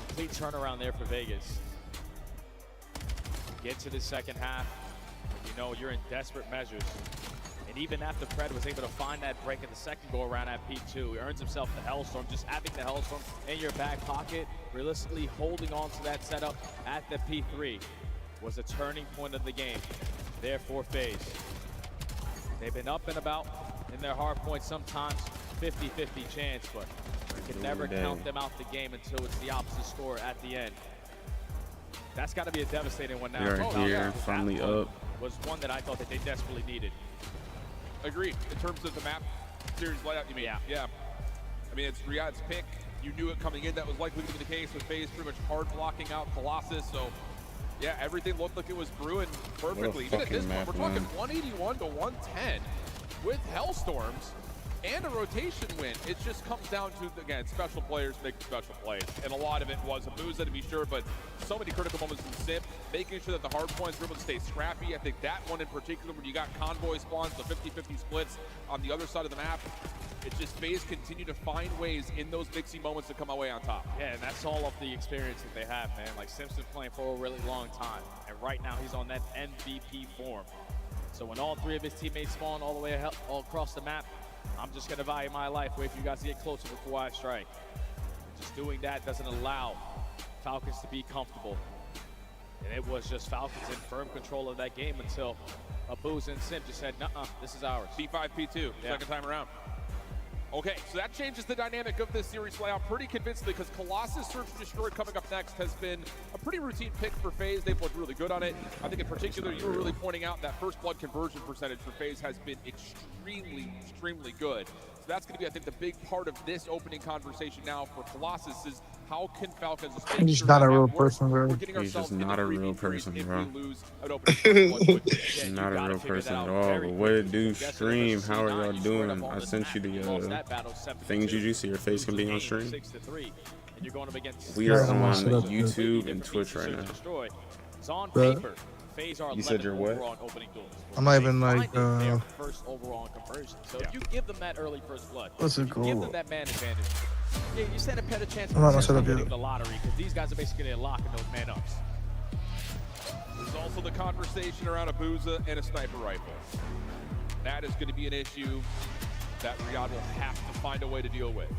Complete turnaround there for Vegas. Get to the second half, you know you're in desperate measures. And even after Fred was able to find that break in the second go around at P2, he earns himself the Hellstorm. Just having the Hellstorm in your back pocket, realistically holding on to that setup at the P3 was a turning point of the game. Therefore, FaZe. They've been up and about in their hard points, sometimes 50-50 chance, but you can never count them out the game until it's the opposite score at the end. That's got to be a devastating one now. We are here, finally up. Was one that I thought that they desperately needed. Agreed. In terms of the map series layout, you mean? Yeah. I mean, it's Riyadh's pick. You knew it coming in. That was likely to be the case with FaZe pretty much hard blocking out Colossus. So, yeah, everything looked like it was brewing perfectly. Even at this point, we're talking 181 to 110 with Hellstorms and a rotation win. It just comes down to, again, special players making special plays. And a lot of it was Abuza, to be sure, but so many critical moments in Simp, making sure that the hard points were able to stay scrappy. I think that one in particular, when you got convoy spawns, the 50-50 splits on the other side of the map, it's just FaZe continue to find ways in those mixy moments to come away on top. Yeah, and that's all of the experience that they have, man. Like, Simpson's playing for a really long time, and right now he's on that MVP form. So when all three of his teammates spawn all the way all across the map, I'm just gonna value my life, wait for you guys to get closer before I strike. Just doing that doesn't allow Falcons to be comfortable. And it was just Falcons in firm control of that game until Abuza and Sim just said, nuh-uh, this is ours. P5, P2, second time around. Okay, so that changes the dynamic of this series layout pretty convincingly, because Colossus Search and Destroy coming up next has been a pretty routine pick for FaZe. They've looked really good on it. I think in particular, you were really pointing out that first blood conversion percentage for FaZe has been extremely good. So that's going to be, I think, the big part of this opening conversation now for Colossus is how can Falcons He's not a real person, bro. He's just not a real person, bro. Not a real person at all. But what it do, stream, how are y'all doing? I sent you the things you see your face can be on stream. We are on YouTube and Twitch right now. You said you're what? I'm not even like, first overall in conversion. So if you give them that early first blood, what's it called? give them that man advantage. Yeah, you stand a better chance I'm not gonna set up winning yet. the lottery, because these guys are basically going to lock in those man-ups. There's also the conversation around Abuza and a sniper rifle. That is going to be an issue that Riyadh will have to find a way to deal with.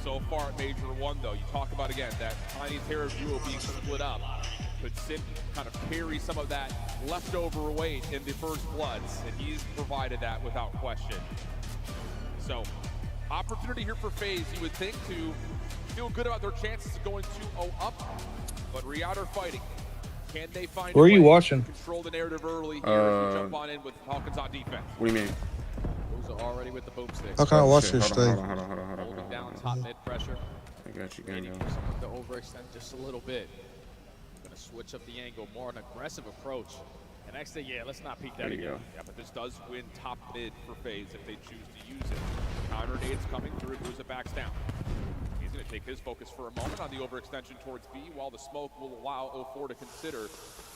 So far at Major 1, though, you talk about, again, that tiny Terror duo being split up. Could Sim kind of carry some of that leftover weight in the first bloods, and he's provided that without question. So, opportunity here for FaZe, you would think, to feel good about their chances of going 2-0 up, but Riyadh are fighting. Can they find Where a are you way watching? to control the narrative early here as you jump on in with Falcons on defense? What do you mean? Those are already with the boomsticks. How can I watch this thing? Hold on. Holding down top mid pressure. I got you, Waiting for someone to overextend just a little bit. Gonna switch up the angle, more an aggressive approach. And next thing, yeah, let's not peek that again. Yeah, but this does win top mid for FaZe if they choose to use it. Counter nades coming through, Buza backs down. He's gonna take his focus for a moment on the overextension towards B, while the smoke will allow 04 to consider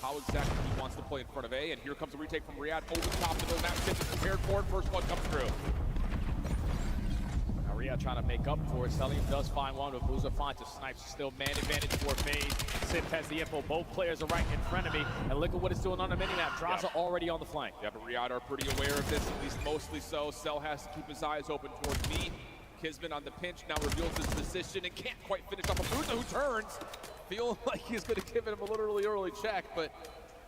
how exactly he wants to play in front of A. And here comes a retake from Riyadh over the top of the map. Sim is prepared for it. First one comes through. Now Riyadh trying to make up for it. Selim does find one, but Buza finds a snipe. Still man advantage for FaZe. Sim has the info. Both players are right in front of me. And look at what it's doing on the minimap. Draza already on the flank. Yeah, but Riyadh are pretty aware of this, at least mostly so. Cell has to keep his eyes open towards B. Kisman on the pinch now reveals his position and can't quite finish off Abuza, who turns. Feeling like he's going to give him a literally early check, but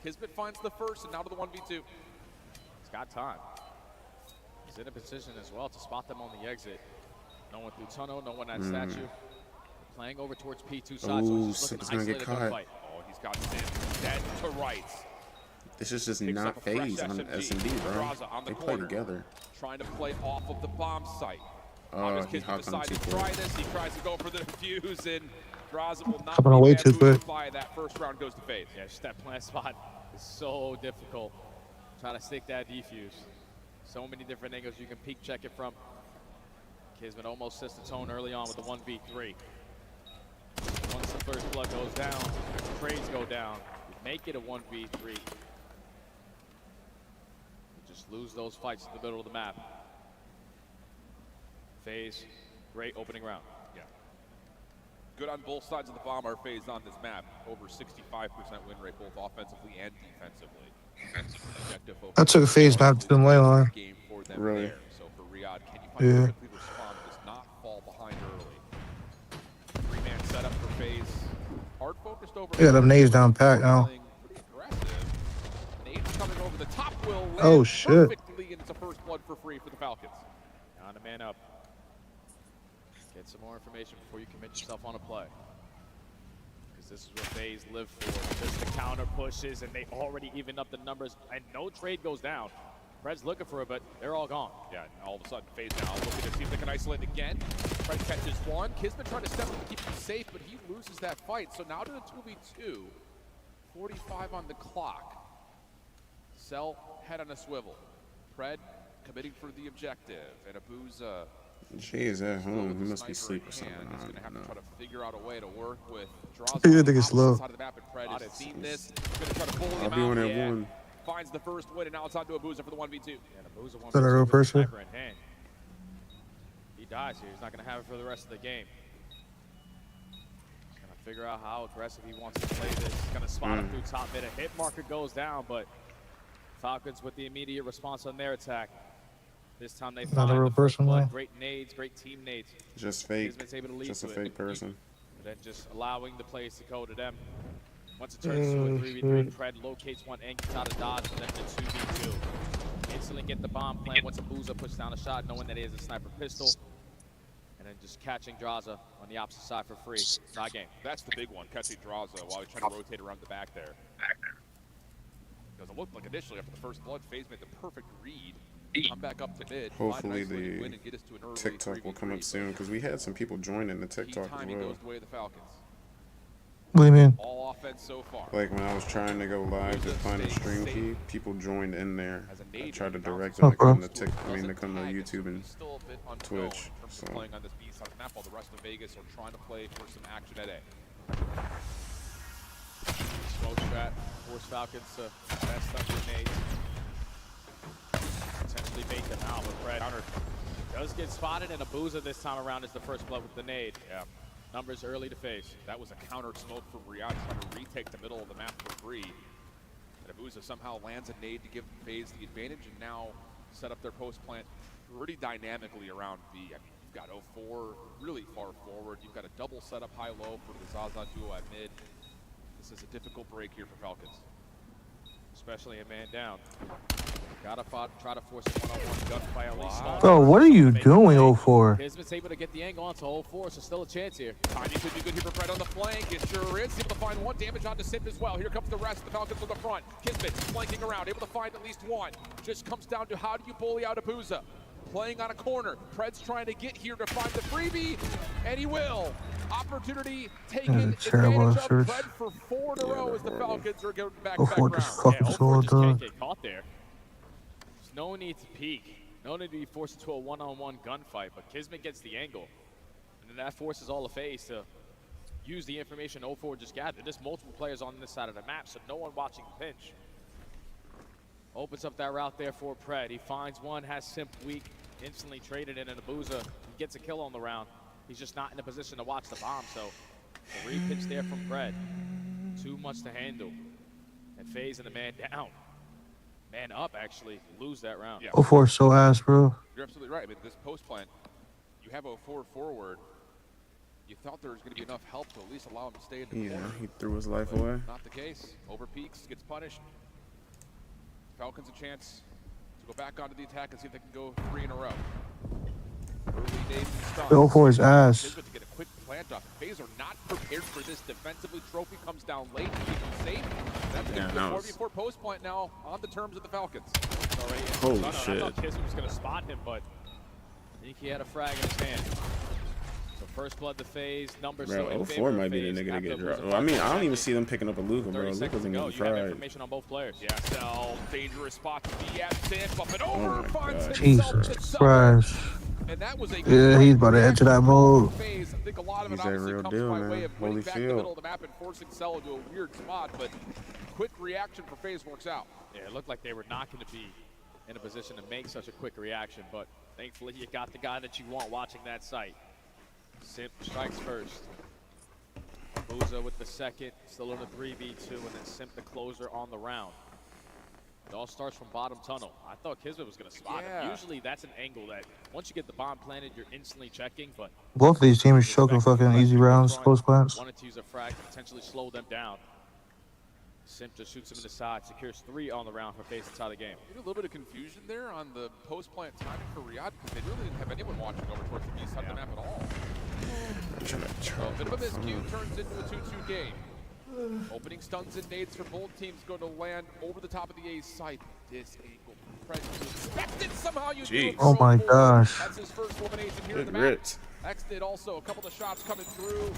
Kisman finds the first and now to the 1v2. He's got time. He's in a position as well to spot them on the exit. No one through tunnel, no one at statue. Playing over towards P2 side, so he's just looking to isolate a gunfight. Oh, he's got Sim dead to rights. This is just not FaZe on S&D, bro. They play together. Trying to play off of the bomb site. He hopped on to try this. He tries to go for the defuse, and Draza will not Hopping away too quick. That first round goes to FaZe. Yeah, just that plant spot is so difficult. Trying to stick that defuse. So many different angles you can peek check it from. Kisman almost sets the tone early on with the 1v3. Once the first blood goes down, the trades go down. You make it a 1v3. You just lose those fights in the middle of the map. FaZe, great opening round. Yeah. Good on both sides of the bomb are phased on this map. Over 65% win rate, both offensively and defensively. I took a phase map to the lane line. Really? There. So for Riyadh, can you find Yeah. quickly respond and just not fall behind early? Three-man setup for phase. Hard focused over. Yeah, them nades down pat now. Nades coming over the top will land Oh, shit. perfectly, and it's a first blood for free for the Falcons. On a man up. Get some more information before you commit yourself on a play. Because this is what FaZe live for. Just the counter pushes, and they already evened up the numbers, and no trade goes down. Fred's looking for it, but they're all gone. Yeah, and all of a sudden, FaZe now looking to see if they can isolate again. Fred catches one. Kismet trying to step up to keep him safe, but he loses that fight. So now to the 2v2. 45 on the clock. Cell, head on a swivel. Pred committing for the objective, and Abuza. Jeez, at home. He must be asleep or something. He's going to have to try to figure out a way to work with draws I on think the it's slow. opposite side of the map, and Pred has seen this. He's going to try to bully I'll him be out. on that Yeah. one. Finds the first win, and now it's on to Abuza for the 1v2. And Abuza Is that a real person? sniper in hand. He dies here. He's not going to have it for the rest of the game. He's going to figure out how aggressive he wants to play this. He's going to spot him through top mid. A hit marker goes down, but Falcons with the immediate response on their attack. This time they Not find a real the first person, blood. though. Great nades, great team nades. Just fake. Kismet's able to lead Just a to it. fake person. And then just allowing the plays to go to them. Once it turns to a 3v3, Pred locates one and gets out of dodge, and then the 2v2. Instantly get the bomb plant once Abuza puts down a shot, knowing that he has a sniper pistol. And then just catching Draza on the opposite side for free. Tie game. That's the big one, catching Draza while he's trying to rotate around the back there. Because it looked like initially after the first blood, FaZe made the perfect read. Come back up to mid. Hopefully find an isolated the win and get us to an early TikTok will come 3v3, up soon because we had some people joining the TikTok as timing well. goes the way of the Falcons. What do you mean? All offense so far. Like when I was trying to go live to find a stream key, people joined in there. As a I nade, tried to he direct bounces them Oh, to come to to come to YouTube and He's still a bit unknown Twitch, in terms so. of playing on this B side of the map while the rest of Vegas are trying to play for some action at A. Smoke strat, force Falcons to best up the nades. Potentially bait them out, but Pred does get spotted, and Abuza this time around is the first blood with the nade. Yeah. Numbers early to face. That was a counter smoke from Riyadh trying to retake the middle of the map for free. And Abuza somehow lands a nade to give FaZe the advantage and now set up their post plant pretty dynamically around B. I mean, you've got 04 really far forward. You've got a double setup high-low for the Zaza duo at mid. This is a difficult break here for Falcons. Especially a man down. Gotta try to force a one-on-one gunfight at least. Bro, what are you doing, 04? Kismet's able to get the angle onto 04, so still a chance here. Tiny could be good here for Fred on the flank. It sure is. Able to find one damage onto Simp as well. Here comes the rest of the Falcons on the front. Kismet flanking around, able to find at least one. Just comes down to how do you bully out Abuza. Playing on a corner. Pred's trying to get here to find the freebie, and he will. Opportunity taken terrible advantage of. search. Pred for 4 in a row as the Falcons are going back 04 round. just fucking Yeah, sold 04 just can't up. get caught there. There's no need to peek. No need to be forced into a one-on-one gunfight, but Kismet gets the angle. And then that forces all of FaZe to use the information 04 just gathered. There's multiple players on this side of the map, so no one watching the pinch. Opens up that route there for Pred. He finds one, has Simp weak, instantly traded in, and Abuza gets a kill on the round. He's just not in a position to watch the bomb, so the re-pitch there from Pred. Too much to handle. And FaZe and the man down. Man up, actually, lose that round. Yeah. 04 so ass, bro. You're absolutely right. I mean, this post plant, you have 04 forward. You thought there was going to be enough help to at least allow him to stay in the yeah, corner. he threw his life But away. not the case. Over peaks, gets punished. Falcons a chance to go back onto the attack and see if they can go 3 in a row. Early days and stuns. The 04 is ass. Kismet to get a quick plant off. FaZe are not prepared for this defensively. Trophy comes down late to keep them safe. That's Yeah, the that was- 4v4 post plant now on the terms of the Falcons. Holy I shit. thought Kismet was going to spot him, but I think he had a frag in his hand. So first blood to FaZe, numbers still Bro, in 04 favor of might be the FaZe nigga to after get Abuza dropped. Well, I mean, I don't finds even see them picking up a Luka, 30 bro. seconds Luka's to gonna go. get You have fried. information on both players. Yeah, Cell, dangerous spot to be at. Simp up and over, Oh my finds God. himself Jesus to Summer. Christ. And that was a Yeah, he's about to enter that mode. Phase. I think a lot of it He's that obviously real comes deal, by man. way of winning back the Holyfield. middle of the map and forcing Cell into a weird spot, but quick reaction for FaZe works out. Yeah, it looked like they were not going to be in a position to make such a quick reaction, but thankfully you got the guy that you want watching that site. Simp strikes first. Musa with the second, still in a 3v2, and then Simp the closer on the round. It all starts from bottom tunnel. I thought Kismet was going to spot him. Usually that's an angle that once you get the bomb planted, you're instantly checking, but Both of these teams choking fucking easy rounds, close plants. Wanted to use a frag to potentially slow them down. Simp just shoots him in the side, secures 3 on the round for FaZe inside the game. A little bit of confusion there on the post-plant timing for Riyadh because they really didn't have anyone watching over towards the east side of the map at all. So a bit of a miscue turns into a 2-2 game. Opening stuns and nades for both teams going to land over the top of the A site. Disangle. Expected somehow you do. Oh my gosh. That's his first elimination here in the map. Exted also a couple of shots coming through.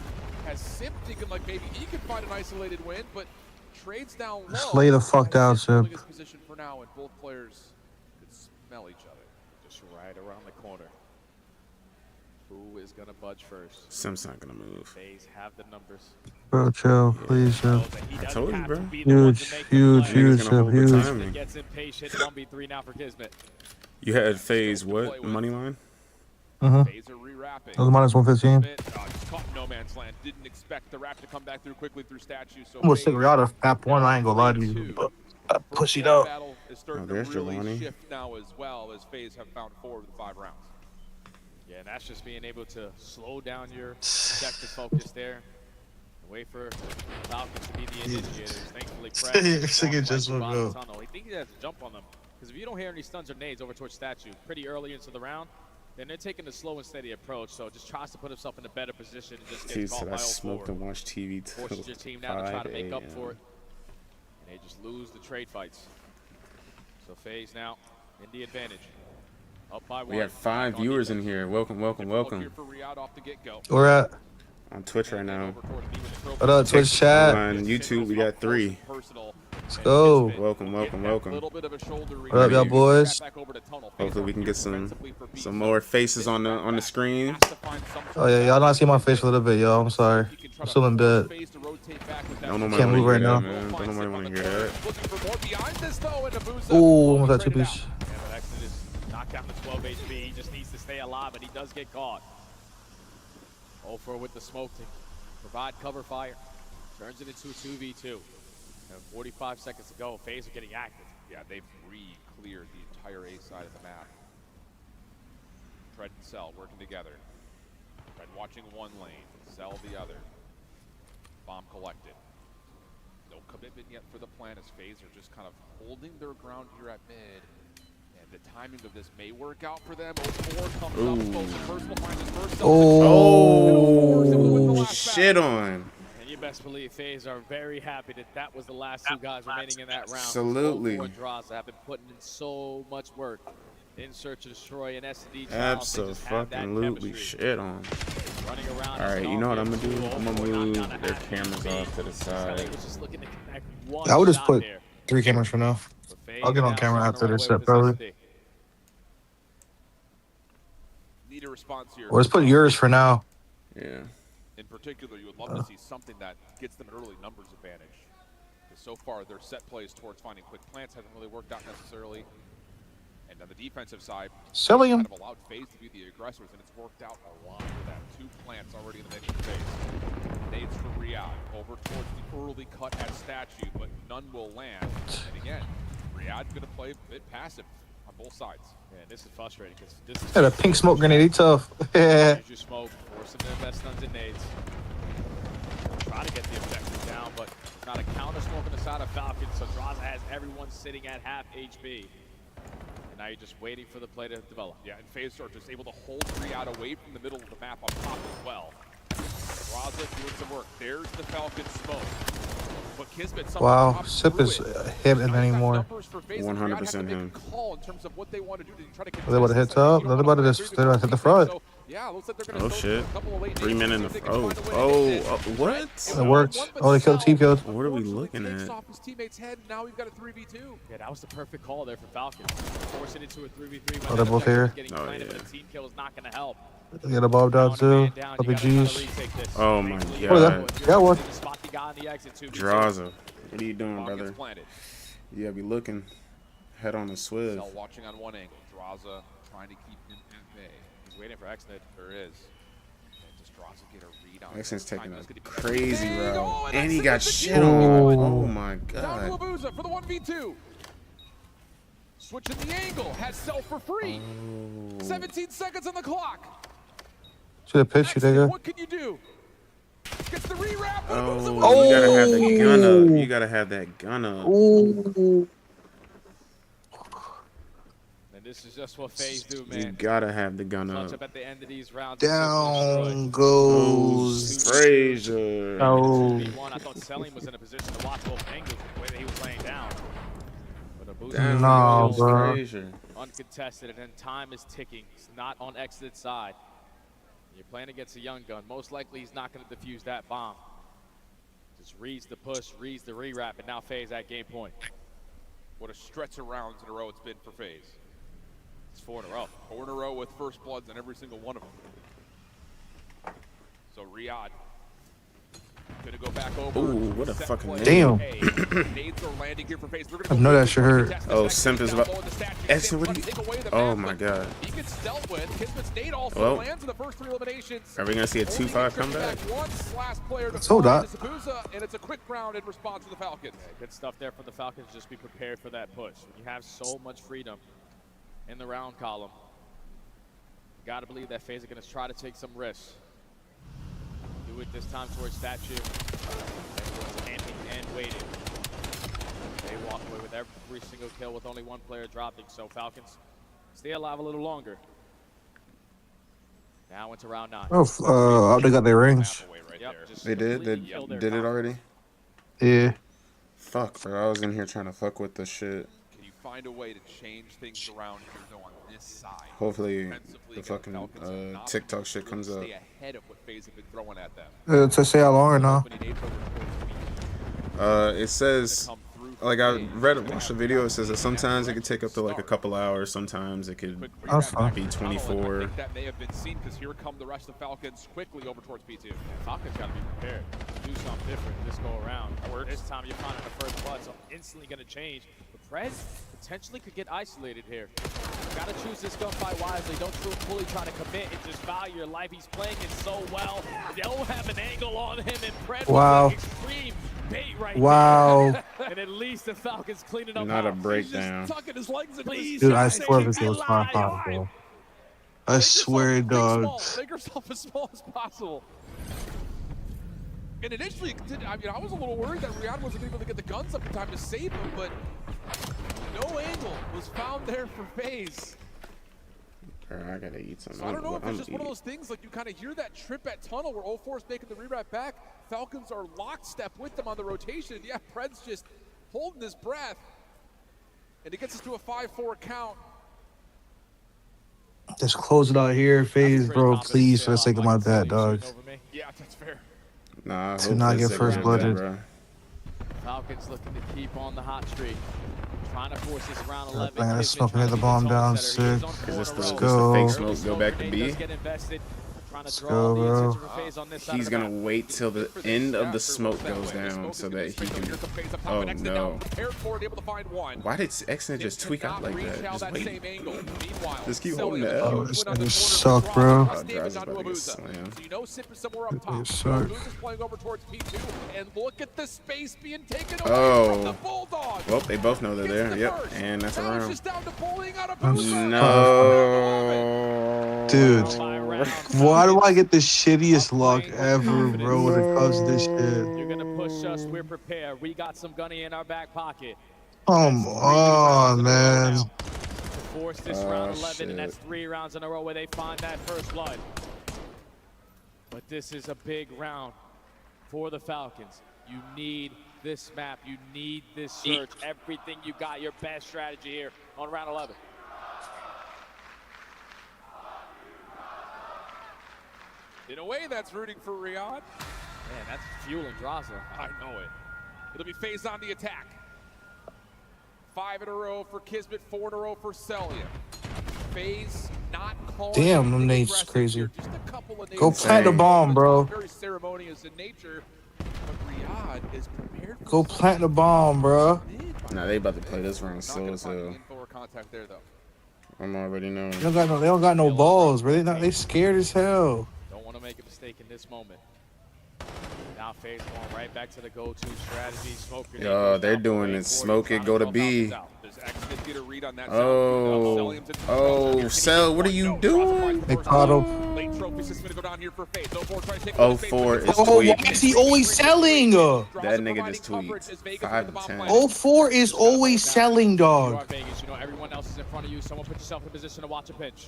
Has Simp thinking like maybe he can find an isolated win, but trades down low. Just lay the fuck down, Simp. His position for now, and both players could smell each other. Just right around the corner. Who is gonna budge first? Simp's not gonna move. FaZe have the numbers. Bro, chill, please, Simp. I told you, bro. Huge, Simp, huge. Gets impatient. 1v3 now for Kismet. You had FaZe what money line? FaZe are re-wrapping. That was minus 115. Just caught no man's land. Didn't expect the wrap to come back through quickly through statue. So I'm gonna stick Riyadh map 1. I ain't gonna lie to you. Push it out. Battle is starting to really shift now as well as FaZe have found 4 of the 5 rounds. Yeah, and that's just being able to slow down your objective focus there. Wait for Falcons to be the initiators. Thankfully, Press just won't go. Tunnel. He thinks he has to jump on them. Because if you don't hear any stuns or nades over towards statue pretty early into the round, then they're taking a slow and steady approach. So just tries to put himself in a better position and just gets caught by 0-4. Smoked and watched TV till Forces your team now to try to make up for it. And they just lose the trade fights. So FaZe now in the advantage. Up by 1. We have 5 viewers in here. Welcome, welcome, welcome. We're at on Twitch right now. What up, Twitch chat? On YouTube, we got 3. Let's go. Welcome, welcome, welcome. What up, y'all boys? Hopefully we can get some more faces on the screen. Oh yeah, y'all not see my face for a little bit, y'all. I'm sorry. I'm still in bed. Can't move right now. Man. Don't nobody want to hear that. Ooh, almost got 2 piece. Knocked down the 12 HP. He just needs to stay alive, but he does get caught. 0-4 with the smoke to provide cover fire. Turns it into a 2v2. And 45 seconds to go. FaZe are getting active. Yeah, they've re-cleared the entire A side of the map. Tread and Cell working together. Tread watching one lane, Cell the other. Bomb collected. No commitment yet for the plan as FaZe are just kind of holding their ground here at mid. And the timing of this may work out for them. 0-4 comes up close. The first will find his first. Oh, shit on. And you best believe FaZe are very happy that that was the last 2 guys remaining in that round. Absolutely. 0-4 draws have been putting in so much work in search to destroy an SD. Absolutely shit on. Running around. All right, you know what I'm gonna do? I'm gonna move their cameras off to the side. I would just put 3 cameras for now. I'll get on camera after this set, probably. Need a response here. Or let's put yours for now. Yeah. In particular, you would love to see something that gets them an early numbers advantage. Because so far, their set plays towards finding quick plants hasn't really worked out necessarily. And on the defensive side, selling them. Kind of allowed FaZe to be the aggressors, and it's worked out a lot with that. 2 plants already in the mid phase. Nades for Riyadh over towards the early cut at statue, but none will land. And again, Riyadh's going to play a bit passive on both sides. Yeah, this is frustrating because this is a pink smoke grenade. He tough. Yeah. You smoke, forcing their best stuns and nades. Try to get the objective down, but it's not a counter smoke on the side of Falcons, so Draza has everyone sitting at half HP. And now you're just waiting for the play to develop. Yeah, and FaZe are just able to hold Riyadh away from the middle of the map on top as well. Draza doing some work. There's the Falcon smoke. But Kismet wow, Sip is hitting anymore. 100% him. They about to hit top. They're about to just hit the front. Oh shit. 3 men in the what? It worked. Oh, they killed team killed. What are we looking at? Off his teammate's head, and now we've got a 3v2. Yeah, that was the perfect call there for Falcons. Forcing it into a 3v3. Oh, they're both here. Oh, yeah. But a team kill is not going to help. They got a bomb down too. RPGs. Oh my god. Got one. Draza. What are you doing, brother? You gotta be looking. Head on the swift. Watching on one angle. Draza trying to keep him at bay. He's waiting for Xnet. There is. Exon's taking a crazy route. And he got shit on. Oh my god. Down to Abuza for the 1v2. Switching the angle. Has self for free. 17 seconds on the clock. Should have pitched you, nigga. What can you do? Gets the rewrap. Oh, you gotta have the gun up. You gotta have that gun up. Ooh. And this is just what FaZe do, man. You gotta have the gun up. At the end of these rounds, Down goes Frazier. Oh. I thought Selim was in a position to watch both angles with the way that he was laying down. But Down no, goes bro. Frazier. Uncontested, and then time is ticking. It's not on Exodus side. You're playing against a young gun. Most likely he's not going to defuse that bomb. Just reads the push, reads the rewrap, and now FaZe at game point. What a stretch of rounds in a row it's been for FaZe. It's 4 in a row. 4 in a row with first bloods on every single one of them. So Riyadh gonna go back over. Ooh, what a fucking damn. Nades are landing here for FaZe. I know that shit hurt. Oh, Simp is about. Exon, what do you? Oh my god. He gets dealt with. Kismet's nade also lands in the first 3 eliminations. Are we gonna see a 2-5 comeback? So that. And it's a quick round in response to the Falcons. Yeah, good stuff there for the Falcons. Just be prepared for that push. When you have so much freedom in the round column, you gotta believe that FaZe are gonna try to take some risks. Do it this time towards Statue. Camping and waiting. They walk away with every single kill with only 1 player dropping. So Falcons stay alive a little longer. Now into round 9. Oh, they got their range. Yep, They did? They did it already? Yeah. Fuck, bro. I was in here trying to fuck with the shit. Can you find a way to change things around here, though, on this side? Hopefully the fucking TikTok shit comes up. Stay ahead of what FaZe have been throwing at them. To say how long or not? It says, like I watched the video, it says that sometimes it could take up to like a couple hours, sometimes it could be 24. I think that may have been seen because here come the rest of the Falcons quickly over towards P2. Falcons got to be prepared to do something different this go around. This time you're finding the first blood, so instantly going to change. But Fred potentially could get isolated here. Got to choose this gunfight wisely. Don't fully try to commit and just value your life. He's playing it so well. They don't have an angle on him, and Fred was extreme bait right there. And at least the Falcons clean it up. Not a breakdown. His legs in Dude, I swear this was 5-5, bro. I swear, dog. Make yourself as small as possible. And initially, I mean, I was a little worried that Riyadh wasn't able to get the guns up in time to save him, but no angle was found there for FaZe. I gotta eat something. So I don't know if it's just one of those things, like you kind of hear that trip at tunnel where 04's making the rewrap back. Falcons are lockstep with them on the rotation. Yeah, Pred's just holding his breath. And it gets us to a 5-4 count. Just close it out here, FaZe, bro. Please, for the sake of my dad, dog. Yeah, that's fair. Nah, to not get first blooded. Falcons looking to keep on the hot streak. Trying to force this round 11. Man, this smoke hit the bomb down sick. Let's go. Fake smoke go back to B. Let's go, bro. He's gonna wait till the end of the smoke goes down so that he can. Oh no! Why did Exon just tweak out like that? Just wait. Just keep holding the L. Oh, this nigga suck, bro. Oh, Drive's about to get slammed. It suck. And look at the space being taken away from the Bulldogs. Well, they both know they're there. Yep, and that's a round. No. Dude, why do I get the shittiest luck ever, bro, when it comes to this shit? You're gonna push us, we're prepared. We got some gunny in our back pocket. Come on, man. Force this round 11, and that's 3 rounds in a row where they find that first blood. But this is a big round for the Falcons. You need this map. You need this search. Everything you got, your best strategy here on round 11. In a way, that's rooting for Riyadh. Man, that's fueling Draza. I know it. It'll be FaZe on the attack. 5 in a row for Kismet, 4 in a row for Celia. FaZe not calling. Damn, them nades crazy. Just a couple of Go plant the bomb, bro. Very ceremonious in nature, but Riyadh is prepared. Go plant the bomb, bro. Nah, they about to play this round slow as hell. Contact there, though. I'm already knowing. They don't got no balls, bro. They scared as hell. Don't want to make a mistake in this moment. Now FaZe going right back to the go-to strategy. Smoke grenade. Yo, they're doing it. Smoke it, go to B. Oh, Cell, what are you doing? Mikado. 04 is Oh, why tweet. is he always selling? That nigga just tweets. 5 to 10. 04 is always selling, dog. Vegas, you know everyone else is in front of you. Someone put yourself in a position to watch a pinch.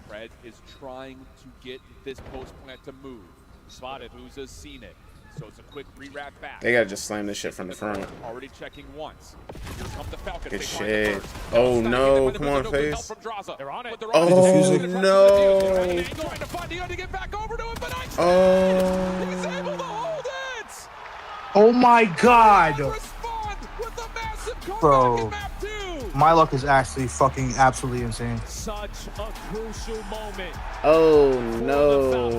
Fred is trying to get this post plant to move. Spotted, who's seen it. So it's a quick re-wrap back. They gotta just slam this shit from the front. Already checking once. Here come the Falcons. Good shit. Oh no, come on, FaZe. They're on it. Oh no. Oh. He's able to hold it. Oh my god. Respond with a massive comeback Bro. in map 2. My luck is actually fucking absolutely insane. Such a crucial moment. Oh no.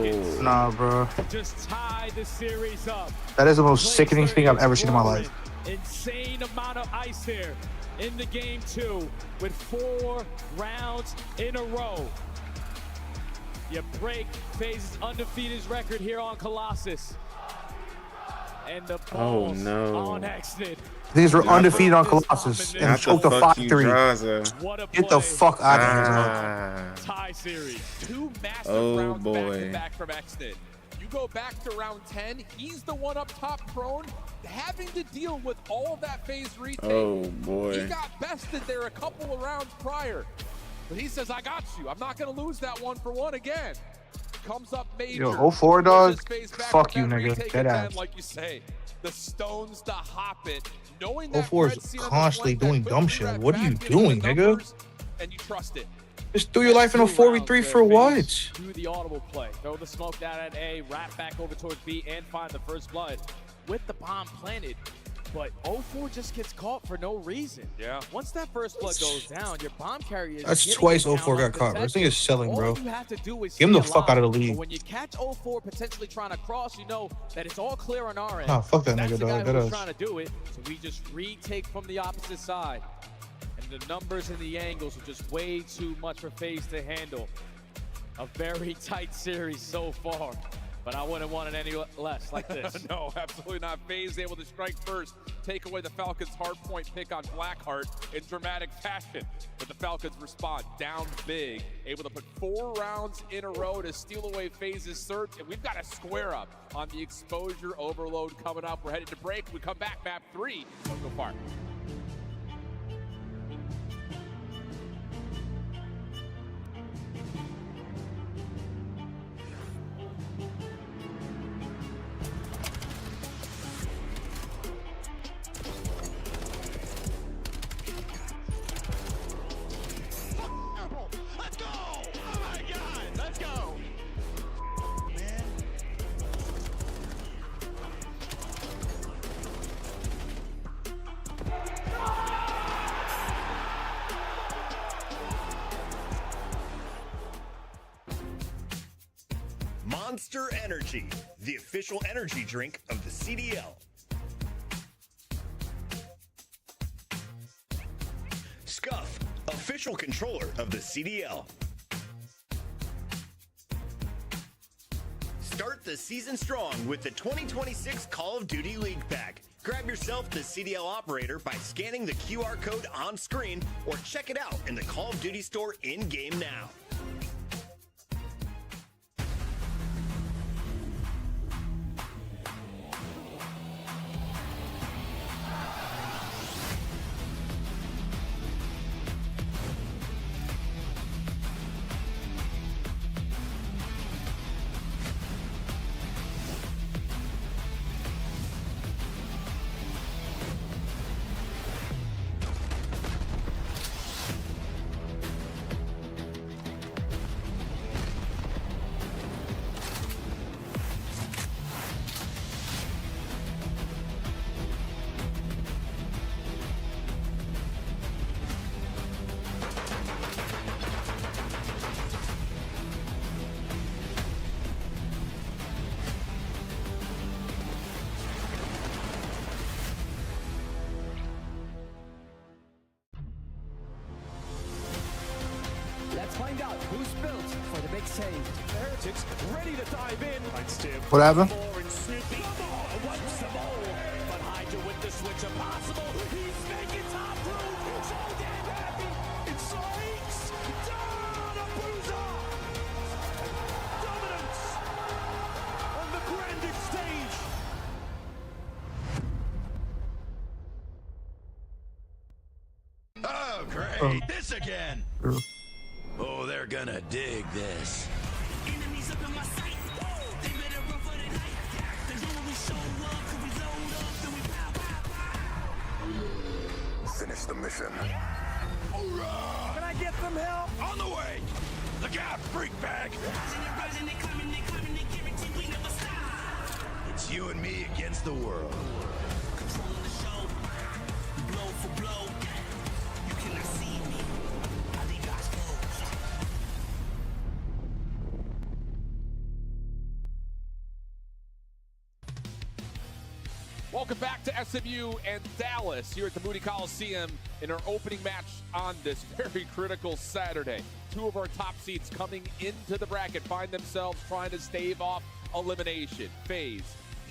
Nah, bro. Just tie the series up. That is the most sickening thing I've ever seen in my life. Insane amount of ice here in the game 2 with 4 rounds in a row. You break FaZe's undefeated record here on Colossus. And the balls on exit. These were undefeated on Colossus and choked a 5-3. Get the fuck out of here, bro. Tie series. 2 massive rounds back-to-back from Exton. You go back to round 10, he's the one up top prone, having to deal with all of that FaZe retake. Oh boy. He got bested there a couple of rounds prior. But he says, I got you. I'm not going to lose that 1-for-1 again. Comes up major. Yo, 04, dog. Fuck you, nigga. Dead ass. Like you say, the stones to hop it. Knowing that 04 is constantly doing dumb shit. What are you doing, nigga? And you trust it. Just threw your life in a 4v3 for what? Do the audible play. Throw the smoke down at A, wrap back over towards B, and find the first blood with the bomb planted. But 04 just gets caught for no reason. Yeah. Once that first blood goes down, your bomb carrier is That's twice 04 got caught, bro. This thing is selling, bro. All you have to do is give him the fuck out of the league. But when you catch 04 potentially trying to cross, you know that it's all clear on our end. Nah, fuck that That's nigga, the guy dog. who's trying to do it. So we just retake from the opposite side. And the numbers and the angles are just way too much for FaZe to handle. A very tight series so far. But I wouldn't want it any less like this. No, absolutely not. FaZe able to strike first, take away the Falcons' hard point pick on Blackheart in dramatic fashion. But the Falcons respond down big, able to put 4 rounds in a row to steal away FaZe's search. And we've got a square up on the exposure overload coming up. We're headed to break. We come back, map 3. Don't go far. Monster Energy, the official energy drink of the CDL. Scuff, official controller of the CDL. Start the season strong with the 2026 Call of Duty League Pack. Grab yourself the CDL operator by scanning the QR code on screen or check it out in the Call of Duty store in-game now. find out who's built for the big save. The Heretics ready to dive in. What happened? Wipes them all. But Hydra with the switch impossible. He's making top room. So damn happy. It's Sykes. Down a bruiser. Dominance on the grandest stage. Oh, great. This again. Oh, they're gonna dig this. Enemies up in my sight. They better run for the night. They know when we show up, cause we load up, then we pow, pow, pow. Finish the mission. Can I get some help? On the way. Look out, freak bag. Rising, they coming, they guarantee we never stop. It's you and me against the world. Controlling the show. Blow for blow. You cannot see me. I leave you exposed. Welcome back to SMU and Dallas here at the Moody Coliseum in our opening match on this very critical Saturday. Two of our top seeds coming into the bracket find themselves trying to stave off elimination. FaZe,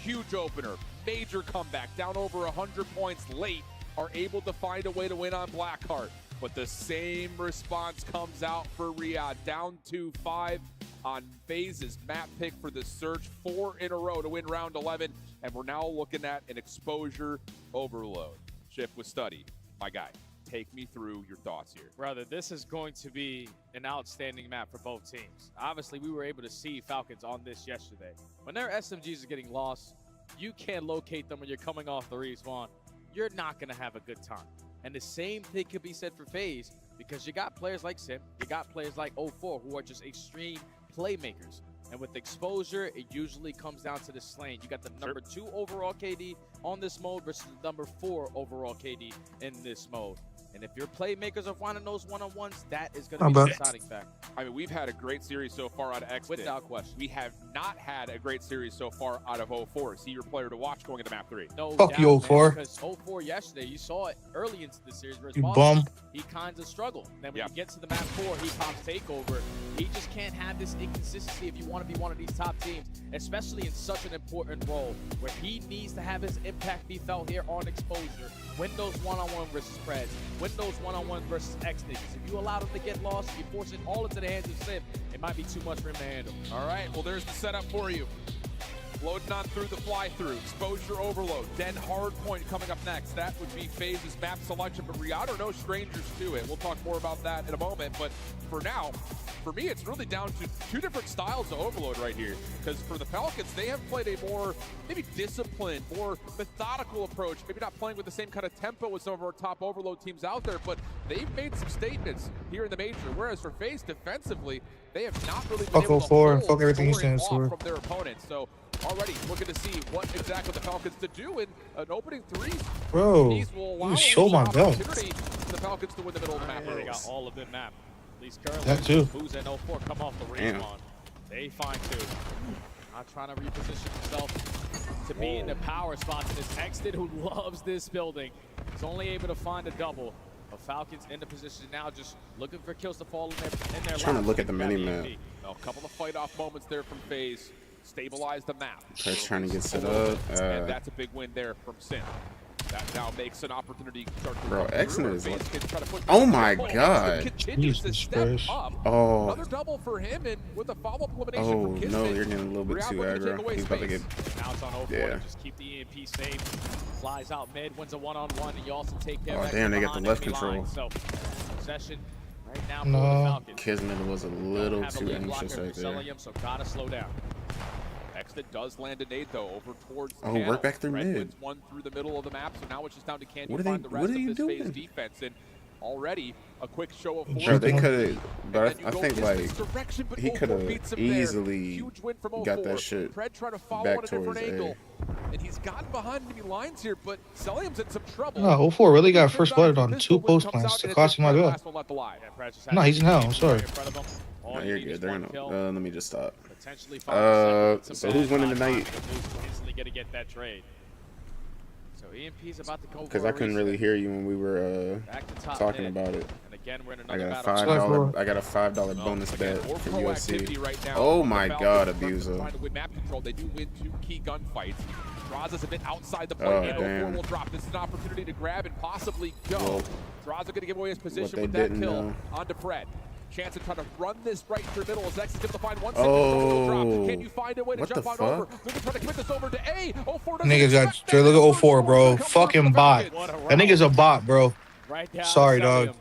huge opener, major comeback, down over 100 points late, are able to find a way to win on Blackheart. But the same response comes out for Riyadh, down 2-5 on FaZe's map pick for the Surge, 4 in a row to win round 11, and we're now looking at an exposure overload. Shift with Study, my guy. Take me through your thoughts here. Brother, this is going to be an outstanding map for both teams. Obviously, we were able to see Falcons on this yesterday. When their SMGs are getting lost, you can't locate them when you're coming off the respawn. You're not going to have a good time. And the same thing could be said for FaZe, because you got players like Sim, you got players like 04 who are just extreme playmakers. And with exposure, it usually comes down to the slaying. You got the number 2 overall KD on this mode versus the number 4 overall KD in this mode. And if your playmakers are finding those one-on-ones, that is going to be a deciding factor. I mean, we've had a great series so far out of X. Without question. We have not had a great series so far out of 04. Is he your player to watch going into map 3? No Fuck doubt, you, 04. Because 04 yesterday, you saw it early into the series versus You Boston. bum. He kind of struggled. Then when you get to the map 4, he pops takeover. He just can't have this inconsistency if you want to be one of these top teams, especially in such an important role where he needs to have his impact be felt here on exposure. Win those one-on-one versus spreads. Win those one-on-ones versus X niggas. If you allow him to get lost, you force it all into the hands of Sim. It might be too much for him to handle. All right, well, there's the setup for you. Loading on through the fly-through. Exposure overload. Then hard point coming up next. That would be FaZe's map selection, but Riyadh are no strangers to it. We'll talk more about that in a moment, but for now, for me, it's really down to 2 different styles of overload right here. Because for the Falcons, they have played a more maybe disciplined, more methodical approach. Maybe not playing with the same kind of tempo as some of our top overload teams out there, but they've made some statements here in the major. Whereas for FaZe defensively, they have not really been able to hold fuck everything he scoring stands off for from their opponents. So already looking to see what exactly the Falcons to do in an opening 3. Bro, These will allow you show my belt. opportunity for the Falcons to win the middle of the map. They got all of them map. At least currently, That too. Booz and 04 come off the respawn. They find 2. Not trying to reposition himself to be in the power spots. This Exton, who loves this building, is only able to find a double. The Falcons in the position now, just looking for kills to fall in their Trying to laps. look at the mini-map. A couple of fight-off moments there from FaZe. Stabilize the map. They're trying to get set up. And that's a big win there from Sin. That now makes an opportunity to start to Bro, come Exton through, is and like- FaZe can try to put Oh this my in goal. God. Continues to Jesus step Christ. up. Oh. Another double for him, and with a follow-up elimination Oh, from Kismet. no, you're getting a little bit Riyadh too looking to take aggro. away He's about to space. get... Now it's on 04 Yeah. to just keep the EMP safe. Flies out mid, wins a one-on-one, and you also take care Oh, of damn, they got the left enemy control. line. So, possession right now for No. the Falcons. Kismet was a little Have a too lead anxious blocker right for there. Celium, so gotta slow down. Exton does land a nade, though, over towards the Oh, panel. work back through Red mid. wins one through the middle of the map, so now it's just down to can What you are find they- the rest what are of you this doing? FaZe defense. And already a quick show of force. Bro, they could have... And But then you I go think, Kismet's like, direction, but he 04 could have beats him there. easily Huge win from got 04. that shit Fred trying to follow back on a different towards A. angle. And he's gotten behind enemy lines here, but Celium's in some trouble. No, 04 really got He first turns out blooded on pistol 2 when it post comes plants out, to and cost him my it's the bill. last one left alive. Yeah, Brad just No, has he's to in hell, keep I'm sorry. in front of him. All No, you you're need good. is They're one gonna... kill. let me just stop. Potentially find a second. so It's a who's bad winning time tonight? for Booz instantly gonna get that trade. So EMP's about to go Because for I a couldn't really reset. hear you when we were Back to top talking mid. about it. And again, we're in I another got battle. a $5 bonus bet More for proactivity UFC. right now Oh from the my Falcons God, in terms of Abuser. trying to win map control. They do win 2 key gunfights. Draza's a bit outside the Oh, play, and damn. 04 will drop. This is an opportunity to grab and possibly go. Well, Draza going to give away his what position they with that didn't kill know. onto Fred. Chance to try to run this right through the middle as X is able to find one Oh, Can you find a way to what jump the on fuck? over? They're trying to commit this over to A. 04 doesn't Niggas got expect Dre. that. Look at First 04, bro. score comes through Fucking for the bot. Falcons. That nigga's a bot, bro. Right down Sorry, to dog.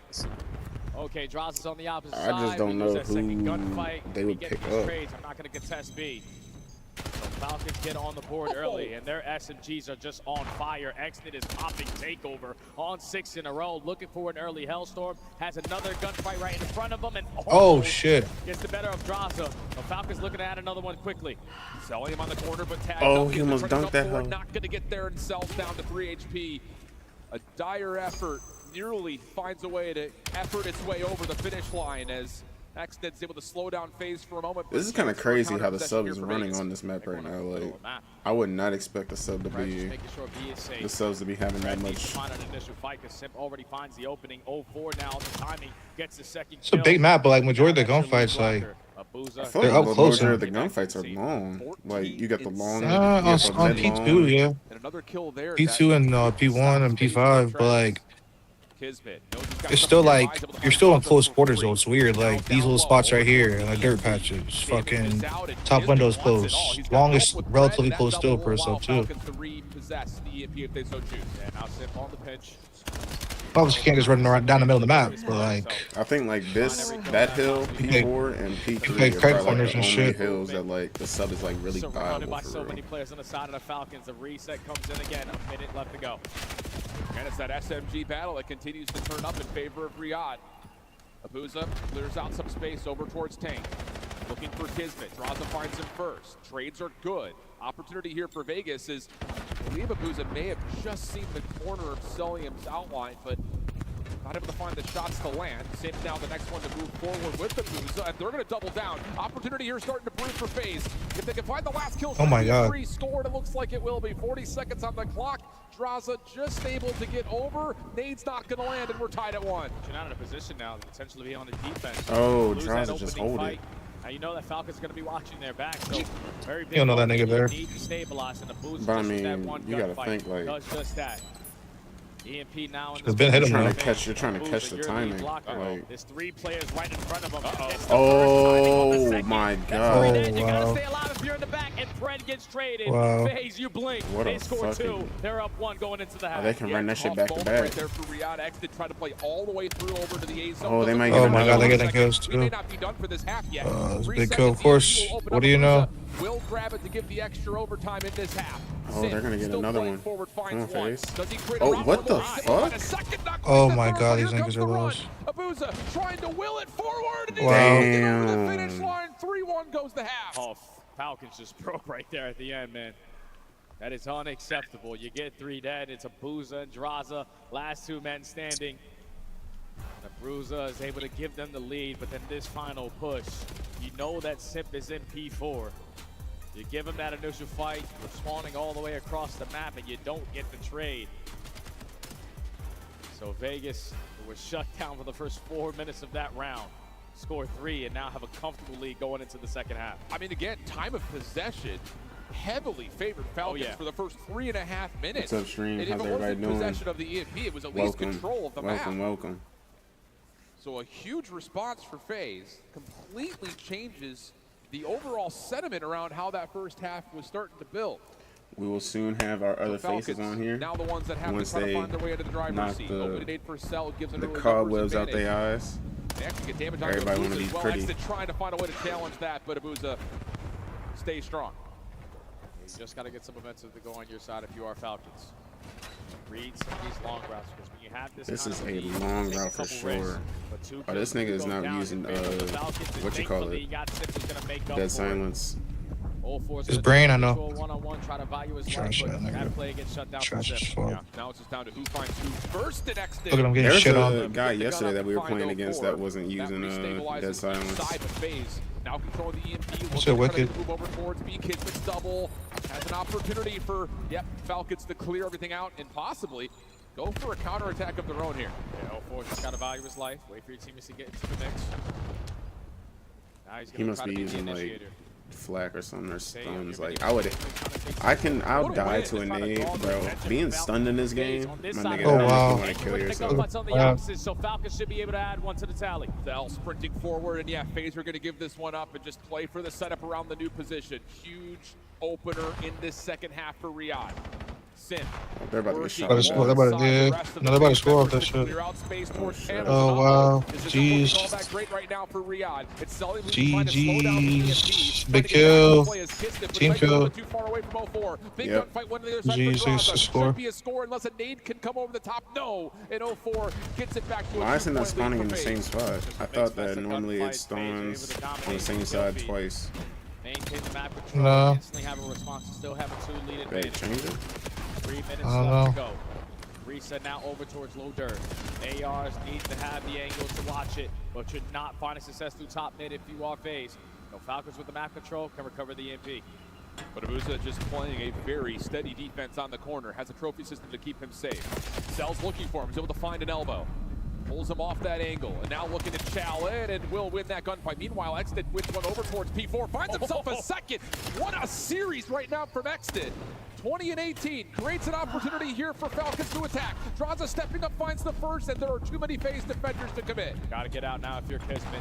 Okay, Draza's on the opposite I side. just don't We know lose that second who gunfight. they We would get pick these up. trades. I'm not going to contest B. So Falcons get on the board early, and their SMGs are just on fire. Xnet is popping takeover on 6 in a row, looking for an early Hellstorm. Has another gunfight right in front of him, and Oh, shit. gets the better of Draza. The Falcons looking to add another one quickly. Selling him on the corner, but tagged Oh, up. he almost Running dunked up that forward, hoe. Not going to get there and sells down to 3 HP. A dire effort nearly finds a way to effort its way over the finish line as Xnet's able to slow down phase for a moment. This is kind of crazy how the sub is running on this map right now. Like, I would not expect the sub to be, the subs to be having that much. Find an initial fight because Simp already finds the opening. 04 now on the timing, gets the second It's a big map, but like majority of the gunfights, like I feel they're like up the closer. majority of the gunfights are long. Like, you got the long, you on got the mid P2, long. yeah. And another kill there. P2 and P1 and P5, but like Kismet knows he's got it's something still nearby, like he's able to you're find still in Draza close for quarters free. though. It's weird. Like these little spots right here, like dirt patches, fucking top window's closed. Longest relatively close still for herself too. Falcons to repossess the EMP if they so choose. And now Simp on the pinch. Obviously can't just run around down the middle of the map, but like I think like this, that hill, P4 and P3 Like are crack probably like corners the and only shit. hills that like the sub is like really Surrounded viable by for so real. many players on the side of the Falcons. The reset comes in again. A minute left to go. And it's that SMG battle that continues to turn up in favor of Riyadh. Abuza clears out some space over towards Tank. Looking for Kismet. Draza finds him first. Trades are good. Opportunity here for Vegas is, I believe Abuza may have just seen the corner of Celium's outline, but not able to find the shots to land. Simp now the next one to move forward with Abuza, and they're going to double down. Opportunity here starting to brew for FaZe. If they can find the last kill, Oh my God. scored, it looks like it will be. 40 seconds on the clock. Draza just able to get over. Nade's not going to land, and we're tied at 1. You're not in a position now to potentially be on the defense. Oh, Lose that Draza just opening hold fight. it. Now you know that Falcons going to be watching their back, so very big. You don't know that moment. nigga there. You need to stabilize, and the boost But I just with that mean, one you gotta gunfight think, like- does just that. EMP now in It's this been hit him, You're trying though. to catch, you're trying to catch the You're timing. blocker. Like, There's 3 players right in front of him. It's the oh first timing on the second. my That's God. three dead. You Oh, gotta wow. stay alive if you're in the back, and Fred gets traded. Wow. FaZe, you blink. What They a score 2. fucking- They're up 1 going into the half. they can run that shit Tough back to moment back. Right there for Riyadh. X did try to play all the way through over to the A zone. Oh, they might Doesn't get Oh my another God, they one. getting kills We may too. not be done for this half yet. It's a 3 big kill, of seconds, course. EMP will open What up do you know? Abuza. Will grab it to give the extra overtime in this half. Oh, they're gonna get Still another playing one. Forward, Come finds on, one. FaZe. Does he create a Oh, route what for the one? fuck? A second, not Oh quite my the God, third. these Here niggas comes are the run. lost. Abuza trying to will it forward. And he Wow. can't get over the finish Damn. line. 3-1 goes the half. Oh, Falcons just broke right there at the end, man. That is unacceptable. You get 3 dead. It's Abuza and Draza, last 2 men standing. And Abuza is able to give them the lead, but then this final push, you know that Simp is in P4. You give him that initial fight, you're spawning all the way across the map, and you don't get the trade. So Vegas was shut down for the first 4 minutes of that round. Score 3 and now have a comfortable lead going into the second half. I mean, again, time of possession heavily favored Falcons for the first 3.5 minutes. What's up, Stream? And if How's it everybody wasn't doing? possession of the EMP, it was at least Welcome, control of the welcome, map. welcome. So a huge response for FaZe completely changes the overall sentiment around how that first half was starting to build. We will soon have our other Falcons, faces on here. now the ones that have Once to try to they find their way into the driver's knock seat. the- Opening aid for Cell gives an The early cobwebs numbers out their advantage. eyes. They actually get damage on Everybody Abuza wanna be as well. pretty. Exit trying to find a way to challenge that, but Abuza stays strong. You just got to get some momentum to go on your side if you are Falcons. Read some of these long routes, because when you have this This kind is of a lead, long take route for couple risks, sure. but 2 Oh, this kills nigga is go not down using, in favor of the Falcons, and what you call thankfully it? you got Simp who's gonna make up Dead for it. silence. All fours His gonna brain, do I know. a one-on-one, try to value his life, Trash but that nigga. that play gets shut down for Trash as Simp. fuck. Yeah, now it's just down to who finds who first at X. Look at him getting There's shit a on. guy yesterday that we were playing against that wasn't using dead silence. Side of FaZe. Now controlling the EMP. Shit, Looking to try to wicked. move over towards B. Kismet's double. Has an opportunity for, Falcons to clear everything out and possibly go for a counterattack of their own here. Yeah, 04 just got to value his life. Wait for your teammates to get into the mix. Now he's He gonna must try be to using the like initiator. flak or something or stuns. Like I'll die to a nade, bro. Being stunned in this game, my nigga, Oh, wow. you want to kill yourself. On the opposite, so Falcons should be able to add one to the tally. They'll sprinting forward, and yeah, FaZe are going to give this one up and just play for the setup around the new position. Huge opener in this second half for Riyadh. Sim. They're about to get shot. They're about to score off that shit. Oh, wow. Jeez. GG's. Big kill. Team kill. Yep. G6 to score. Unless a nade can come over the top. No. And 04 gets it back to Why isn't that spawning in the same spot? I thought that normally it spawns on the same side twice. Maintain the map control. No. Instantly have a response. Still have a 2-lead advantage. Change it. 3 minutes I don't left to know. go. Reset now over towards low dirt. ARs need to have the angle to watch it, but should not find a success through top mid if you are FaZe. No, Falcons with the map control can recover the EMP. But Abuza just playing a very steady defense on the corner. Has a trophy system to keep him safe. Cell's looking for him. He's able to find an elbow. Pulls him off that angle. And now looking to chow in and will win that gunfight. Meanwhile, Exted wins one over towards P4. Finds himself a second. What a series right now from Exted. 20 and 18. Creates an opportunity here for Falcons to attack. Draza stepping up, finds the first, and there are too many FaZe defenders to commit. Gotta get out now if you're Kismet.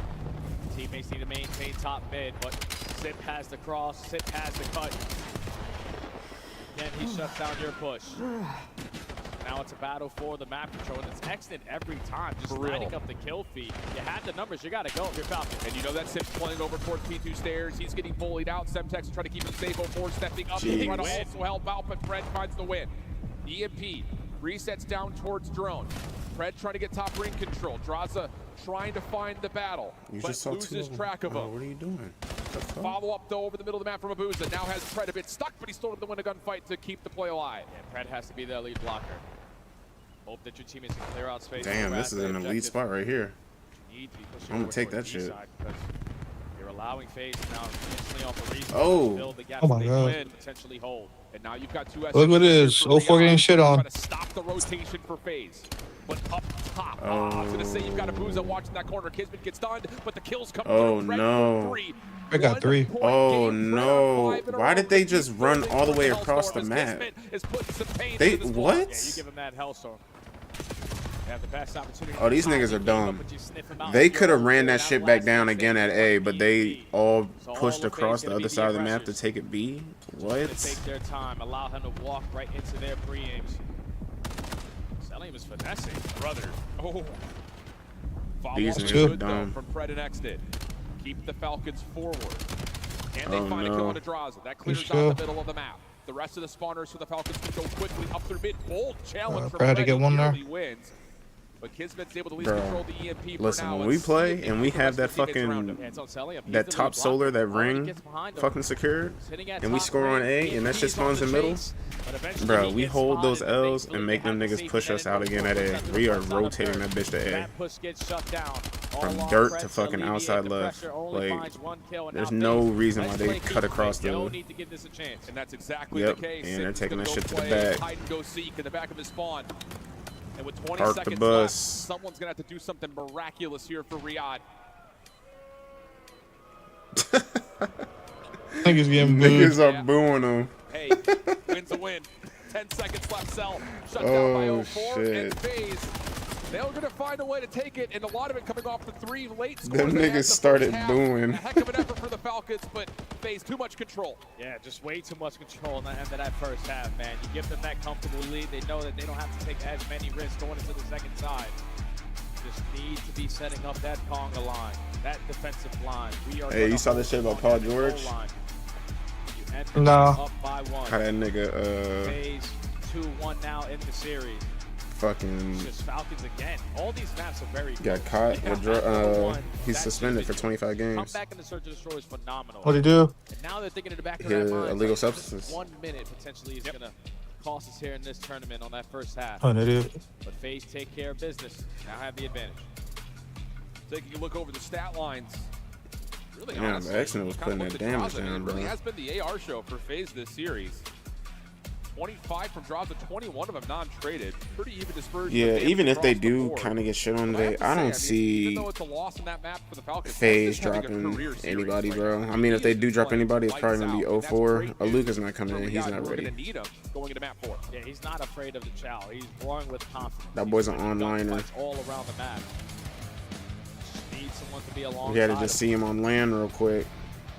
Teammates need to maintain top mid, but Sip has the cross, Sip has the cut. Again, he shuts down your push. Now it's a battle for the map control, and it's Exted every time, just lining up the kill feed. You have the numbers, you gotta go if you're Falcon. And you know that Sim's playing over towards P2 stairs. He's getting bullied out. Semtex trying to keep him safe. 04 stepping up and trying to also help out, but Fred finds the win. EMP resets down towards drone. Fred trying to get top ring control. Draza trying to find the battle, but loses track of him. What are you doing? Follow up though over the middle of the map from Abuza. Now has Fred a bit stuck, but he's still able to win a gunfight to keep the play alive. Yeah, Fred has to be the lead blocker. Hope that your teammates can clear out space. Damn, this is an elite spot right here. I'm gonna take that shit. You're allowing FaZe now instantly off the reason. Oh. Oh my god. Potentially hold. And now you've got two. Look at this. 04 getting shit on. Trying to stop the rotation for FaZe. But up top, I was gonna say you've got Abuza watching that corner. Kismet gets stunned, but the kills come Oh through. no. I got 3. Oh no. Why did they just run all the way across the map? They what? Yeah, you give them that hellstorm. They have the best opportunity. Oh, these niggas are dumb. They could have ran that shit back down again at A, but they all pushed across the other side of the map to take it B? What? Take their time, allow him to walk right into their pre-aims. Selling is finessing, brother. Oh. These niggas are dumb. From Fred and Exted. Keep the Falcons forward. And they find a kill on Adraza. That clears out the middle of the map. The rest of the spawners for the Falcons can go quickly up through mid. Bold challenge from Fred to get one there. Wins. But Kismet's able to at least control the EMP. Listen, when we play and we have that fucking that top solar, that ring fucking secured, and we score on A and that shit spawns in middle, bro, we hold those L's and make them niggas push us out again at A. We are rotating that bitch to A. From dirt to fucking outside left. Like, there's no reason why they cut across the. And that's exactly the case. And they're taking that shit to the back. Hide and go seek in the back of his spawn. And with 20 Park seconds the bus. left, someone's gonna have to do something miraculous here for Riyadh. Niggas getting booed. Niggas are booing them. Hey, win's a win. 10 seconds left. Cell shut down by 04 and FaZe. They're gonna find a way to take it, and a lot of it coming off the 3 late scores. Them niggas started booing. A heck of an effort for the Falcons, but FaZe too much control. Yeah, just way too much control in the end of that first half, man. You give them that comfortable lead, they know that they don't have to take as many risks going into the second side. Just need to be setting up that conga line, that defensive line. Hey, you saw this shit about Paul George? No. Up by 1. How that nigga FaZe 2-1 now in the series. Fucking Just Falcons again. All these maps are very got caught with he's suspended for 25 games. Come back in the search and destroy is phenomenal. What'd he do? And now they're thinking in the back of their minds, illegal like, substances. 1 minute potentially is gonna cost us here in this tournament on that first half. Oh, an idiot. But FaZe take care of business. Now have the advantage. Taking a look over the stat lines. Really Damn, honestly, Exnet was putting that damage down, bro. It really has been the AR show for FaZe this series. 25 from drops and 21 of them non-traded. Pretty even dispersion. Yeah, even if they do the kind of get shit on today, I don't see FaZe dropping anybody, bro. I mean, if they do drop anybody, it's probably gonna be 0-4. Luka's not coming in. He's not ready. Going into map 4. Yeah, he's not afraid of the chow. He's blowing with confidence. That boy's an onliner. All around the map. Just need someone to be alongside. We had to just see him on land real quick.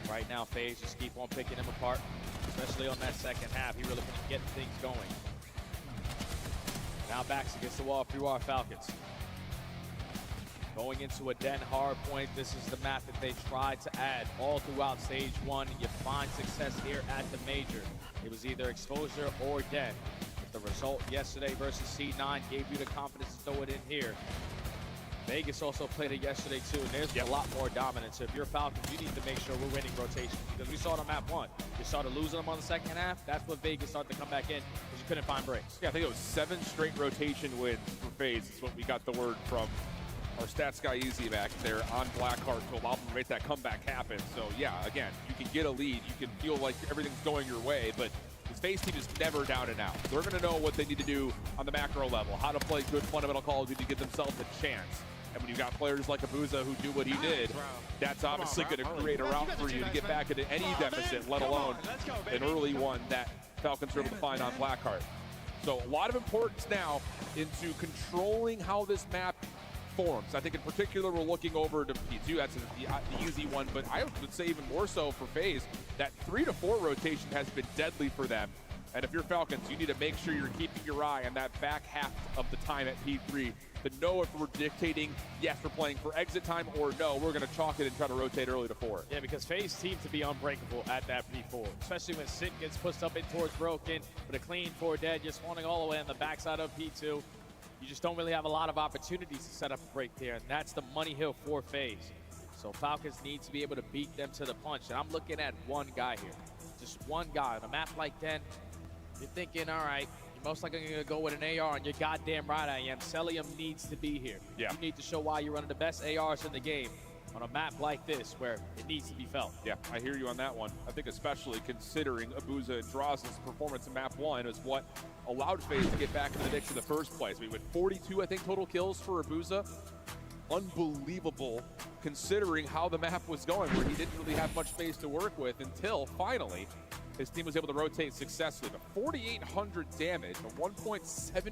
Right now, FaZe just keep on picking him apart, especially on that second half. He really can get things going. Now backs against the wall for our Falcons. Going into a den hard point. This is the map that they tried to add all throughout stage 1. You find success here at the major. It was either exposure or den. But the result yesterday versus C9 gave you the confidence to throw it in here. Vegas also played it yesterday too, and there's a lot more dominance. So if you're Falcons, you need to make sure we're winning rotations, because we saw it on map 1. You started losing them on the second half. That's when Vegas started to come back in, because you couldn't find breaks. Yeah, I think it was 7 straight rotation wins for FaZe. It's what we got the word from our stats guy Easy back there on Blackheart to allow them to make that comeback happen. So yeah, again, you can get a lead, you can feel like everything's going your way, but this FaZe team is never down and out. They're going to know what they need to do on the macro level, how to play good fundamental Call of Duty to give themselves a chance. And when you've got players like Abuza who do what he did, that's obviously going to create a route for you to get back into any deficit, let alone an early one that Falcons are able to find on Blackheart. So a lot of importance now into controlling how this map forms. I think in particular we're looking over to P2. That's the easy one, but I would say even more so for FaZe, that 3 to 4 rotation has been deadly for them. And if you're Falcons, you need to make sure you're keeping your eye on that back half of the time at P3 to know if we're dictating, yes, we're playing for exit time, or no, we're going to chalk it and try to rotate early to 4. Yeah, because FaZe seems to be unbreakable at that P4, especially when Sit gets pushed up in towards Broken with a clean 4 dead. You're spawning all the way on the backside of P2. You just don't really have a lot of opportunities to set up a break there, and that's the money hill for FaZe. So Falcons need to be able to beat them to the punch, and I'm looking at one guy here. Just one guy. On a map like that, you're thinking, all right, you're most likely going to go with an AR, and you're goddamn right I am. Celium needs to be here. Yeah. You need to show why you're running the best ARs in the game on a map like this where it needs to be felt. Yeah, I hear you on that one. I think especially considering Abuza and Droz' performance in map 1 is what allowed FaZe to get back into the mix in the first place. We went 42, I think, total kills for Abuza. Unbelievable considering how the map was going, where he didn't really have much space to work with until finally his team was able to rotate successfully. But 4,800 damage, a 1.75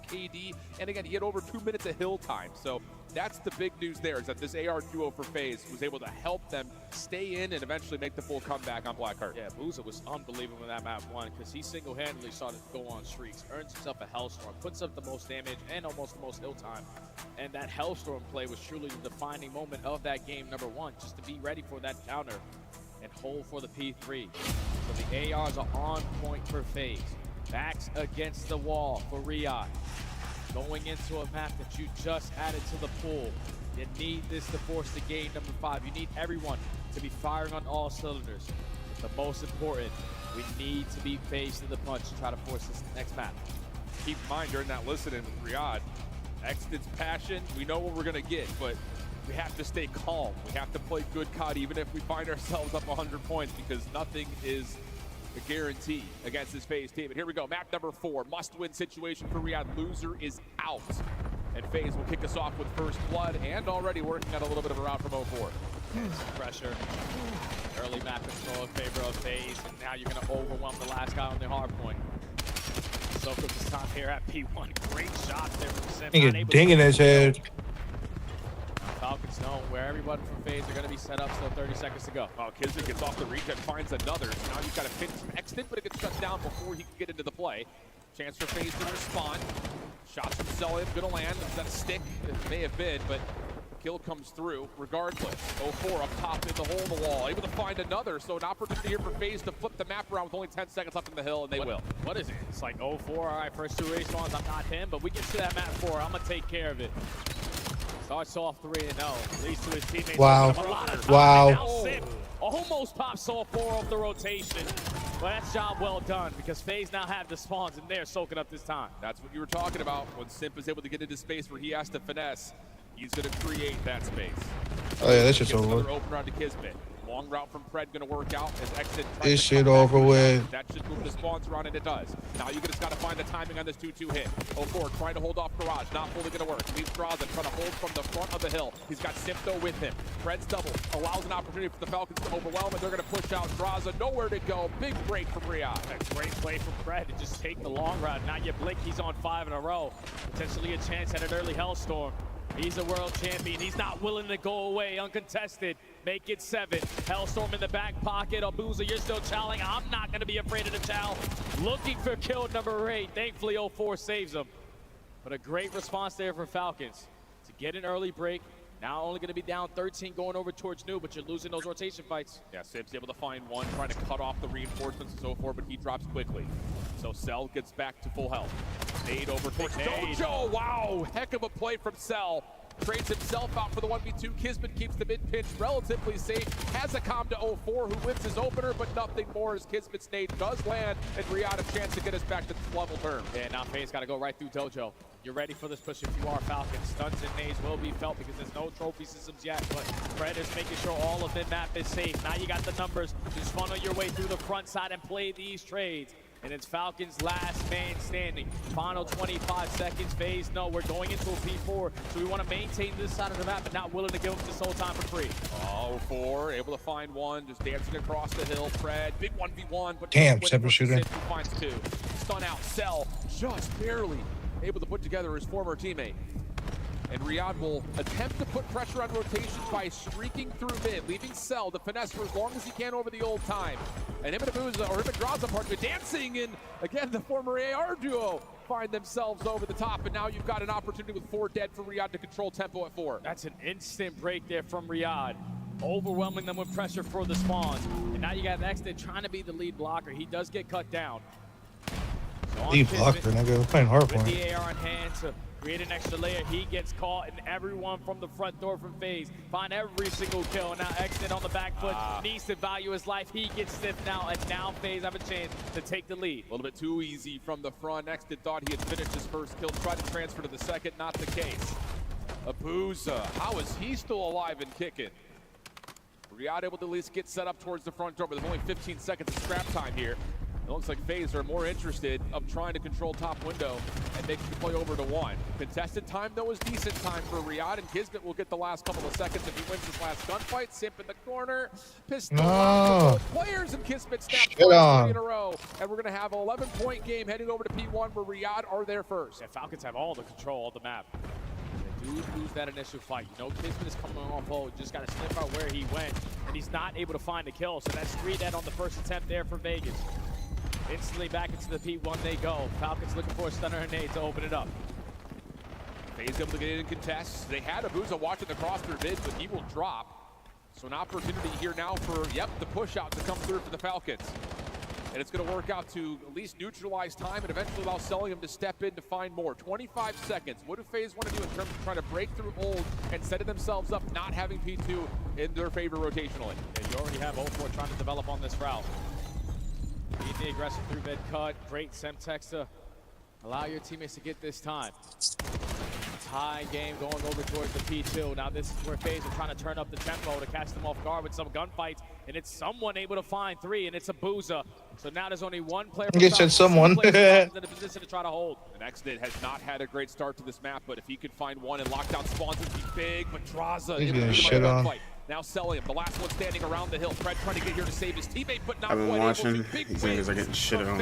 KD, and again, he had over 2 minutes of hill time. So that's the big news there, is that this AR duo for FaZe was able to help them stay in and eventually make the full comeback on Blackheart. Yeah, Booza was unbelievable in that map 1, because he single-handedly started to go on streaks, earns himself a Hellstorm, puts up the most damage and almost the most hill time. And that Hellstorm play was truly the defining moment of that game number 1, just to be ready for that counter and hold for the P3. So the ARs are on point for FaZe. Backs against the wall for Riyadh. Going into a map that you just added to the pool. You need this to force the game number 5. You need everyone to be firing on all cylinders. But the most important, we need to beat FaZe to the punch to try to force this next map. Keep in mind during that listening with Riyadh, Exted's passion, we know what we're going to get, but we have to stay calm. We have to play good COD even if we find ourselves up 100 points, because nothing is a guarantee against this FaZe team. And here we go, map number 4, must-win situation for Riyadh. Loser is out. And FaZe will kick us off with first blood, and already working on a little bit of a route from 04. Pressure, early map control in favor of FaZe, and now you're going to overwhelm the last guy on the hard point. So for this time here at P1, great shots there from Sim. Nigga dinging his head. Falcons know where everyone from FaZe are going to be set up, still 30 seconds to go. Oh, Kizik gets off the regen, finds another. So now you've got to pinch from Extend, but it gets shut down before he can get into the play. Chance for FaZe to respond. Shots from Celium, gonna land. Is that a stick? It may have been, but kill comes through regardless. 04 up top in the hole in the wall, able to find another. So an opportunity here for FaZe to flip the map around with only 10 seconds left in the hill, and they will. What is it? It's like 04, all right, first 2 race spawns, I'm not him, but we get to that map 4, I'm gonna take care of it. Starts off 3-0, leads to his teammates. Wow. Wow. Almost pops all 4 off the rotation. But that's job well done, because FaZe now have the spawns and they're soaking up this time. That's what you were talking about. When Simp is able to get into space where he has to finesse, he's going to create that space. Oh yeah, that's just over. Another open round to Kismet. Long route from Fred gonna work out as exit. This shit over with. That should move the spawns around, and it does. Now you just gotta find the timing on this 2-2 hit. 04 trying to hold off Garage, not fully gonna work. Leaves Draza trying to hold from the front of the hill. He's got Sympho with him. Fred's double allows an opportunity for the Falcons to overwhelm, and they're gonna push out Draza. Nowhere to go. Big break from Riyadh. That's great play from Fred to just take the long route. Now you blink, he's on 5 in a row. Potentially a chance at an early Hellstorm. He's a world champion. He's not willing to go away uncontested. Make it 7. Hellstorm in the back pocket. Abuza, you're still chowing. I'm not going to be afraid of the chow. Looking for kill number 8. Thankfully, 04 saves him. But a great response there for Falcons to get an early break. Now only going to be down 13 going over towards New, but you're losing those rotation fights. Yeah, Sib's able to find one, trying to cut off the reinforcements and so forth, but he drops quickly. So Cell gets back to full health. Nade over towards Dojo. Wow, heck of a play from Cell. Trades himself out for the 1v2. Kismet keeps the mid-pitch relatively safe. Has a comm to 04, who wins his opener, but nothing more as Kismet's nade does land, and Riyadh a chance to get us back to the level term. Yeah, now FaZe got to go right through Dojo. You're ready for this push if you are Falcons. Stuns and nades will be felt because there's no trophy systems yet, but Fred is making sure all of mid-map is safe. Now you got the numbers. Just funnel your way through the front side and play these trades. And it's Falcons' last man standing. Final 25 seconds. FaZe, no, we're going into a P4, so we want to maintain this side of the map, but not willing to give them this whole time for free. 04, able to find one, just dancing across the hill. Fred, big 1v1, but damn, separate shooter. Finds 2. Stun out, Cell, just barely able to put together his former teammate. And Riyadh will attempt to put pressure on rotations by streaking through mid, leaving Cell to finesse for as long as he can over the old time. And him and Abuza, or him and Draza partner dancing, and again, the former AR duo find themselves over the top, and now you've got an opportunity with 4 dead for Riyadh to control tempo at 4. That's an instant break there from Riyadh, overwhelming them with pressure for the spawns. And now you got Exton trying to be the lead blocker. He does get cut down. So lead blocker, nigga. We're playing hardpoint. With the AR in hand to create an extra layer, he gets caught, and everyone from the front door from FaZe find every single kill. Now Exton on the back foot needs to value his life. He gets stiffed now, and now FaZe have a chance to take the lead. A little bit too easy from the front. Exton thought he had finished his first kill, tried to transfer to the second, not the case. Abuza, how is he still alive and kicking? Riyadh able to at least get set up towards the front door, but there's only 15 seconds of scrap time here. It looks like FaZe are more interested of trying to control top window and making the play over to 1. Contested time, though, is decent time for Riyadh, and Kismet will get the last couple of seconds if he wins this last gunfight. Simp in the corner. Pistol out for both players, and Kismet snaps 3 in a row. And we're going to have an 11-point game heading over to P1 where Riyadh are there first. Yeah, Falcons have all the control of the map. They do lose that initial fight. You know, Kismet is coming off hold. Just got to sniff out where he went, and he's not able to find a kill. So that's 3 dead on the first attempt there for Vegas. Instantly back into the P1 they go. Falcons looking for a stunner and nade to open it up. FaZe able to get in and contest. They had Abuza watching the cross through mid, but he will drop. So an opportunity here now for, the push out to come through for the Falcons. And it's going to work out to at least neutralize time and eventually allow Sellium to step in to find more. 25 seconds. What do FaZe want to do in terms of trying to break through hold and setting themselves up, not having P2 in their favor rotationally? Yeah, you already have 04 trying to develop on this route. Need the aggressive through mid cut. Great Semtex to allow your teammates to get this time. Tie game going over towards the P2. Now this is where FaZe are trying to turn up the tempo to catch them off guard with some gunfights, and it's someone able to find 3, and it's Abuza. So now there's only 1 player. Get someone in a position to try to hold. And Exnit has not had a great start to this map, but if he could find one and lock down spawns, it'd be big. But Draza he's getting shit on. Now Sellium, the last one standing around the hill. Fred trying to get here to save his teammate, but not I've been quite watching. able to. Big These niggas are getting shit on.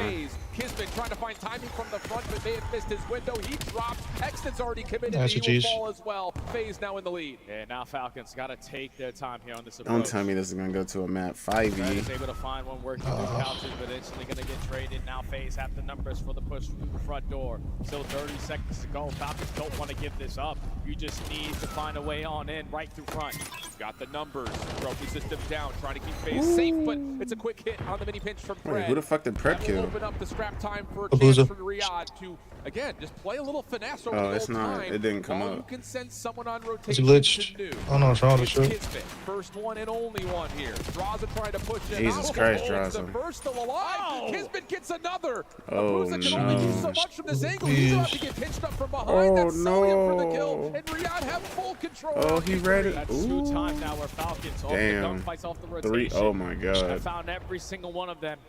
Kismet trying to find timing from the front, but may have missed his window. He dropped. Exton's already committed. That's he will fall as well. FaZe now in the lead. Yeah, now Falcons got to take their time here on this approach. Don't tell me this is going to go to a map 5e. Fred is able to find one working through couches, but instantly going to get traded. Now FaZe have the numbers for the push through the front door. Still 30 seconds to go. Falcons don't want to give this up. You just need to find a way on in right through front. Got the numbers. Trophy system down, trying to keep FaZe safe, but it's a quick hit on the mini pinch from Fred. Wait, who the fuck did Pred kill? Open up the scrap time for a chance for Riyadh to, again, just play a little finesse over the it's old not. time. It didn't come up. You can send someone on It's rotation. glitched. Oh no, it's wrong with shit. Kismet, first one and only one here. Draza trying to push it. Jesus Christ, Draza. Draza. The first still alive. Kismet gets another. Oh, Abuza can only do so much from this angle. He's about to get pinched up from behind. That's Sellium for the kill. And Riyadh have full control. Oh, he read it. That's 2 times now where Falcons off the Damn. gunfights off the 3. rotation. Oh my god. I found every single one of them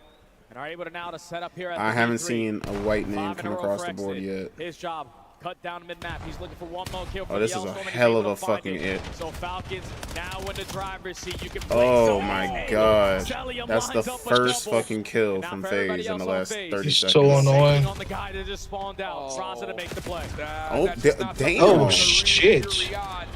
and are able to now to set up here at I the haven't V3. seen a white name 5 in a come row across for the board Exton. yet. His job, cut down mid-map. He's looking for one more kill for Oh, this the is a Yellowstone, and he's hell able of to a find fucking it. it. So Falcons now in the driver's seat. You can Oh my god. Selium That's the lines up a first double. fucking kill Now from for everybody FaZe in the else on last FaZe. 30 He's seconds. so annoying. On the guy that just spawned out. Traza to make the play. Oh, That's just not damn. something Oh, that's shit. Riyadh.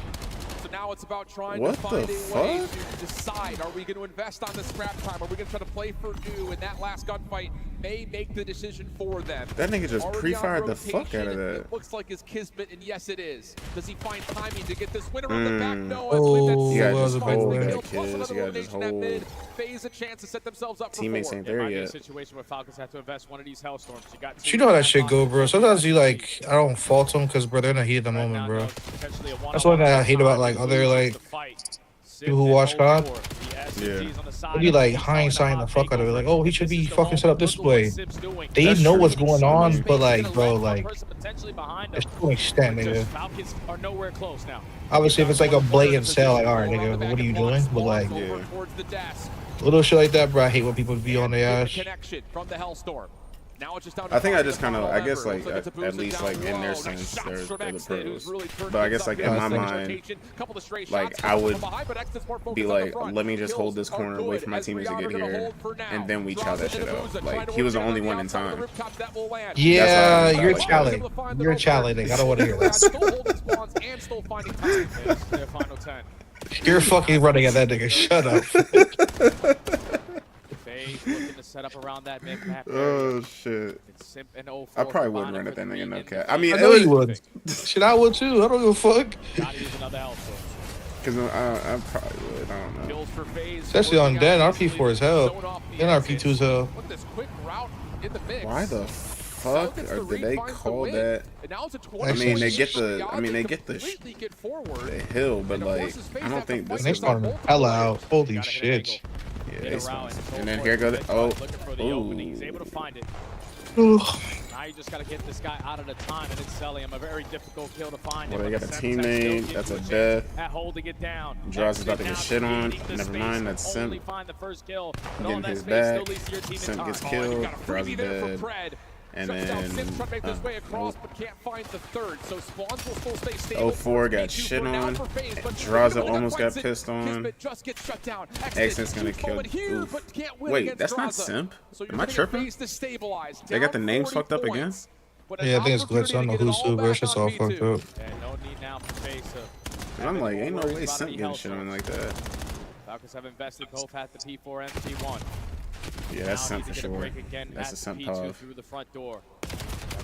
So now it's about trying What to find the a way fuck? to decide, are we going to invest on the scrap time? Are we going to try to play for new? And that last gunfight may make the decision for them. That nigga just Already on pre-fired the fuck out of rotation, that. It looks like his kismet, and yes, it is. Does he find timing to get this winner on the back? No, I believe that's Oh, You gotta that was just a big hold win. that, Plus kids. another You gotta just elimination at hold. mid. FaZe a chance to set themselves up Teammates for ain't It there might be a yet. situation where Falcons have to invest one of these Hellstorms. You got You know how that shit go, bro. Sometimes you like, I don't fault them because, bro, they're in the heat of the moment, bro. That's one thing I hate about like other like people who watch COD. Yeah. They be like hindsighting the fuck out of it. Like, oh, he should be fucking set up this way. They know what's going on, but like, bro, like, it's to an extent, nigga. Falcons are nowhere close now. Obviously, if it's like a blatant sell, like, all right, nigga, what are you doing? But like, Yeah. little shit like that, bro, I hate when people be on their ass. Connection from the Hellstorm. Now it's just down to I think I finding just the kind of, final I guess lever. like Looks like it's a at boost least down like in their low. Nice sense, shots they're from the Exton, who's pros. really turned But I things guess up like in here. my Second mind, rotation, couple of straight like shots I from would behind, but Exton's more be focused on the like, front. let me just hold this Kills corner are away good for my as teammates to Riyadh get are gonna here, hold for now. and then we chow that Draws shit into up. Booza, Like trying to he was the work it only on one the in outside of the time. rooftop, that will land. Yeah, That's why you're I'm challenging. Able to find the You're rope. challenging. I don't want to hear that. Still holding spawns and still finding time. It's their final 10. You're fucking running at that nigga. Shut up. FaZe looking to set up around that mid-map area. Oh shit. It's Simp and 04 I probably wouldn't combining run at for that nigga, three no in cap. the I mean, I it know was you would. Shit, I would too. I don't give a fuck. Gotta use another Hellstorm. because I probably would. I don't know. Kills for FaZe. Especially on Den, Working out RP4 is hell. zone off the Then exit. RP2 is hell. Look at this quick route in the mix. Why the fuck Falcons or the did read they finds the call win. that And now it's a I mean, they get the- Riyadh I mean, they to get the completely get forward. the hill? But And it like, forces FaZe I to don't have to think fight this They is. this out. spawning hella out. Holy Gotta hit an shit. angle. Yeah, Get they around spawned. and And then go here for go it. the Looking for the opening. He's able to find it. Ugh. Now you just got to get this guy out of the time, and it's Selium, a very difficult kill to find. Well, him, they but got a the Semtex teammate. still gives That's you a chance death. At holding it down. Draws is about to Exton get now shit on. creating the Never space mind, that's to only Simp. find the first kill. But Getting all that his space still back. leads to your team in Simp time. gets You've killed. got a Draws freebie is there dead. for Pred. And Shuts down then Simp, trying to make this way across, nope. but can't find the third. So spawns will still stay stable. 04 got 3-2 shit for now on. for FaZe, but Draza Kismet almost got finds it. pissed on. Kismet just gets shut down. Exton's gonna huge kill- moment here, oof. but can't win Wait, against that's not Draza. Simp? So you're Am I getting tripping? FaZe to stabilize. They got the Down names 40 fucked up again? points, but an Yeah, I think it's glitched. I don't know opportunity to who's get it who, all bro. It's back just on all V2. fucked up. And no need now for FaZe to. I'm like, ain't no worry way about Simp any getting shit on Hellstorms. like that. Falcons have invested both at the P4 and P1. Yeah, that's Now Simp need for to get a sure. break again That's at a Simp P2 pov. through the front door.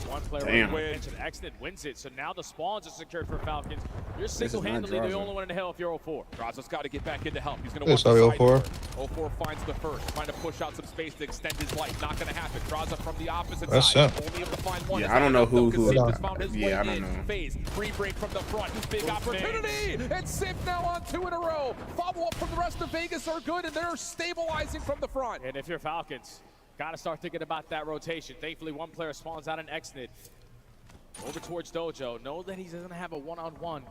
One player Damn. wins, and Exton wins it. So now the spawns are secured for Falcons. You're is not single-handedly the Draza. only one in the hell if you're 04. Draza's got to get back in to help. He's going to Yeah, work sorry, the side 04. door. 04 finds the first, trying to push out some space to extend his life. Not going to happen. Draza from the opposite That's side. Simp. Only able to find one. Yeah, I don't know who- Simp has found his way yeah, I don't in. know. FaZe, free break from the front. Big opportunity. And Simp now on 2 in a row. Follow-up from the rest of Vegas are good, and they're stabilizing from the front. And if you're Falcons, got to start thinking about that rotation. Thankfully, one player spawns out in Exnid. Over towards Dojo. Know that he's going to have a one-on-one.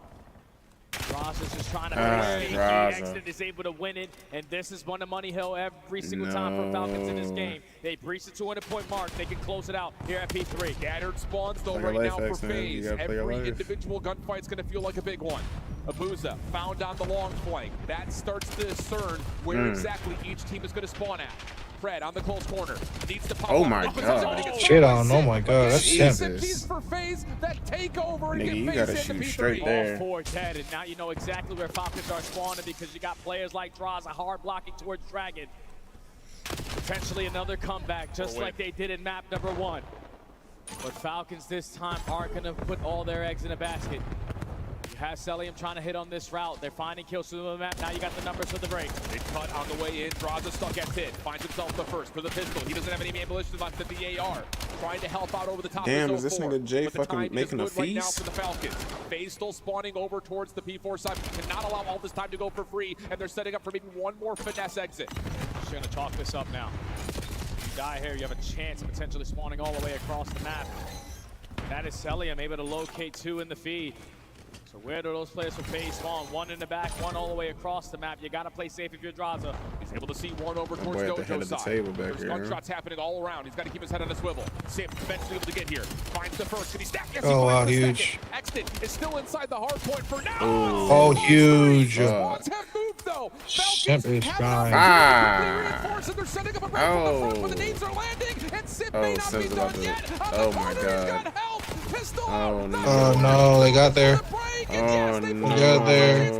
Ross is just trying to play sneaky. Draza. Exton is able to win it, and this is one to Money Hill every single time for Falcons in this No. game. They breach the 200-point mark. They can close it out here at P3. Scattered spawns though Play your right life, now for X, man. You FaZe. gotta play your Every life. individual gunfight's gonna feel like a big one. Abuza found on the long flank. That starts to discern where exactly each team is gonna spawn at. Fred on the close corner. Needs to pop Oh up. my Opens God. up and gets Shit shot by on. Simp. Oh my God, that's Again, Simp. SMGs for FaZe that take over and Nigga, you get gotta FaZe into shoot P3. straight there. All 4 dead, and now you know exactly where Falcons are spawning because you got players like Draza hard blocking towards Dragon. Potentially another comeback, just like they did in map number 1. But Falcons this time aren't going to put all their eggs in a basket. You have Selium trying to hit on this route. They're finding kills through the map. Now you got the numbers for the break. Big cut on the way in. Draza stuck at pit. Finds himself the first for the pistol. He doesn't have any ammunition left at the AR. Trying to help out over the top. Damn, of is this 04. nigga Jay But the fucking timing is making a good right now feast? for the Falcons. FaZe still spawning over towards the P4 side. Cannot allow all this time to go for free, and they're setting up for maybe one more finesse exit. Just going to chalk this up now. If you die here, you have a chance of potentially spawning all the way across the map. That is Selium able to locate 2 in the feed. So where do those players from FaZe spawn? One in the back, one all the way across the map. You got to play safe if you're Draza. He's able to see one over towards boy at the head Dojo's of the side. table back There's here. gunshots happening all around. He's got to keep his head on a swivel. Sim eventually able to get here. Finds the first. Can he stack? Yes, Oh, wow, he finds the huge. second. Exton is still inside the hard point for now. Oh, huge. Squads have moved though. Simp is have fine. reinforced and they're setting up a break from the front where the nades are landing. And Simp may not be Sim's done about to. yet. Oh my God. Got help. Pistol Oh out. no. Oh no, they got there. Oh They no. got there.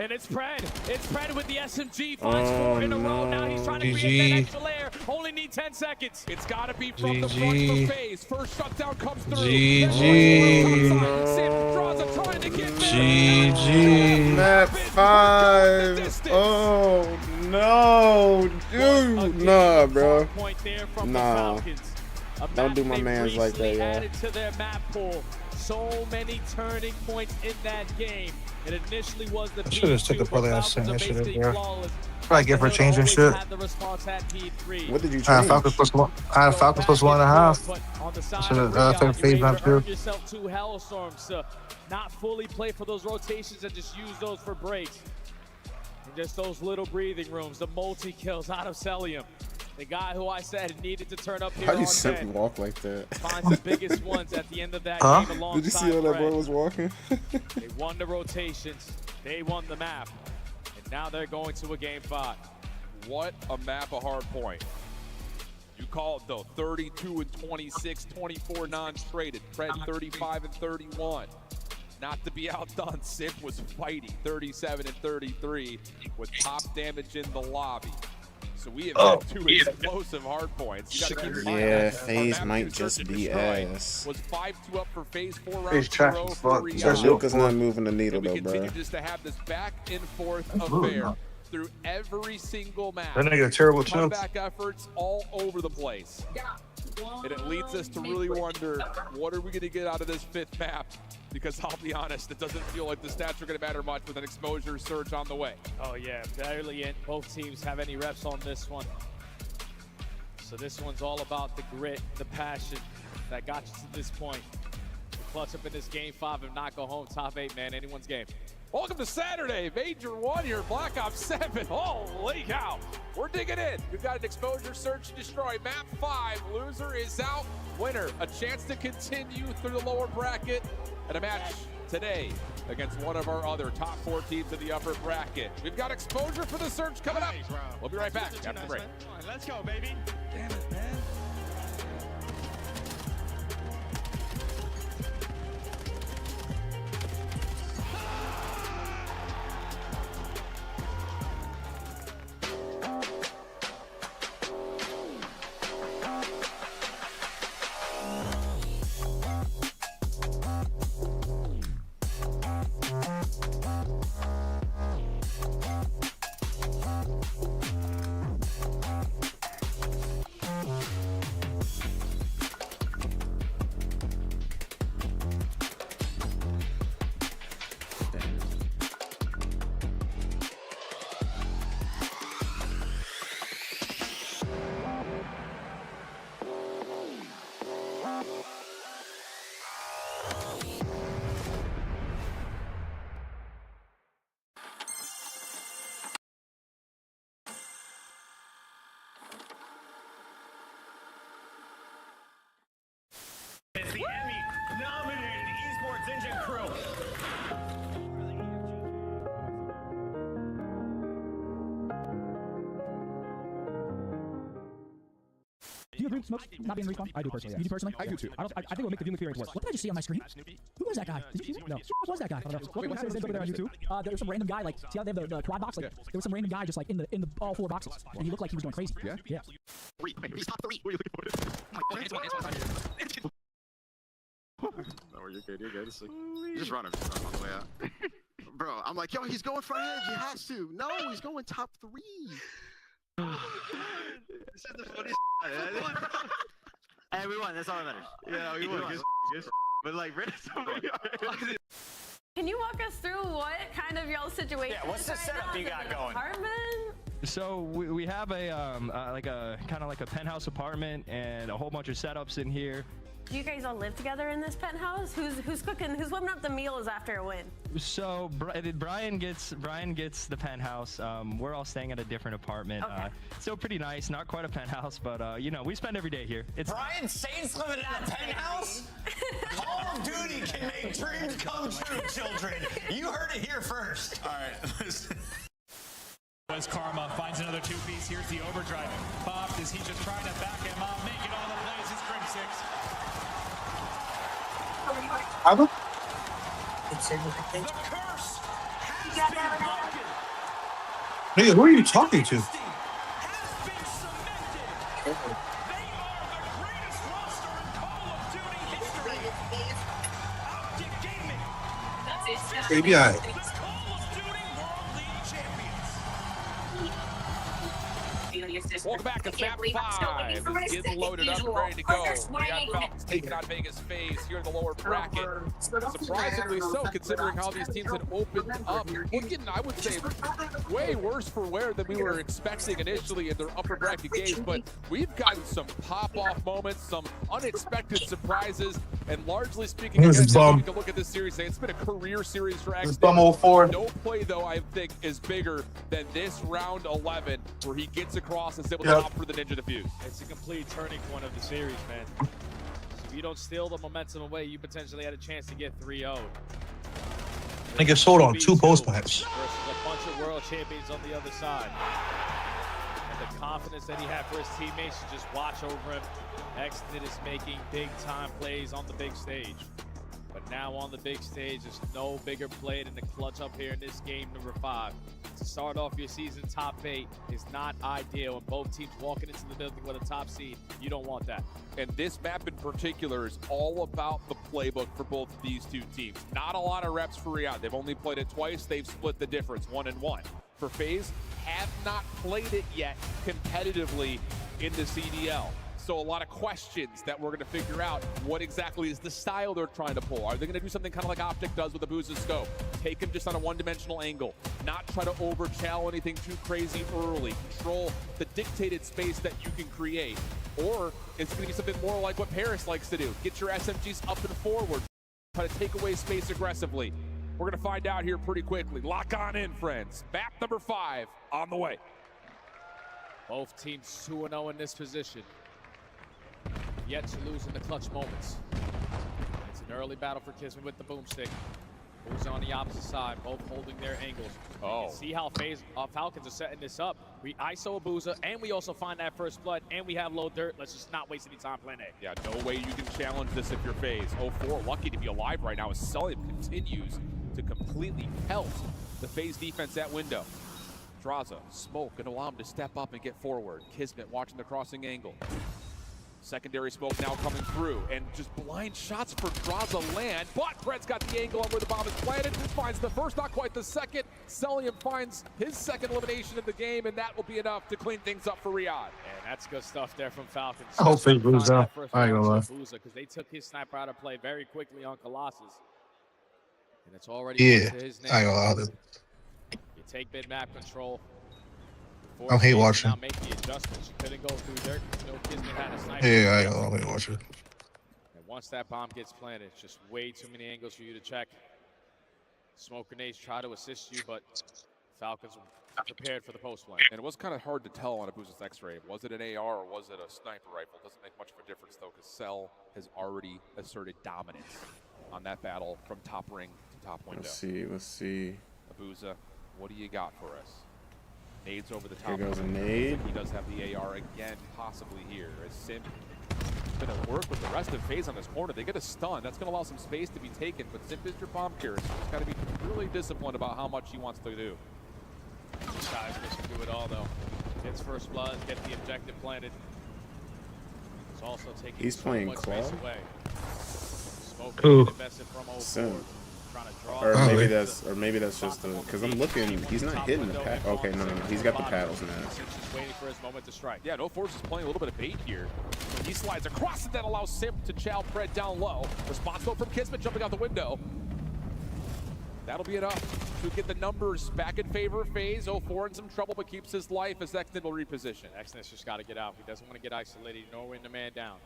And it's Pred. It's Pred with the SMG. Finds 4 in a row. Now he's trying to create GG. that extra layer. Only need 10 seconds. It's got to be from the front GG. for FaZe. First shutdown comes through. GG. Sim draws a trying to get there. GG. Map 5. Oh no, dude. Nah, bro. Point there from Nah. the Falcons. A Don't map do my they mans like that, recently y'all. added to their map pool. So many turning points in that game. It initially was the I should have P2, took the but probably Falcons sent are that shit up basically there. flawless. Probably get for Always changing shit. had the response at P3. What did you I had change? Falcons plus one. I had Falcons plus 1.5. But on the side Should've, of took Riyadh, FaZe you map maybe too. earned yourself 2 Hellstorms to not fully play for those rotations and just use those for breaks. And just those little breathing rooms, the multi-kills out of Celium. The guy who I said needed to turn up here How do you on simply 10 walk like that? finds the biggest ones at the end of that Huh? game alongside Did you see how that boy Fred. was walking? They won the rotations, they won the map, and now they're going to a game 5. What a map, a hard point. You call it though, 32 and 26, 24 non-traded. Fred 35 and 31. Not to be outdone, Simp was fighting 37 and 33 with top damage in the lobby. So we have had 2 explosive hard points. You gotta keep in mind Yeah, that FaZe our map might two search just and be destroy ass. Was 5-2 up for FaZe, 4 FaZe rounds in a trash row as for fuck. Riyadh. Especially Luca's not moving the needle And we though, continue bro. just to have this back and forth affair through every single match. That nigga terrible too. Comeback efforts all over the place. And it leads us to really wonder, what are we going to get out of this 5th map? Because I'll be honest, it doesn't feel like the stats are going to matter much with an exposure surge on the way. Oh yeah, barely in. Both teams have any reps on this one. So this one's all about the grit, the passion that got you to this point. To clutch up in this game 5 and not go home top 8, man, anyone's game. Welcome to Saturday, Major 1 here, Black Ops 7. Holy cow. We're digging in. We've got an exposure search and destroy. Map 5, loser is out. Winner, a chance to continue through the lower bracket. And a match today against one of our other top 4 teams in the upper bracket. We've got exposure for the search coming up. We'll be right back after the break. Let's go, baby. Damn it, man. It's the Emmy-nominated Esports Engine crew. Do you agree with Smokes not being respawn? I do personally. You do personally? I do too. I think it would make the viewing experience worse. What did I just see on my screen? Who was that guy? Did you see him? No. Who was that guy? I don't know. Wait, what over there on YouTube? There was some random guy, like, see how they have the quad box? Like, there was some random guy just like in the all 4 boxes, and he looked like he was going crazy. Yeah. Yeah. He's top 3. What are you looking for? No, you're good. You're good. Just run him on the way out. Bro, I'm like, yo, he's going for edge. He has to. No, he's going top 3. This is the funniest. Hey, we won. That's all that matters. Yeah, we won. But like, Can you walk us through what kind of y'all situation? Yeah, what's the setup you got going? Apartment? So we have a like a kind of like a penthouse apartment and a whole bunch of setups in here. Do you guys all live together in this penthouse? Who's cooking? Who's whipping up the meals after a win? So Brian gets the penthouse. We're all staying at a different apartment. Okay. Still pretty nice, not quite a penthouse, but you know, we spend every day here. It's Brian Saints living in a penthouse? Call of Duty can make dreams come true, children. You heard it here first. All right. As Karma finds another two-piece, here's the overdrive. Popped as he's just trying to back him up, make it on the plays, it's Grim 6. How? The curse has been broken. Nigga, who are you talking to? Has been cemented. They are the greatest roster in Call of Duty history. Optic Gaming. Baby, The Call of Duty World League champions. Welcome back to Map 5. It's getting loaded up and ready to go. We got Falcons taking on Vegas FaZe here in the lower bracket. Surprisingly so, considering how these teams had opened up. Looking, I would say, way worse for wear than we were expecting initially in their upper bracket games. But we've gotten some pop-off moments, some unexpected surprises, and largely speaking, This is bum. we can look at this series and say it's been a career series for X. Bum 04. No play, though, I think, is bigger than this round 11, where he gets across and is able to opt for the Ninja Defuse. It's a complete turning point of the series, man. So if you don't steal the momentum away, you potentially had a chance to get 3-0. Nigga sold on 2 post plants. Versus a bunch of world champions on the other side. And the confidence that he had for his teammates, you just watch over him. Exton is making big-time plays on the big stage. But now on the big stage, there's no bigger play than the clutch up here in this game number 5. To start off your season top 8 is not ideal, and both teams walking into the building with a top seed, you don't want that. And this map in particular is all about the playbook for both of these two teams. Not a lot of reps for Riyadh. They've only played it twice. They've split the difference, 1-1. For FaZe, have not played it yet competitively in the CDL. So a lot of questions that we're going to figure out. What exactly is the style they're trying to pull? Are they going to do something kind of like Optic does with the Booza scope? Take him just on a one-dimensional angle. Not try to overchow anything too crazy early. Control the dictated space that you can create. Or it's going to be something more like what Paris likes to do. Get your SMGs up and forward. Try to take away space aggressively. We're going to find out here pretty quickly. Lock on in, friends. Map number 5 on the way. Both teams 2-0 in this position. Yet to lose in the clutch moments. It's an early battle for Kismet with the boomstick. Who's on the opposite side, both holding their angles. Oh. You can see how Falcons are setting this up. We ISO Abuza, and we also find that first blood, and we have low dirt. Let's just not waste any time playing A. Yeah, no way you can challenge this if you're FaZe. 04, lucky to be alive right now as Sulliv continues to completely pelt the FaZe defense at window. Draza, smoke, and allow him to step up and get forward. Kismet watching the crossing angle. Secondary smoke now coming through, and just blind shots for Draza land, but Brett's got the angle on where the bomb is planted, finds the first, not quite the second. Celium finds his second elimination of the game, and that will be enough to clean things up for Riyadh. And that's good stuff there from Falcons. I hope they lose out. I ain't gonna lie. Because they took his sniper out of play very quickly on Colossus. And it's already to his name. I ain't gonna lie. You take mid-map control. I hate watching. Now make the adjustments. You couldn't go through dirt. No Kismet had a sniper. Yeah, I ain't gonna watch it. And once that bomb gets planted, it's just way too many angles for you to check. Smoke grenades try to assist you, but Falcons were prepared for the post plant. And it was kind of hard to tell on Abuza's X-ray. Was it an AR or was it a sniper rifle? Doesn't make much of a difference though, because Cell has already asserted dominance on that battle from top ring to top window. Let's see. Abuza, what do you got for us? Nades over the top. Here goes a nade. He does have the AR again, possibly here. As Simp is going to work with the rest of FaZe on this corner. They get a stun. That's going to allow some space to be taken, but Simp is your bomb carrier, so he's got to be really disciplined about how much he wants to do. Guys, we should do it all, though. Gets first blood, get the objective planted. It's also taking He's playing much Claw? space away. Smoke Who? invested from 04. Simp. Trying to draw. Or maybe that's just the, because I'm looking, he's not hitting the pad. Okay, no, he's got the paddles now. Simp's just waiting for his moment to strike. Yeah, No Force is playing a little bit of bait here. He slides across, and that allows Simp to chow Pred down low. Response though from Kismet jumping out the window. That'll be enough to get the numbers back in favor of FaZe. 04 in some trouble, but keeps his life as Exton will reposition. Exton's just got to get out. He doesn't want to get isolated, nor win the man down.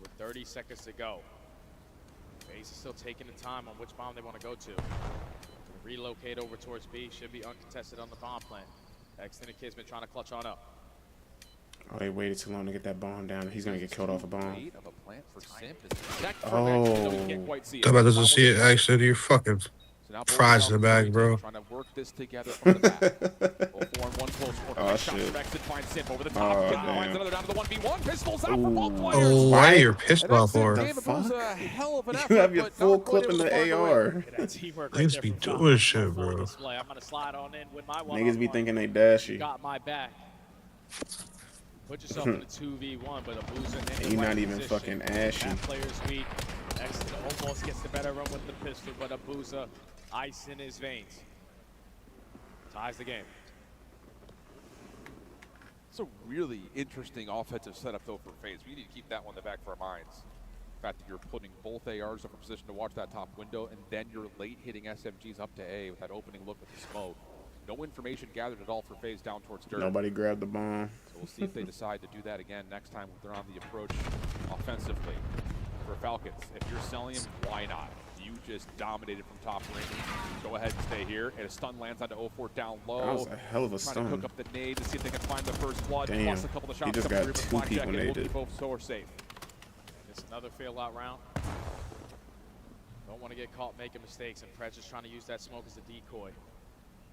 With 30 seconds to go. FaZe is still taking the time on which bomb they want to go to. Relocate over towards B. Should be uncontested on the bomb plant. Extended Kid's been trying to clutch on up. Oh, they waited too long to get that bomb down. He's going to get killed off a bomb. Oh. That doesn't see it. Actually, you're fucking fries in the bag, bro. Trying to work this together from the back. 4-1 close quarter. Oh, Shot shit. directed, finds Simp over the top. Finds another down to the 1v1. Pistols out for both players. Oh, why are you pissed off for? The fuck? A hell of an effort, You have your but full not quite clip in able to the find a AR. Niggas be doing shit, bro. I'm gonna slide on in with my Niggas be thinking they dashy. Got my back. Put yourself in a 2v1, but a boozer in You're the not right even position. fucking ashy. That player's weak. Exton almost gets the better run with the pistol, but a boozer ice in his veins. Ties the game. It's a really interesting offensive setup, though, for FaZe. We need to keep that one in the back of our minds. The fact that you're putting both ARs up in position to watch that top window, and then you're late hitting SMGs up to A with that opening look with the smoke. No information gathered at all for FaZe down towards dirt. Nobody grabbed the bomb. So we'll see if they decide to do that again next time they're on the approach offensively. For Falcons, if you're selling him, why not? You just dominated from top range. Go ahead and stay here. And a stun lands onto 04 down low. That was a hell of a Trying stun. to cook up the nade to see if they can find the first blood. Damn. Plus a couple of shots. He just got 2 people We'll naded. keep both so safe. It's another fail out round. Don't want to get caught making mistakes, and Preds just trying to use that smoke as a decoy.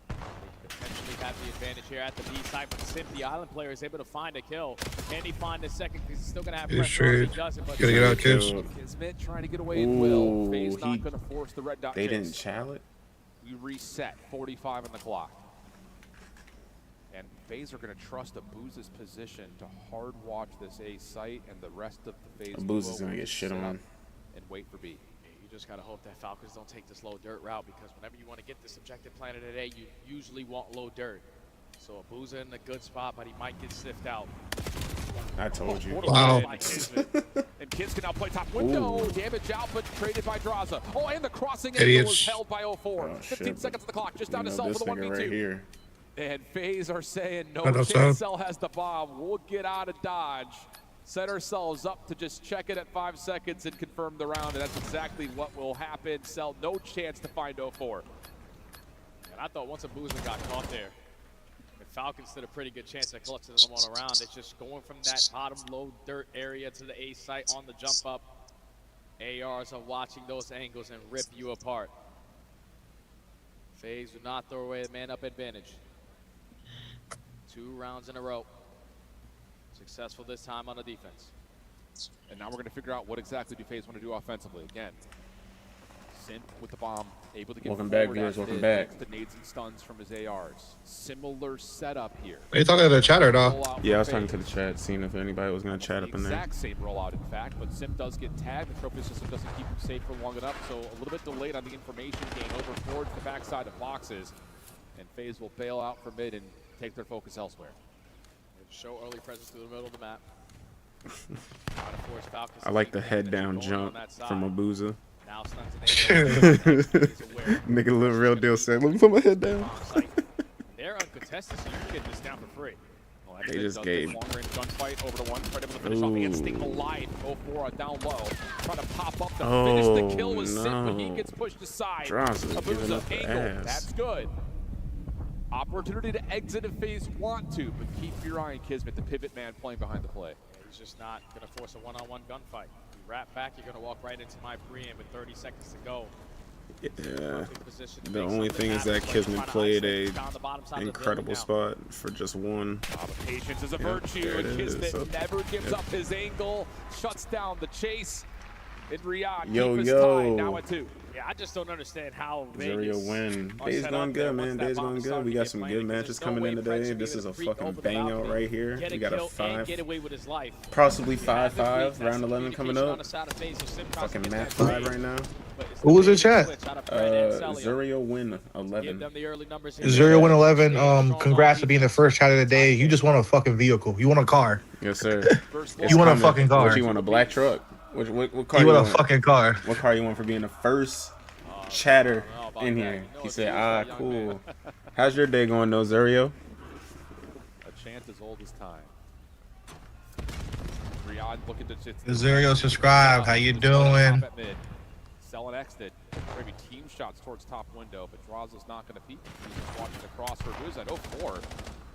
They potentially have the advantage here at the B side, but Simp, the island player, is able to find a kill. Can he find a second? Because he's still going to have pressure. He doesn't, but gotta get out, kids. Kismet trying to get away in will. FaZe not going to force the red dot They chase. didn't challenge. We reset, 45 on the clock. And FaZe are going to trust Abuza's position to hard watch this A site, and the rest of the FaZe Abuza's going to get shit on. And wait for B. You just got to hope that Falcons don't take this low dirt route, because whenever you want to get this objective planted at A, you usually want low dirt. So Abuza in a good spot, but he might get sniffed out. I told you. Wow. And Kids can now play top window. Ooh. Damage out, but traded by Draza. Oh, and the crossing Idiots. angle is held by 04. Oh, 15 shit, seconds on the clock, just down to Cell for the 1v2. Right here. And FaZe are saying, no Hello, chance Cell has the bomb. We'll get out of Dodge. Set ourselves up to just check it at 5 seconds and confirm the round, and that's exactly what will happen. Cell, no chance to find 04. And I thought once Abuza got caught there, the Falcons stood a pretty good chance at clutching them on around. It's just going from that bottom low dirt area to the A site on the jump up. ARs are watching those angles and rip you apart. FaZe do not throw away the man-up advantage. 2 rounds in a row. Successful this time on the defense. And now we're going to figure out what exactly do FaZe want to do offensively. Again, Simp with the bomb, able to get Welcome back, forward viewers. at Welcome mid, back. next to nades and stuns from his ARs. Similar setup here. Are you talking to the chatter, dog? Rollout Yeah, I was for talking to FaZe. the chat, seeing if anybody was going to chat up in there. Exact same rollout, in fact, but Simp does get tagged. The trophy system doesn't keep him safe for long enough, so a little bit delayed on the information gain over towards the backside of boxes. And FaZe will bail out for mid and take their focus elsewhere. Show early presence through the middle of the map. I like the head down jump from Abuza. Now Nigga, little real deal said, let me put my head down. They're uncontested, so you can get this down for free. Well, They just gave. Long range gunfight over to one, right able to finish off and staying alive. 04 down low, trying to pop up to finish the kill with Simp, but he gets pushed aside. Draza's giving up the angle, ass. that's good. Opportunity to exit if FaZe want to, but keep your eye on Kismet, the pivot man playing behind the play. He's just not going to force a one-on-one gunfight. You wrap back, you're going to walk right into my pre-aim with 30 seconds to go. Yeah. The only thing is that Kismet played a incredible spot for just one. Patience is a virtue, and Kismet never gives up his angle, shuts down the chase. In Riyadh, keep us tied, now at 2. Yeah, I just don't understand how Vegas win. Day's going good, man. Day's going good. We got some good matches coming in today. This is a fucking bang out right here. We got a 5, possibly 5-5, round 11 coming up. Fucking map 5 right now. Who was in chat? Zurio win 11. Zurio win 11. Congrats to being the first chat of the day. You just want a fucking vehicle. You want a car. Yes, sir. You want a fucking car. What you want, a black truck? What car you want? A fucking car. What car you want for being the first chatter in here? He said, ah, cool. How's your day going, though, Zurio? A chant as old as time. Riyadh looking to just Azurio subscribe. How you doing? Cell and X did maybe team shots towards top window, but Draza's not going to peek. He's just watching the cross for Booz at 04.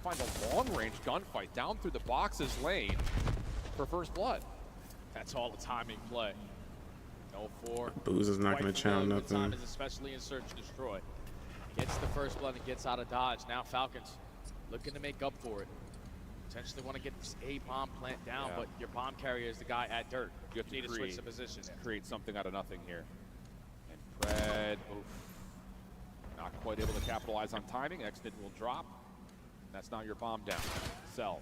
Finds a long-range gunfight down through the boxes lane for first blood. That's all the timing play. 04. Booz is not going to challenge nothing. Especially in search and destroy. Gets the first blood and gets out of dodge. Now Falcons looking to make up for it. Potentially want to get this A bomb plant down, but your bomb carrier is the guy at dirt. You have to switch the position. Create something out of nothing here. And Pred, not quite able to capitalize on timing. Extend will drop. That's now your bomb down. Cell.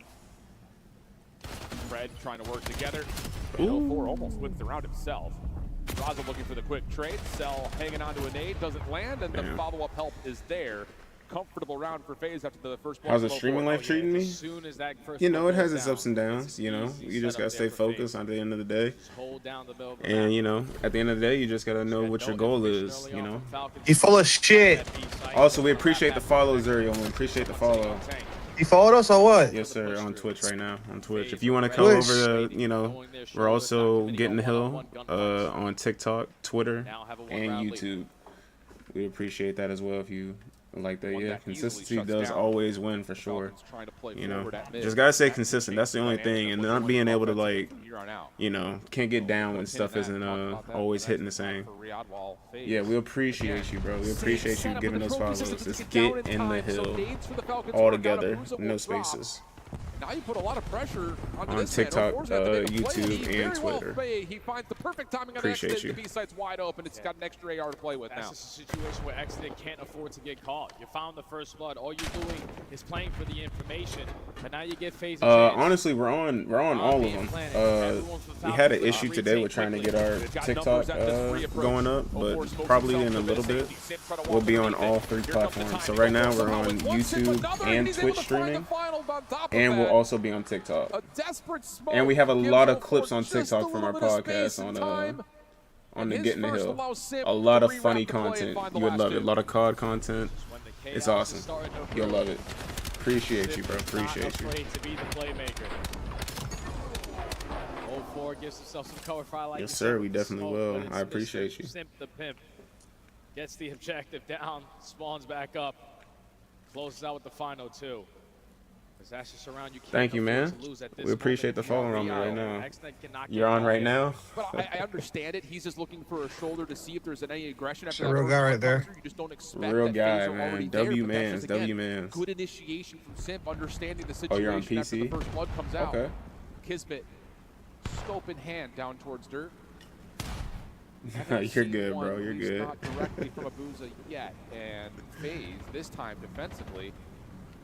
Pred trying to work together. 04 almost whipped around himself. Raza looking for the quick trade. Cell hanging onto a nade, doesn't land, and the follow-up help is there. Comfortable round for FaZe after the first blow. How's the streaming life treating me? You know, it has its ups and downs. You know, you just gotta stay focused at the end of the day. And you know, at the end of the day, you just gotta know what your goal is. You know. He full of shit. Also, we appreciate the follow, Zuriel. We appreciate the follow. You followed us or what? Yes, sir. On Twitch right now. On Twitch. If you want to come over to, you know, we're also getting the hill on TikTok, Twitter, and YouTube. We appreciate that as well. If you like that, yeah, consistency does always win for sure. You know, just gotta stay consistent. That's the only thing, and not being able to, like, you know, can't get down when stuff isn't always hitting the same. Yeah, we appreciate you, bro. We appreciate you giving those follows. Let's get in the hill all together, no spaces. Now you put a lot of pressure on TikTok, YouTube, and Twitter. He finds the perfect timing. Appreciate you. The B site's wide open. It's got an extra AR to play with now. That's a situation where Exodus can't afford to get caught. You found the first blood. All you're doing is playing for the information, but now you get FaZe. Honestly, we're on all of them. We had an issue today with trying to get our TikTok going up, but probably in a little bit we'll be on all 3 platforms. So right now we're on YouTube and Twitch streaming, and we'll also be on TikTok. And we have a lot of clips on TikTok from our podcast on the Get in the Hill. A lot of funny content. You would love it. A lot of COD content. It's awesome. You'll love it. Appreciate you, bro. Appreciate you. Yes, sir. We definitely will. I appreciate you. Simp the pimp gets the objective down, spawns back up, closes out with the final 2. Thank you, man. We appreciate the follow on me right now. You're on right now? But I understand it. He's just looking for a shoulder to see if there's any aggression. After real guy right there. You just don't expect real guy, man. W-mans. W-mans. Good initiation from Simp, understanding the situation. Oh, you're on PC? After the first blood comes out. Okay. Kismet, scope in hand, down towards dirt. You're good, bro. You're good. Not directly from Abuza yet, and FaZe this time defensively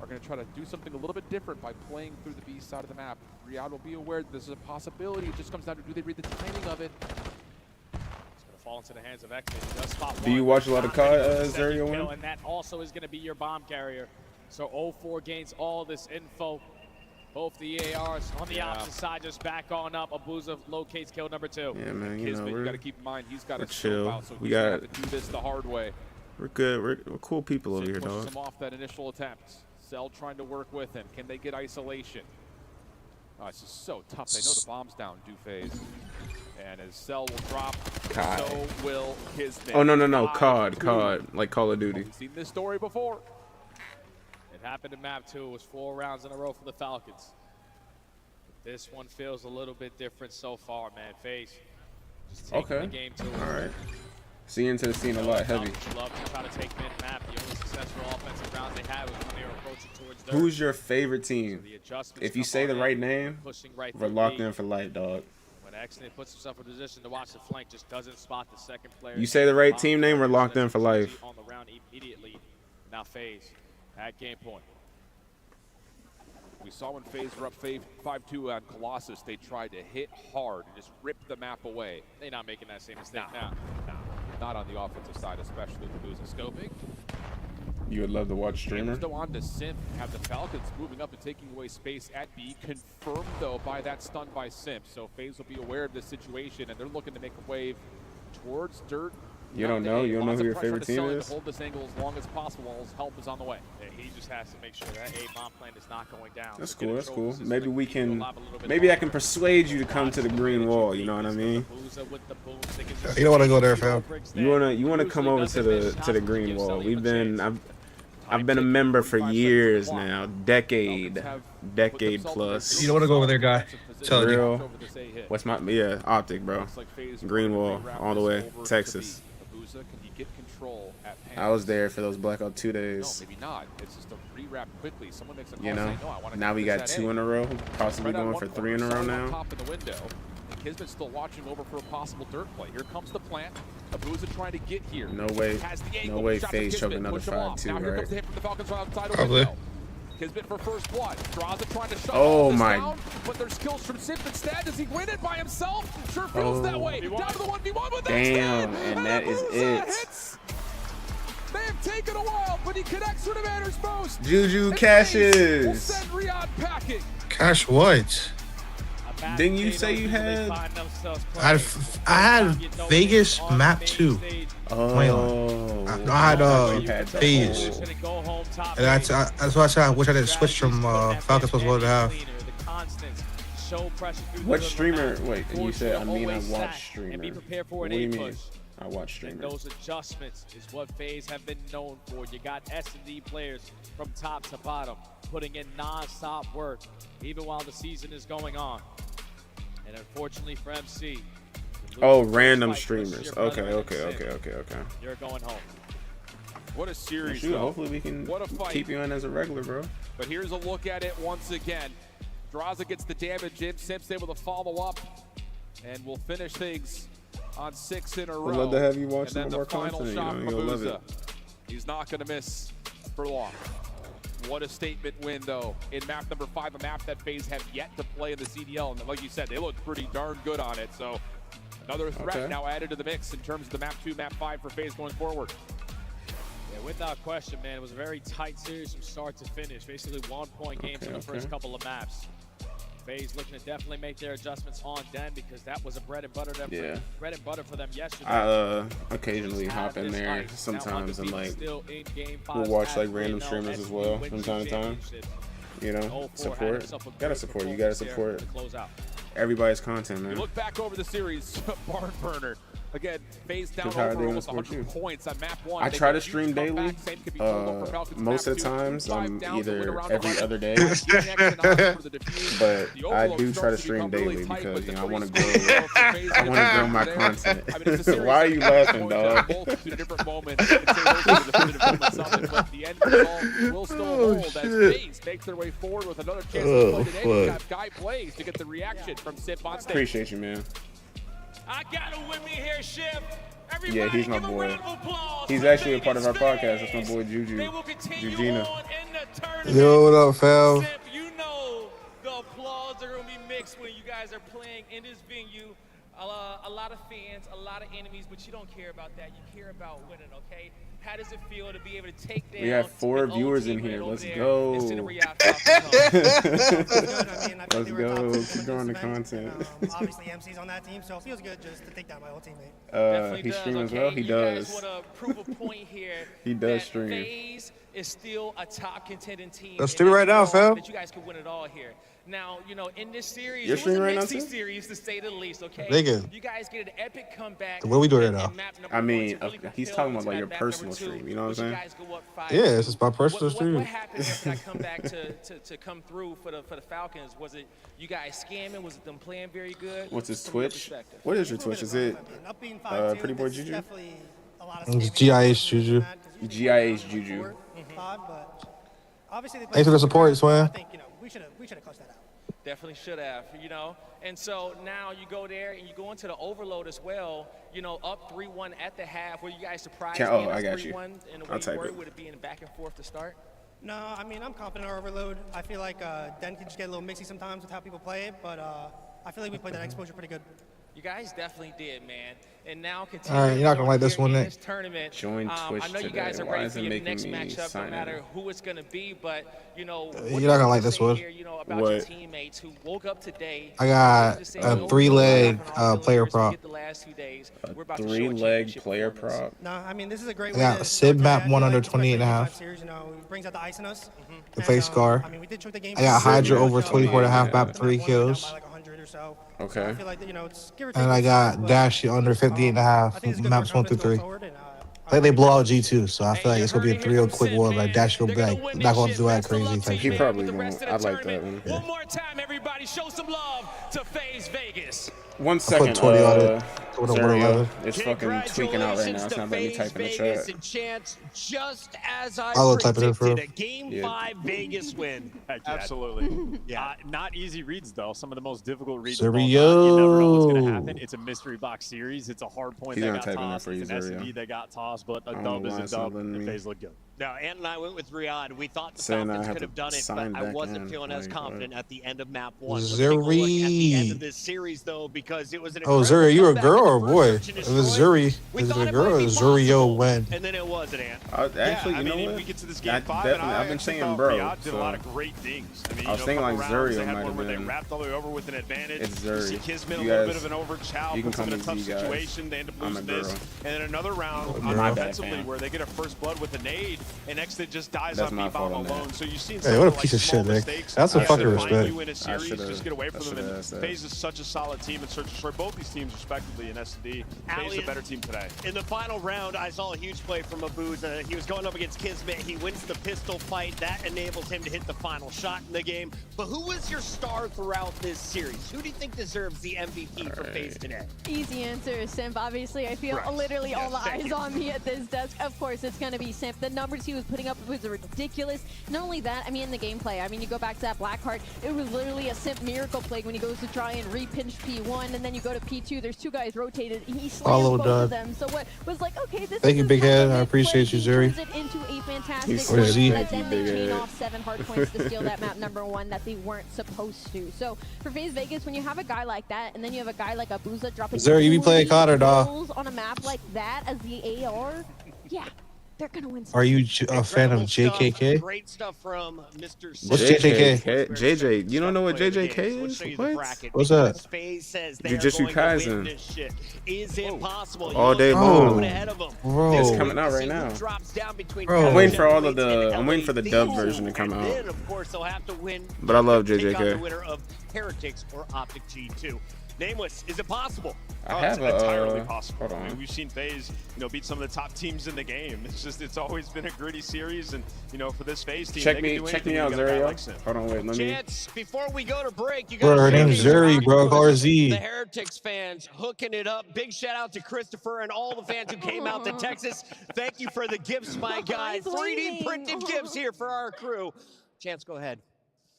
are going to try to do something a little bit different by playing through the B side of the map. Riyadh will be aware that this is a possibility. It just comes down to, do they read the timing of it? It's going to fall into the hands of X-Men. Do you watch a lot of COD, Zuriel? And that also is going to be your bomb carrier. So 04 gains all this info. Both the ARs on the opposite side just back on up. Abuza locates kill number 2. Yeah, man. You Kismet, know, you got to keep in mind he's got to chill. out, so we got to do this the hard way. We're good. We're cool people over here, dog. Him off that initial attempt. Cell trying to work with him. Can they get isolation? Oh, it's just so tough. They know the bomb's down, do FaZe. And as Cell will drop, so will Kismet. Oh, no. COD. Like Call of Duty. We've seen this story before. It happened in map 2. It was 4 rounds in a row for the Falcons. But this one feels a little bit different so far, man. FaZe just taking the game to All right. See into the scene a lot heavy. Love to try to take mid-map. The only successful offensive rounds they had was when they were approaching towards dirt. Who's your favorite team? If you say the right name, we're locked in for life, dog. When Exney puts himself in position to watch the flank, just doesn't spot the second player. You say the right team name, we're locked in for life. On the round immediately. Now FaZe at game point. We saw when FaZe were up 5-2 on Colossus, they tried to hit hard and just rip the map away. They're not making that same mistake now. Not on the offensive side, especially with Booz and scoping. You would love to watch streamer. Still on to Simp. Have the Falcons moving up and taking away space at B. Confirmed though by that stun by Simp. So FaZe will be aware of this situation and they're looking to make a wave towards dirt. You don't know? You don't know who your favorite team is? Hold this angle as long as possible while his help is on the way. Yeah, he just has to make sure that bomb plan is not going down. That's cool. That's cool. Maybe we can. Maybe I can persuade you to come to the green wall. You know what I mean? You don't want to go there, fam. You wanna come over to the green wall. I've been a member for years now, decade plus. You don't want to go over there, guy. Tell you. What's my Optic, bro. Green wall all the way, Texas. I was there for those Blackout 2 days. No, maybe not. It's just a rewrap quickly. Someone makes a call You know, saying, no, I want to now we got 2 in a row, possibly going for 3 in a row now. Top of the window. Kismet's still watching over for a possible dirt play. Here comes the plant. Abuza trying to get here. No way FaZe choke another 5-2, now here right? comes the hit from the Falcons right outside of Probably. window. Kismet for first blood. Draza trying to shut Oh all this my. down, but there's kills from Simp instead. Does he win it by himself? Sure feels that way. Down to the 1v1 with Damn, and that is it. Hits. They have taken a while, but he connects with the Manners most. Juju cashes. We'll send Riyadh packing. Cash what? Didn't you say you had? I had Vegas map 2. Oh. I had FaZe. And that's why I said I wish I didn't switch from Falcons was to have. What streamer? Wait, you said I watch streamer. What do you mean? I watch streamer. Those adjustments is what FaZe have been known for. You got S&D players from top to bottom putting in non-stop work even while the season is going on. And unfortunately for MC, oh, random streamers. Okay. You're going home. What a series, shoot, hopefully we can keep you in as a regular, bro. But here's a look at it once again. Draza gets the damage in. Simps able to follow up, and we'll finish things on 6 in a row. I'd love to have you watch some and then more the final content. shot from You'll love Abuza. it. He's not going to miss for long. What a statement win, though, in map number 5, a map that FaZe have yet to play in the CDL. And like you said, they look pretty darn good on it. So another threat now added to the mix in terms of the map 2, map 5 for FaZe going forward. Yeah, without question, man, it was a very tight series from start to finish. Basically 1-point game for the first couple of maps. FaZe looking to definitely make their adjustments on Den because that was a bread and butter for them yesterday. I occasionally hop in there sometimes and like we'll watch like random streamers as well from time to time. You know, support. Gotta support. You gotta support everybody's content, man. Look back over the series, barn burner. Again, FaZe down over almost 100 points on map 1. I try to stream daily. Most of the times, I'm either every other day. But I do try to stream daily because I want to grow. I want to grow my content. Why are you laughing, dog? Will still hold as FaZe makes their way forward with another chance to play today. Got Guy plays to get the reaction from Sip on stage. Appreciate you, man. I got him with me here, Ship. Everybody yeah, he's my give a boy. round of applause He's for actually a part of our Vegas podcast. FaZe. That's my boy Juju. They will continue Jujina. on in the tournament. Yo, what up, fam? Sip, you know the applause are going to be mixed when you guys are playing in this venue. A lot of fans, a lot of enemies, but you don't care about that. You care about winning, okay? How does it feel to be able to take down? We have 4 viewers in here. Let's go. Let's go. Let's go. Keep growing the content. Obviously, MC's on that team, so it feels good just to take down my old teammate. He streams as well. He does. You guys want to prove a point here. He does that stream. FaZe is still a top contending team. Let's do it right now, fam. That you guys can win it all here. Now, you know, in this series, You're it was a streaming right now, mixy too? series to say the least, okay? Nigga. You guys get an epic comeback. What are we doing right now? I mean, he's talking about like your personal stream. You know what I'm saying? Yeah, this is my personal stream. What happened after that comeback to come through for the Falcons? Was it you guys scamming? Was it them playing very good? What's his Twitch? What is your Twitch? Is it Pretty Boy Juju? It's GIH Juju. GIH Juju. Thanks for the support, Swan. I think, we should have clutched that out. Definitely should have, And so now you go there and you go into the overload as well, up 3-1 at the half. Were you guys surprised? I got you. I'll take it. Would it be in back and forth to start? No, I mean, I'm confident in our overload. I feel like Den can just get a little mixy sometimes with how people play it, but I feel like we played that exposure pretty good. You guys definitely did, man. And now All right, you're not gonna like this one, in Nick. this tournament. Join Twitch I know you today. guys are Why ready is for it your making next me matchup, no sign matter in? who it's gonna be. But you know, You're not gonna like this one. here, you know, about What? your teammates who woke up today. I got to say, a no, 3-leg no, player we prop. get the last 2 days. A We're about to show a 3-leg championship player performance. prop. No, I mean, this is a great I way got to Sid start map today. I feel 1 under like, especially 28.5. G5 series, you know, it brings out the ice in us. The And, face scar. I mean, we did choke the game. I got Sid Hydra map over 24.5 yeah. map 3 kills. By like 100 or so. Okay. So I feel like, you know, it's give or take And I this got size, but, Dash under I think it's 58.5 good for maps our 1 through confidence going 3. forward, and, I think they I'm blow out ready. G2, so I feel like it's gonna be a 3-0 quick one. Like Dash will be like not going to do that crazy type He shit. probably won't. I like that one. One more time, everybody, show some love to FaZe Vegas. 1 I second, put 20 on it. With a Zerio 111. is fucking tweaking out right now. It's not letting me type in the chat. And Chance, just as I I'll type it in for predicted, a Game 5 Vegas win. Absolutely. Yeah. Not easy reads, though. Some of the most difficult reads Zerio. of all time. You never know what's going to happen. It's a mystery box series. It's a hard point He's that gonna got type in there tossed. for you, It's an Zerio. SD that got tossed, but a I don't dub know is why a it's not dub, letting and me. FaZe look good. Now, Ant and I went with Riyadh. We thought the Saying I Falcons have could have to done it, sign but I back wasn't in. feeling as Like, confident at the end of map 1. Zuri. Let's take a look at the end of this series, though, because it was an Oh, incredible Zuri, you a comeback girl in or a the boy? first search and If it's destroy. Zuri, We is it thought a it girl might or be is Zuri yo possible, when? and then it wasn't, Ant. Actually, yeah, you know I mean, what? we get to this I game 5, and definitely, I've been actually saying thought bro. Riyadh did a lot of So great things. I mean, I was thinking like couple Zerio rounds, they had might one have where they been. wrapped all the way over with an advantage. It's You see Zuri. Kismet a You little guys- bit of an over chow, you can puts them call in a me tough Z, guys. situation. They end up I'm a losing this, girl. and then another round I'm my bad, offensively fam. where they get a first blood with a nade, and Exit just dies That's on my B-bomb fault on that. alone. So you've seen Hey, what a some, piece of like, small shit, Nick. mistakes That's some that fucking find respect. you in a series, should've- just get away from I them. should've And asked that. FaZe is such a solid team and Search and Destroy. Both these teams, respectively, in S&D. FaZe the better team today. In the final round, I saw a huge play from Abuza. He was going up against Kismet. He wins the pistol fight. That enables him to hit the final shot in the game. But who was your star throughout this series? Who do you think deserves the MVP for FaZe today? Easy answer, Simp. Obviously, I feel Right. literally all the Thank eyes you. on me at this desk. Of course, it's going to be Simp. The numbers he was putting up was ridiculous. Not only that, I mean, in the gameplay, I mean, you go back to that Blackheart, it was literally a Simp miracle plague when he goes to try and re-pinch P1, and then you go to P2, there's 2 guys rotated, he slams Follow both done. of them. So what was like, okay, this Thank is you, a Big Head. solid I appreciate play. you, He Zuri. turns it into a fantastic He's Or play Z. that Thank you, then they Big chain Head. off 7 hard points to steal that map #1 that they weren't supposed to. So for FaZe Vegas, when you have a guy like that, and then you have a guy like Abuza dropping Zuri, you be playing 40 COD or nah? kills on a map like that as the AR, yeah, they're gonna win. Are you a fan of Incredible stuff. JKK? Great stuff from Mr. What's Sid. JJK? JJ, you don't know what Play of the JJK game. Let's is? show you the What? bracket What's because that? FaZe says they Jujutsu are going to win Kaisen. this shit. Is it possible? All day You look long. one ahead of them. Bro. It's Wait coming to out see right who now. drops down between Bro. I'm waiting for all of Patrick the. and I'm waiting for the dub LA version to come and out. then, of course, they'll have to win. But I love take on the JJK. winner of Heretics or Optic G2. Nameless, is it possible? I It's have a. entirely possible. Hold I mean, on. we've seen FaZe, beat some of the top teams in the game. It's always been a gritty series, and for this FaZe team, Check they me, can do check me anything out, when you got a guy Zerio. like Sim. Hold on, wait, let me. Chance, before we go to break, you Bro, got her name's Zuri, bro. Call her Z. The Heretics fans hooking it up. Big shout out to Christopher and all the fans who came out to Texas. Thank you for the gifts, my guy. He's 3D waiting. printed gifts here for our crew. Chance, go ahead.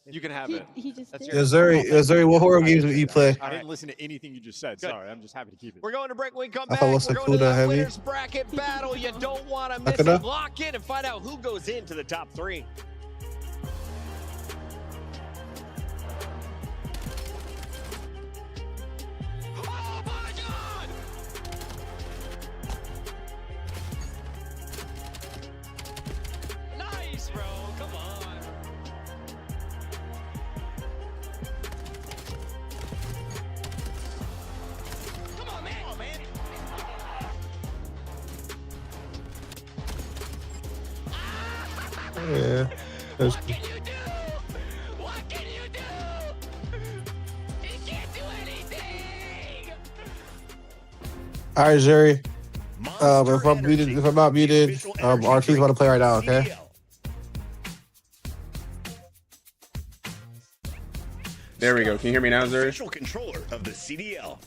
You can have He, it. he just That's did. Yeah, Zuri, what horror games do you play? I didn't listen to anything you just said. Good. Sorry, I'm just happy to keep it. We're going to break. When we come I back, thought what's we're the going to the Fuda heavy? winners bracket battle. You don't want to miss Akada? it. Lock in and find out who goes into the top 3. Oh my God! Nice, bro. Come on. Come on, man. Come on, man. Yeah. That's- What can you do? What can you do? He can't do anything. All right, Zuri. If I'm not muted, RT's about to play right now. Okay. There we go. Can you hear me now, Zuri? Official controller of the CDL.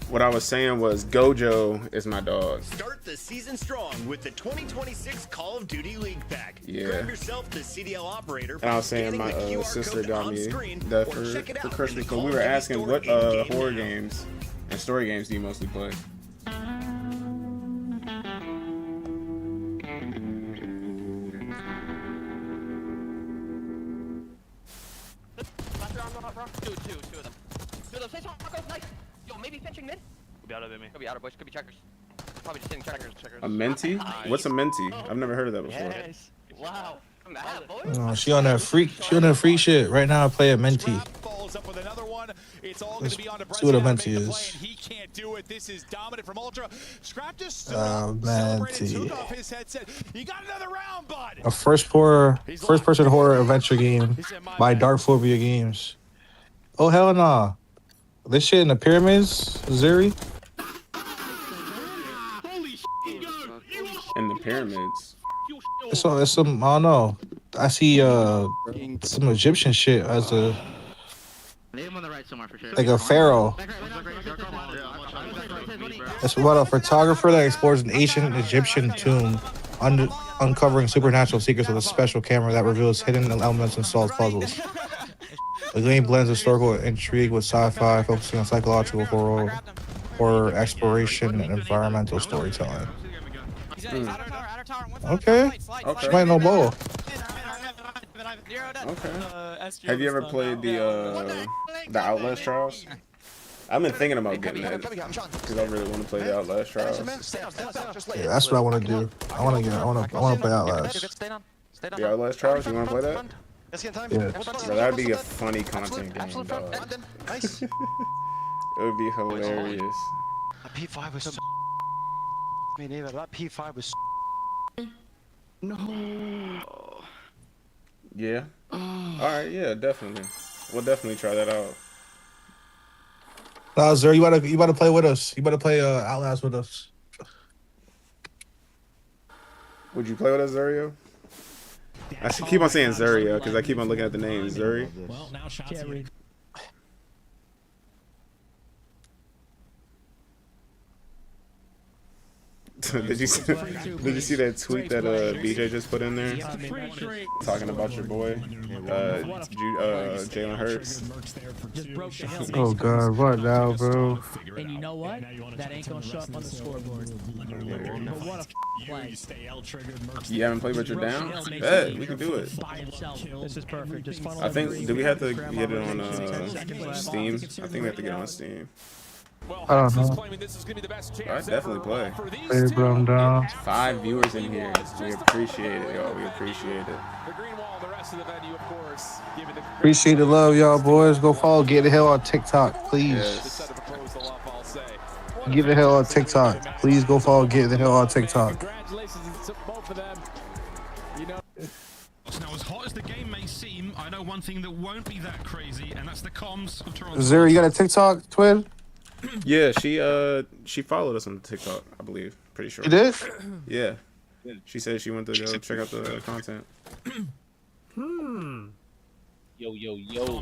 What I was saying was Gojo is my dog. Start the season strong with the 2026 Call of Duty League Pack. Yeah. Grab yourself the CDL operator. And I was saying my sister got me that for Christmas because we were asking what horror games and story games do you mostly play? Two of them. Two of them. Face off, Marco. Nice. Yo, maybe pinching mid. Could be out of me. Could be outer bush. Could be checkers. Probably just hitting checkers. A menti? What's a menti? I've never heard of that before. Yes. Wow. Oh, she on that freak. She on that freak shit. Right now, I play a menti. Follows up with another one. It's all Let's going to be on to see what a Brescia to menti make the is. play, and he can't do it. This is dominant from Ultra. Scrap just stood Oh, up, celebrated, menti. took off his headset. You got another round, bud. A first-person horror adventure game by Darkphobia Games. Oh hell nah! This shit in the pyramids, Zuri. In the pyramids. It's some. I don't know. I see some Egyptian shit as a Name on the right somewhere for sure. like a pharaoh. It's about a photographer that explores an ancient Egyptian tomb, uncovering supernatural secrets with a special camera that reveals hidden elements and solves puzzles. The game blends historical intrigue with sci-fi, focusing on psychological horror exploration, and environmental storytelling. Okay. She might know both. Okay. Have you ever played the Outlast Trials? I've been thinking about getting that because I really want to play the Outlast Trials. Yeah, that's what I want to do. I want to play Outlast. The Outlast Trials, you want to play that? Yeah. Bro, that'd be a funny content game, dog. It would be hilarious. That P5 was so me neither. That P5 was no. Yeah. Alright, yeah, definitely. We'll definitely try that out. Zer, you about to play with us. You about to play Outlast with us. Would you play with us, Zerio? I should keep on saying Zerio because I keep on looking at the name Zuri. Well, now Cherry. Did you see that tweet that BJ just put in there? Talking about your boy, Jalen Hurts. Oh God, what now, bro? And you know what? That ain't gonna show up on the scoreboard. But what a play. You haven't played, but you're down? Bet, we can do it. This is perfect. Just funnel I think, do we have to get it on Steam? I think we have to get on Steam. I don't know. I definitely play. Hey, bro, I'm down. 5 viewers in here. We appreciate it, y'all. We appreciate it. Appreciate the love, y'all, boys. Go follow Get the Hell on TikTok, please. Yes. Get the Hell on TikTok. Please go follow Get the Hell on TikTok. Now, as hot as the game may seem, I know one thing that won't be that crazy, and that's the comms of Toronto. Zero, you got a TikTok, twin? Yeah, she followed us on TikTok, I believe. Pretty sure. You did? Yeah. She said she went to go check out the content. Yo.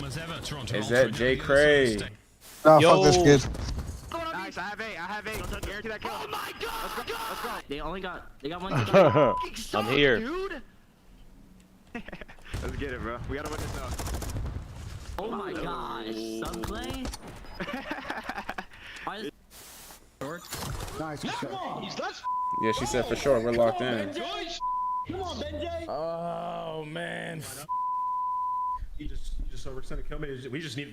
Is that Jay Cray? Nah, fuck this kid. Nice, I have eight. Guarantee that kill. Oh my God! Let's go. They got one. I'm here. Dude. Let's get it, bro. We gotta win this out. Oh my gosh, subplay. Nice. Yeah, she said for sure we're locked in. Come on, Benjay. Oh man. You just overextended kill me.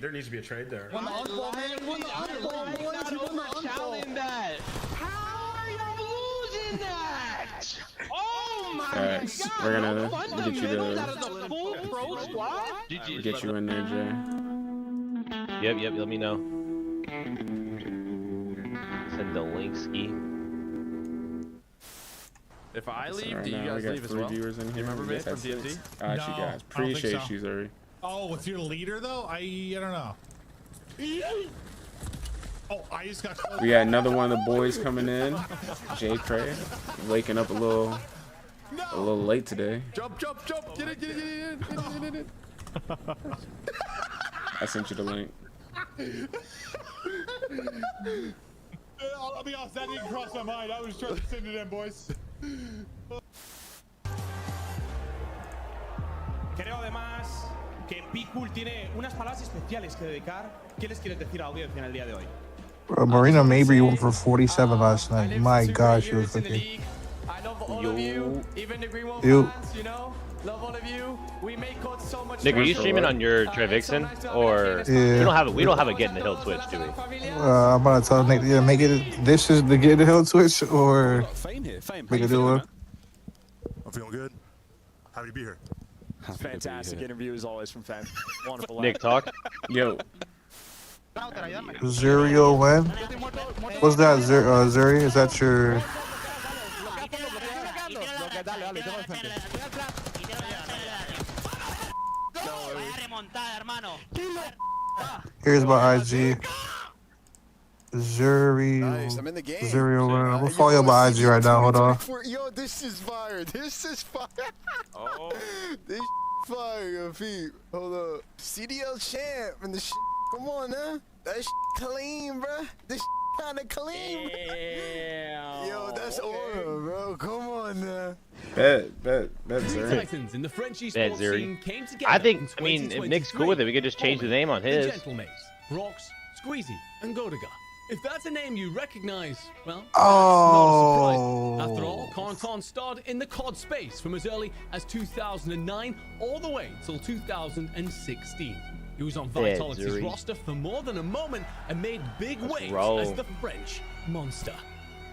There needs to be a trade there. How are you losing that? Oh my Alright, we're gonna get you to get you in there, Jay. Yep. Let me know. Send the link, ski. If I leave, Right do you now, guys we leave got as 3 well? viewers in here. Remember me Yes, from that's it. DMZ? Alright, you guys. Appreciate you, Zuri. Oh, with your leader though, I don't know. Oh, I just got. We got another one of the boys coming in. Jay Cray, waking up a little late today. Jump. Get it. I sent you the link. I'll be honest, that didn't cross my mind. I was trying to send it in, boys. Creo además que Pikul tiene unas palabras especiales que dedicar. ¿Qué les quieres decir a la audiencia en el día de hoy? Bro, Marina Mabry went for 47 last night. My God, she was looking. I know for all of you, even the Green Wolf You. fans, you know, Love all of you. We make God so much. Nick, are you streaming on your Trevixen, or Yeah. we don't have a Get in the Hill Twitch, do we? I'm about to tell Nick, yeah, make it. This is the Get in the Hill Twitch, or make a new one. I'm feeling good. Happy to be here. Fantastic interview as always from Fam. Wonderful. Nick, talk. Yo. Zerio when? What's that, Zeri? Is that your... Here's my IG. Zeri. Nice, I'm in the game. Zerio when? I'm gonna follow you on my IG right now, hold on. Yo, this is fire. This is fire. Oh. This fire, yo, feet. Hold up. CDL champ and the come on, huh? That clean, bro. This kinda clean. Yo, that's aura, bro. Come on, now. Bet, Zeri. Titans in the French esports scene came together. I think, I mean, if Nick's cool with it, we could just change the name on his. The Gentlemates, Brox, Squeezy, and Godiga. If that's a name you recognize, well, that's not a surprise. After all, Conton starred in the COD space from as early as 2009 all the way till 2016. He was on Vitality's roster for more than a moment and made big waves as the French monster.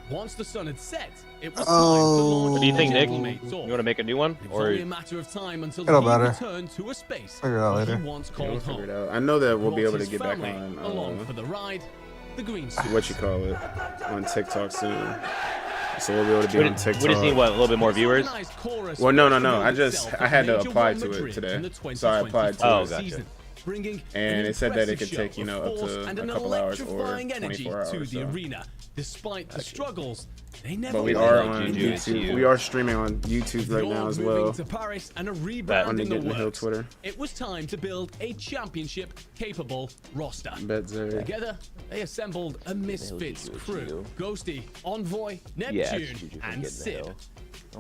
Once the sun had set, it was time to launch. What do you think, Nick? You want to make a new one, or only a matter of time until It'll he matter. returned to a space Figure it out he later. once Yeah, called we'll figure home. it out. I know that we'll be able to His get back family on along for the ride. The green suits. what you call it on TikTok soon. So we'll be able to be on TikTok. We just need what, a little bit more viewers? Well, no. I had to apply to it today, so I applied to it. Oh, gotcha. And it said that it could take, you know, up to a couple hours or 24 hours. To the So. arena. Despite the struggles, they never But we are on YouTube. We are streaming on YouTube right now as well. To Paris and a On rebrand the in Get in the the Hill works. Twitter. It was time to build a championship-capable roster. Bet Zeri. Together, they assembled a Misfits crew. Ghosty, Envoy, Yeah, Neptune, and Sid.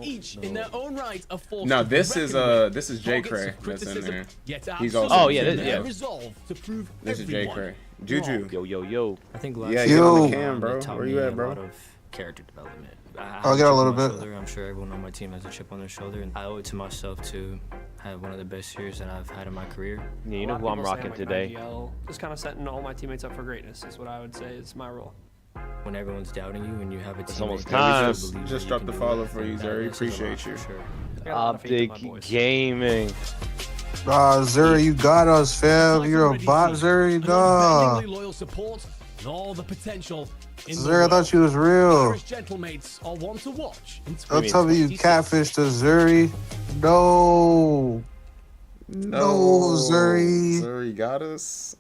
Each in their own right a force. No, to this be is reckoned with. J. Targets Cray of that's in criticism, there. yet He's also. Oh, yeah, absolutely yeah. resolve to prove This is J. everyone Cray. Juju. Yo. I think last Yeah, year, get on the cam, bro. taught Where you me at, a bro? lot of character development. I'll get a little bit. I'm sure everyone on my team has a chip on their shoulder, and I owe it to myself to have one of the best years that I've had in my career. Yeah, you know who I'm rocking today. Just kind of setting all my teammates up for greatness is what I would say is my role. When everyone's doubting you and you have a It's team, almost that time. believes that Just you dropped can the do follow anything, for you, that Zeri. messes a lot Appreciate for you. sure. Optic Gaming. Zeri, you got us, fam. You're a bot, Zeri. Nah. unbendingly loyal support and all the potential in the Zeri, I world. thought you was real. Irish Gentlemates are one to watch in Don't tell me you catfish to Zeri. No. No, Zeri. Zeri got us.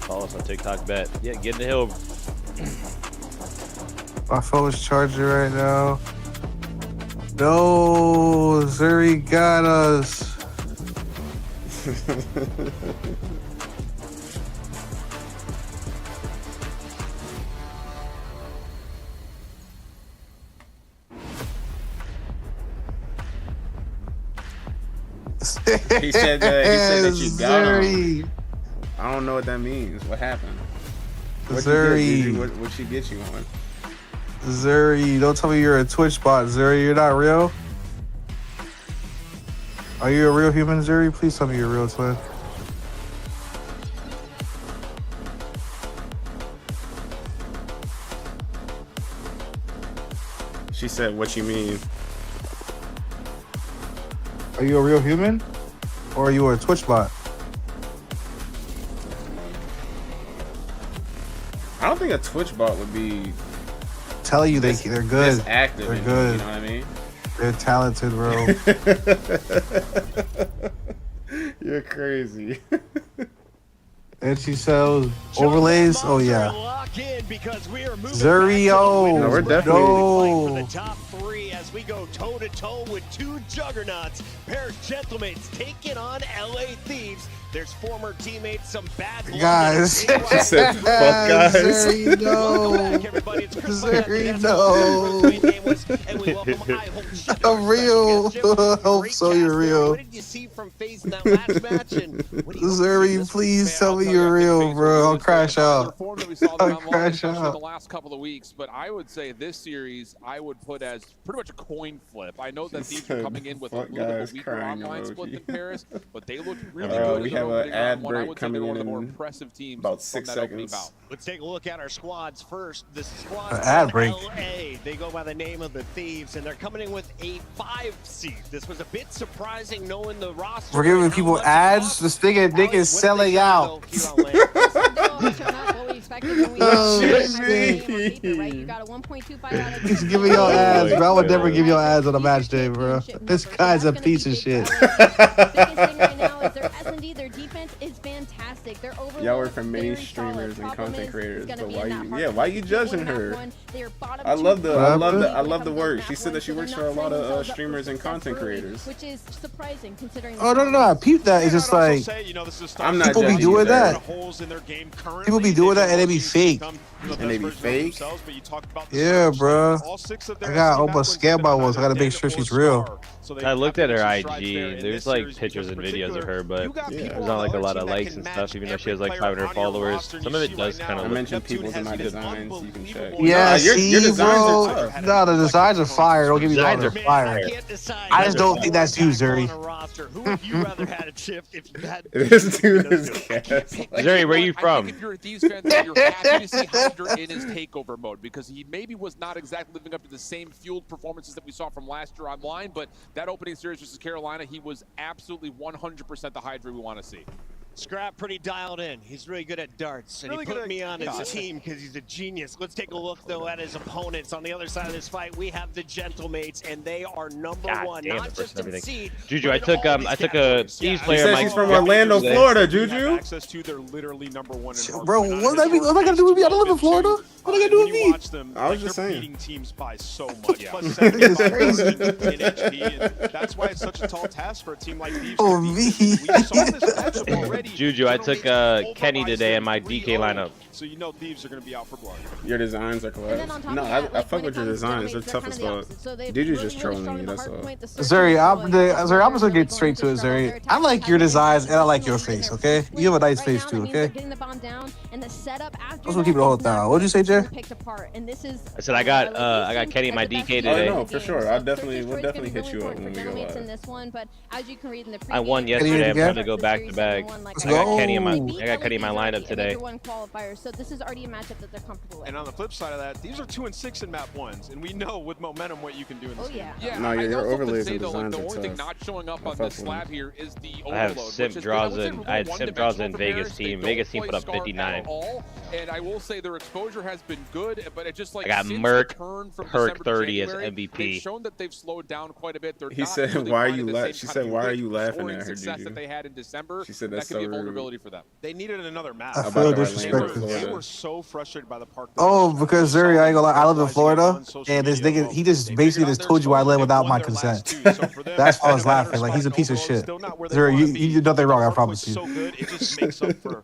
Follow us on TikTok, bet. Yeah, get in the hill. My phone is charging right now. No, Zeri got us. He said that you got Zeri. him. I don't know what that means. What happened? Zeri. What she get you on? Zeri, don't tell me you're a Twitch bot, Zeri. You're not real? Are you a real human, Zeri? Please tell me you're a real twin. She said, what you mean? Are you a real human? Or are you a Twitch bot? I don't think a Twitch bot would be Tell you they're good. this active. They're in, good. You know what I mean? They're talented, bro. You're crazy. And she sells overlays. Oh yeah. Zerio. No, we're definitely. No. we go toe-to-toe with two juggernauts, pair of gentlemates taking on LA Thieves. There's former teammates, some bad blood. Guys. Said, fuck guys. Zeri, no. Zeri, no. I'm real. I hope so you're real. What did you see from FaZe in that last match? And Zeri, please tell me you're real, bro. I'll crash out. I'll crash in out. the last couple of weeks, but I would say this series I would put as pretty much a coin flip. I know that these are coming in with a little bit of a weaker online split than Paris, but they looked really good. We have an ad break coming in one of the more impressive teams about 6 seconds. Let's take a look at our squads first. The squad ad break. LA. They go by the name of the Thieves, and they're coming in with a 5 seed. This was a bit surprising knowing the roster. We're giving people ads. This thing is selling out. He's giving y'all ads, bro. I would never give y'all ads on a match day, bro. This guy's a piece of shit. Their defense is fantastic. They're over. Y'all work for many streamers and content creators, but why you judging her? I love the work. She said that she works for a lot of streamers and content creators, which is surprising considering. Oh no, I peeped that. It's just like I'm not people be doing that. People be doing that and they be fake. And they be fake. Yeah, bro. I got almost scammed by one, so I gotta make sure she's real. I looked at her IG. There's like pictures and videos of her, but there's not like a lot of likes and stuff, even though she has like 500 followers. Some of it does kind of. I mentioned people's in my designs. You can check. Yeah, your designs bro. are tough. No, the designs are fire. Don't get me wrong, they're fire. I just don't think that's you, Zeri. Who would you rather had a chip if you had? This dude is gas. Zeri, where are you from? If you're a Thieves fan, then you're happy to see Hydra in his takeover mode because he maybe was not exactly living up to the same fueled performances that we saw from last year online, but that opening series versus Carolina, he was absolutely 100% the Hydra we want to see. Scrap pretty dialed in. He's really good at darts, and he put me on his team because he's a genius. Let's take a look, though, at his opponents. On the other side of this fight, we have the Gentlemates, and they are number one, not just in seed. Juju, I took a Thieves player. She said she's from Orlando, Florida, Juju. Access to, they're literally number one in Bro, what am I gonna do with me? I don't live in Florida. What am I gonna do with me? I was just saying. Beating teams by so much. Plus 75 in HP, and that's why it's such a tall task for a team like Thieves. Oh, me. We saw this matchup already. Juju, I took Kenny today in my DK lineup. So you know Thieves are going to be out for blood. Your designs are collab. No, I fuck with your designs. They're tough as fuck. Dude, you're just trolling me, that's all. Zeri, I'm just gonna get straight to it, Zeri. I like your designs and I like your face, okay? You have a nice face too, okay? Let's keep it the whole time. What'd you say, Jay? I said I got Kenny in my DK today. Oh no, for sure. We'll definitely hit you up when we go live. I won yesterday. I'm trying to go back to back. I got Kenny in my lineup today. So this is already a matchup that they're comfortable with. And on the flip side of that, these are 2-6 in map 1s, and we know with momentum what you can do in this game. Yeah. No, your overlays and The designs are only thing tough. not showing up on this slab here is the overload. I have simp draws in. I had simp draws in Vegas team. Vegas team put up 59. And I will say their exposure has been good, but it just like I got Merc, Perk 30 as MVP. They've shown that they've slowed down quite a bit. He said, "Why are you laughing?" She said, "Why are you laughing at her?" Success that they had in December. She said that's that could so be a vulnerability for them. They needed another map. I feel disrespectful. They were so frustrated by the park. Oh, because Zeri, I ain't gonna lie, I live in Florida, and this nigga, he just basically just told you I live without my consent. That's why I was laughing. Like, he's a piece of shit. Zeri, you did nothing wrong, I promise you. So good, it just makes up for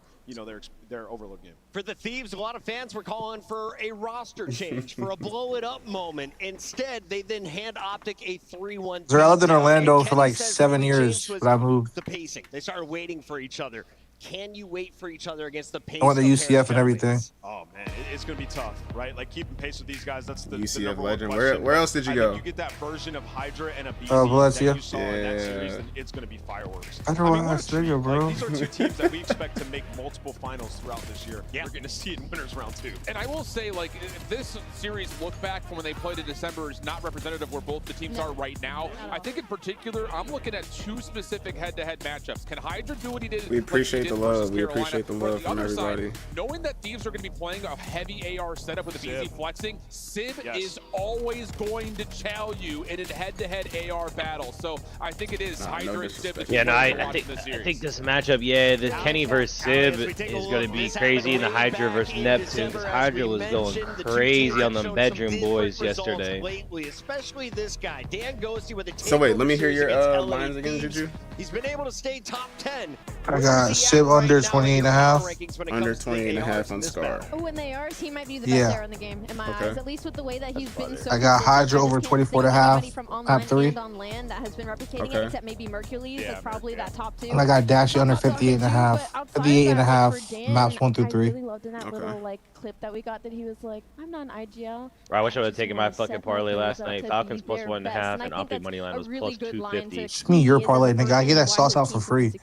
their overload game. For the Thieves, a lot of fans were calling for a roster change, for a blow-it-up moment. Instead, they then hand Optic a 3-1. Zeri, I lived in Orlando for like 7 years, but I moved. The pacing. They started waiting for each other. Can you wait for each other against the pace? I went to UCF and everything. Oh man, it's gonna be tough, right? Like keeping pace with these guys. That's the UCF the legend. Where else did you go? You get that version of Hydra and a BZ Valencia. that you saw in that series, and it's gonna be fireworks. I don't want to stay here, bro. These are two teams that we expect to make multiple finals throughout this year. Yeah. We're gonna see it in winners round 2. And I will say, like, if this series look back from when they played in December is not representative where both the teams are right now. I think in particular, I'm looking at 2 specific head-to-head matchups. Can Hydra do what he did? We appreciate the love. We appreciate the love from everybody. Knowing that Thieves are going to be playing a heavy AR setup with the BZ flexing, Civ is always going to chow you in a head-to-head AR battle. So I think it is Hydra and Civ. Yeah, no, I think this matchup, the Kenny versus Civ is going to be crazy, and the Hydra versus Neptune, because Hydra was going crazy on the bedroom boys yesterday. Especially this guy, Dan Ghosty with a So wait, let me hear your lines again, Juju. He's been able to stay top 10. I got Civ under 28.5. Under 28.5 on Scar. Oh, in the ARs, he might be the best AR in the game, in my eyes. At least with the way that he's been so I got Hydra over 24.5. from online Top 3. and on land that has been replicating it, except maybe Mercules is probably that top 2. And I got Dashy under 58.5. 58.5. Maps 1 through 3. I really loved in that little clip that we got that he was like, I'm not an IGL. Bro, I wish I would have taken my fucking parlay last night. Falcons plus 1.5 and Optic moneyline was plus 250. It's me, your parlay, nigga. I get that sauce out for free.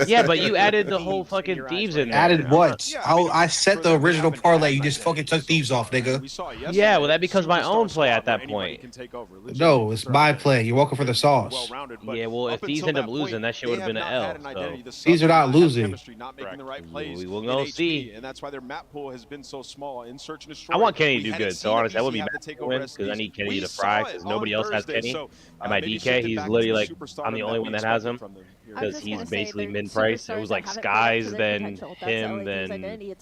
Yeah, but you added the whole fucking Thieves in there. Added what? I set the original parlay. You just fucking took Thieves off, nigga. Yeah, well, that becomes my own play at that point. No, it's my play. You're welcome for the sauce. Yeah, well, if Thieves end up losing, that shit would have been an L. So. These are not losing. We will go see. And that's why their map pool has been so small. Insert and destroy. I want Kenny to do good, so honestly, I would be mad to win because I need Kenny to fry because nobody else has Kenny. And my DK, he's literally like, I'm the only one that has him because he's basically mid-price. It was like Skies, then him, then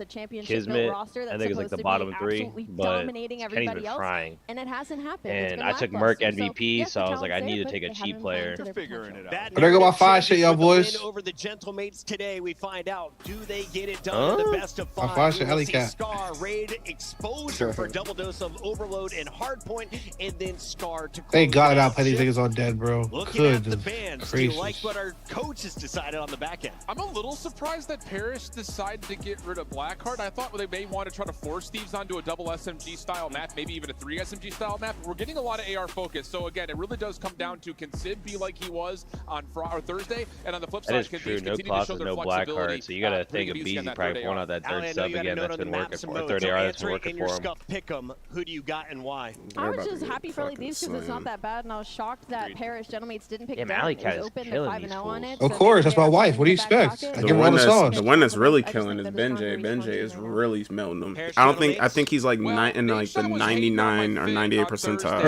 Kismet. I think it's like the bottom 3, but Kenny's been frying. And it hasn't happened. And I took Merc MVP, so I was like, I need to take a cheap player. Better go by 5 shit, y'all boys. Over the Gentlemates today, we find out, do they get it done in the best of 5? Scar, Raid, exposure for double dose of Overload and Hardpoint, and then Scar to Thank God I outplay these niggas on dead, bro. Looking at the bands, do you like what our coach has decided on the back end? I'm a little surprised that Parrish decided to get rid of Blackheart. I thought they may want to try to force Thieves onto a double SMG style map, maybe even a 3 SMG style map. We're getting a lot of AR focus. So again, it really does come down to, can Civ be like he was on Thursday? And on the flip side, can Thieves continue to show their flexibility? So you got to think of BZ probably pulling out that third sub again that's been working for him. Third AR that's been working for him. Pick 'em. Who do you got and why? I was just happy for Thieves because it's not that bad, and I was shocked that Parrish Gentlemates didn't pick it. It was open to 5-0 on it. Of course, that's my wife. What do you expect? I give her all the sauce. The one that's really killing is Benjay. Benjay is really melting them. I think he's like in like the 99 or 98 percentile.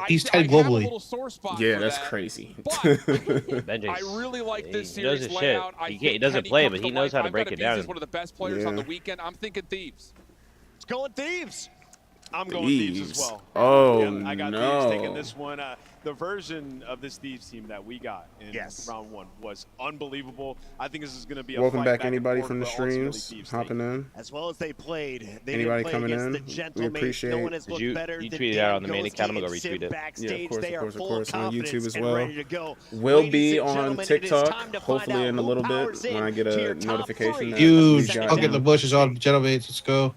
He's 10 globally. Yeah, that's crazy. I really like this series layout. He doesn't play, but he knows how to break it down. He's one of the best players on the weekend. I'm thinking Thieves. It's going Thieves. I'm going Thieves as well. Oh, yeah, I got Thieves taking this one. The version of this Thieves team that we got in round 1 was unbelievable. I think this is going to be a welcome fight back anybody from the ultimately streams hopping in. As well as they played. Anybody coming in? We appreciate it. You tweeted it out on the main account. I'm going to go retweet it. Yeah, of course. On YouTube as well. Will be on TikTok, hopefully in a little bit when I get a notification. Huge. I'll get the bushes on Gentlemates. Let's go.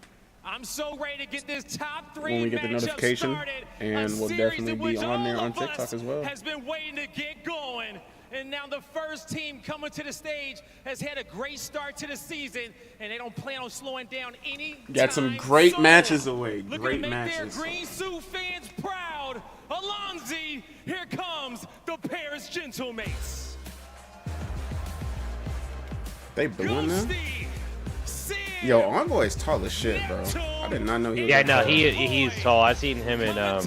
I'm so ready to get this top 3 when we get the notification, and we'll definitely be on there on TikTok as well. Has been waiting to get going, and now the first team coming to the stage has had a great start to the season, and they don't plan on slowing down any. Got some great matches away. Great to make matches. Their Green Sioux fans proud. Alonzi, here comes the Paris Gentlemates. They booing them. Yo, Envoy's tall as shit, bro. I did not know he was. Yeah, no, he's tall. I seen him in I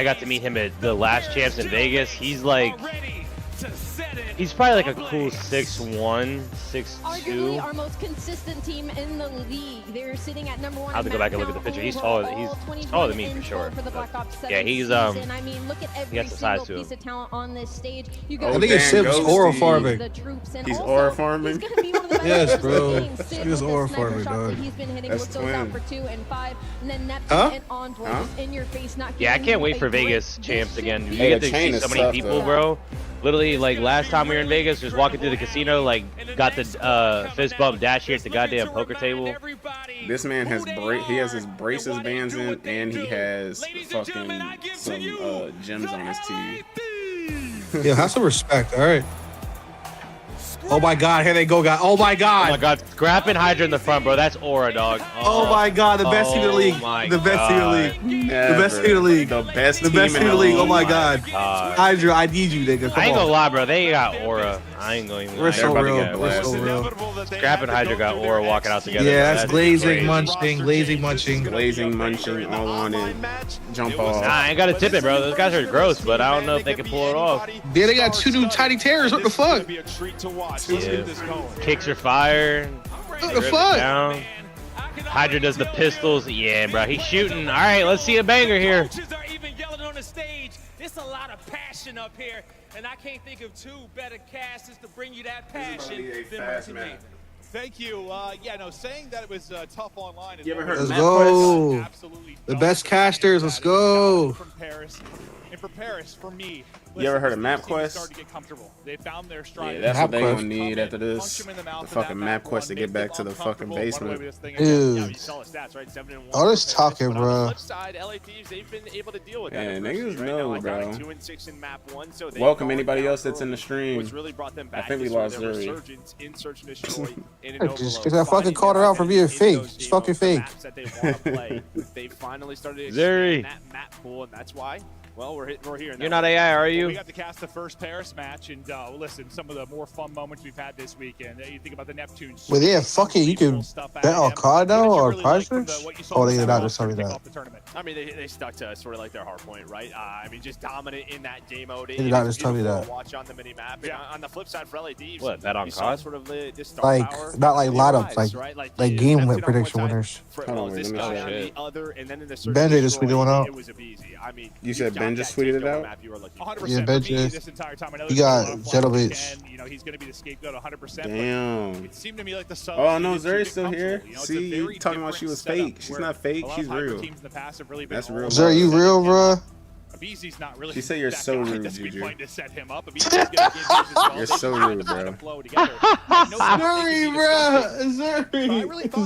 got to meet him at the last champs in Vegas. He's like, he's probably like a cool 6'1", 6'2". Arguably our most consistent team in the league. They're sitting at number 1. I have to go back and look at the picture. He's taller. He's taller than me for sure. Yeah, he's I mean, look at every single piece of talent on this stage. You guys I think it's Civ's aura farming. He's aura farming. Yes, bro. He's aura farming, dog. He's been hitting with those out for 2 and 5, and then Neptune and Envoy just in your face, not. Yeah, I can't wait for Vegas champs again. You get to see so many people, bro. Literally, like last time we were in Vegas, just walking through the casino, like got the fist bump dash here at the goddamn poker table. This man has he has his braces bands in, and he has fucking some gems on his teeth. Yeah, have some respect. All right. Oh my God, here they go, guys. Oh my God. Oh my God, Scrap and Hydra in the front, bro. That's aura, dog. Oh my God, the best team in the league. The best team in the league. The best team in the league. The best team in the league. Oh my God. Hydra, I need you, nigga. Come I ain't gonna on. lie, bro. They got aura. I ain't going to We're so real. We're so real. Scrap and Hydra got aura walking out together. Yeah, that's glazing, crazy. munching, glazing, munching. Glazing, munching, all on it. Jump off. Nah, I ain't got to tip it, bro. Those guys are gross, but I don't know if they can pull it off. Yeah, they got 2 new tiny terrors. What the fuck? Yeah. Kicks are fire. What the fuck? Down. Hydra does the pistols. Yeah, bro. He's shooting. All right, let's see a banger here. Are even yelling on the stage. There's a lot of passion up here, and I can't think of 2 better casters to bring you that passion than my teammate. Thank you. Yeah, no, saying that it was tough online. You ever heard Let's of go. Absolutely. The best casters. Let's go. From Paris. And for Paris, for me, You ever heard of started MapQuest? to get comfortable. They found their stride. Yeah, that's what they MapQuest. gonna need after this. The fucking MapQuest to get back to the fucking basement. Dude. All this talking, bro. Yeah, niggas know, bro. Welcome anybody else that's in the stream. I think we lost Zuri. Just I fucking called her out for being fake. It's fucking fake. They finally started Zuri. that map pool, and that's why. Well, we're here. You're not AI, are you? We got to cast the first Paris match, and listen, some of the more fun moments we've had this weekend. You think about the Neptune. Well, yeah, fuck it. You can bet on card now or prize picks? Oh, they did not just tell me that. I mean, they stuck to sort of like their hard point, right? I mean, just dominant in that game mode. They did not just tell me that. Watch on the mini map. Yeah. On the flip side for LA Thieves, what, bet on card? Sort of this star Like, power. not like lineups, like game Neptune prediction on one winners. side, well, this guy on the other, and then in the search Benji just tweeted one out. It was easy. I mean, You said Ben just tweeted it out? Yeah, Benji. He got Zetovich. You know, he's going to be the scapegoat 100%. Damn. It seemed to me like the subs. Oh no, Zuri's still here. See, you talking about she was fake. She's not fake. She's real. That's real. Zuri, you real, bro? Abizi's not really. She said you're so rude, Juju. To set him up. Well. You're so rude, bro. Zuri, bro.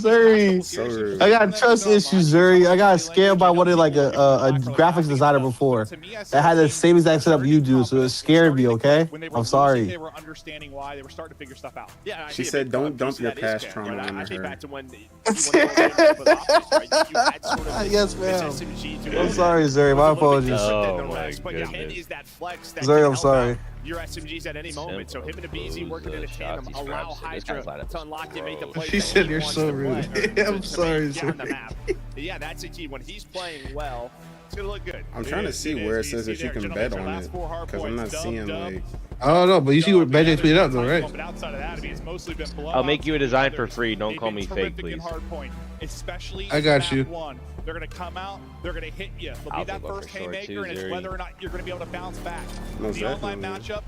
Zuri. So rude. I got trust issues, Zuri. I got scammed by one of like a graphics designer before that had the same exact setup you do, so it scared me. Okay, I'm sorry. They were understanding why they were starting to figure stuff out. Yeah, She said, "Don't dump your past trauma on I think her." back to when Yes, ma'am. I'm sorry, Zuri. My apologies. Oh my goodness. Zuri, I'm sorry. Your SMGs at any moment, so him and Abizi working in a tandem allow Hydra to unlock and make the play. She said you're so rude. I'm sorry, Zuri. Yeah, that's the key. When he's playing well, it's gonna look good. I'm trying to see where it says that you can bet on it, because I'm not seeing like. I don't know, but you see what Benji tweeted out though, right? I'll make you a design for free. Don't call me fake, please. I got you. They're going to come out. They're going to hit you. They'll be that first haymaker, and it's whether or not you're going to be able to bounce back. The online matchup,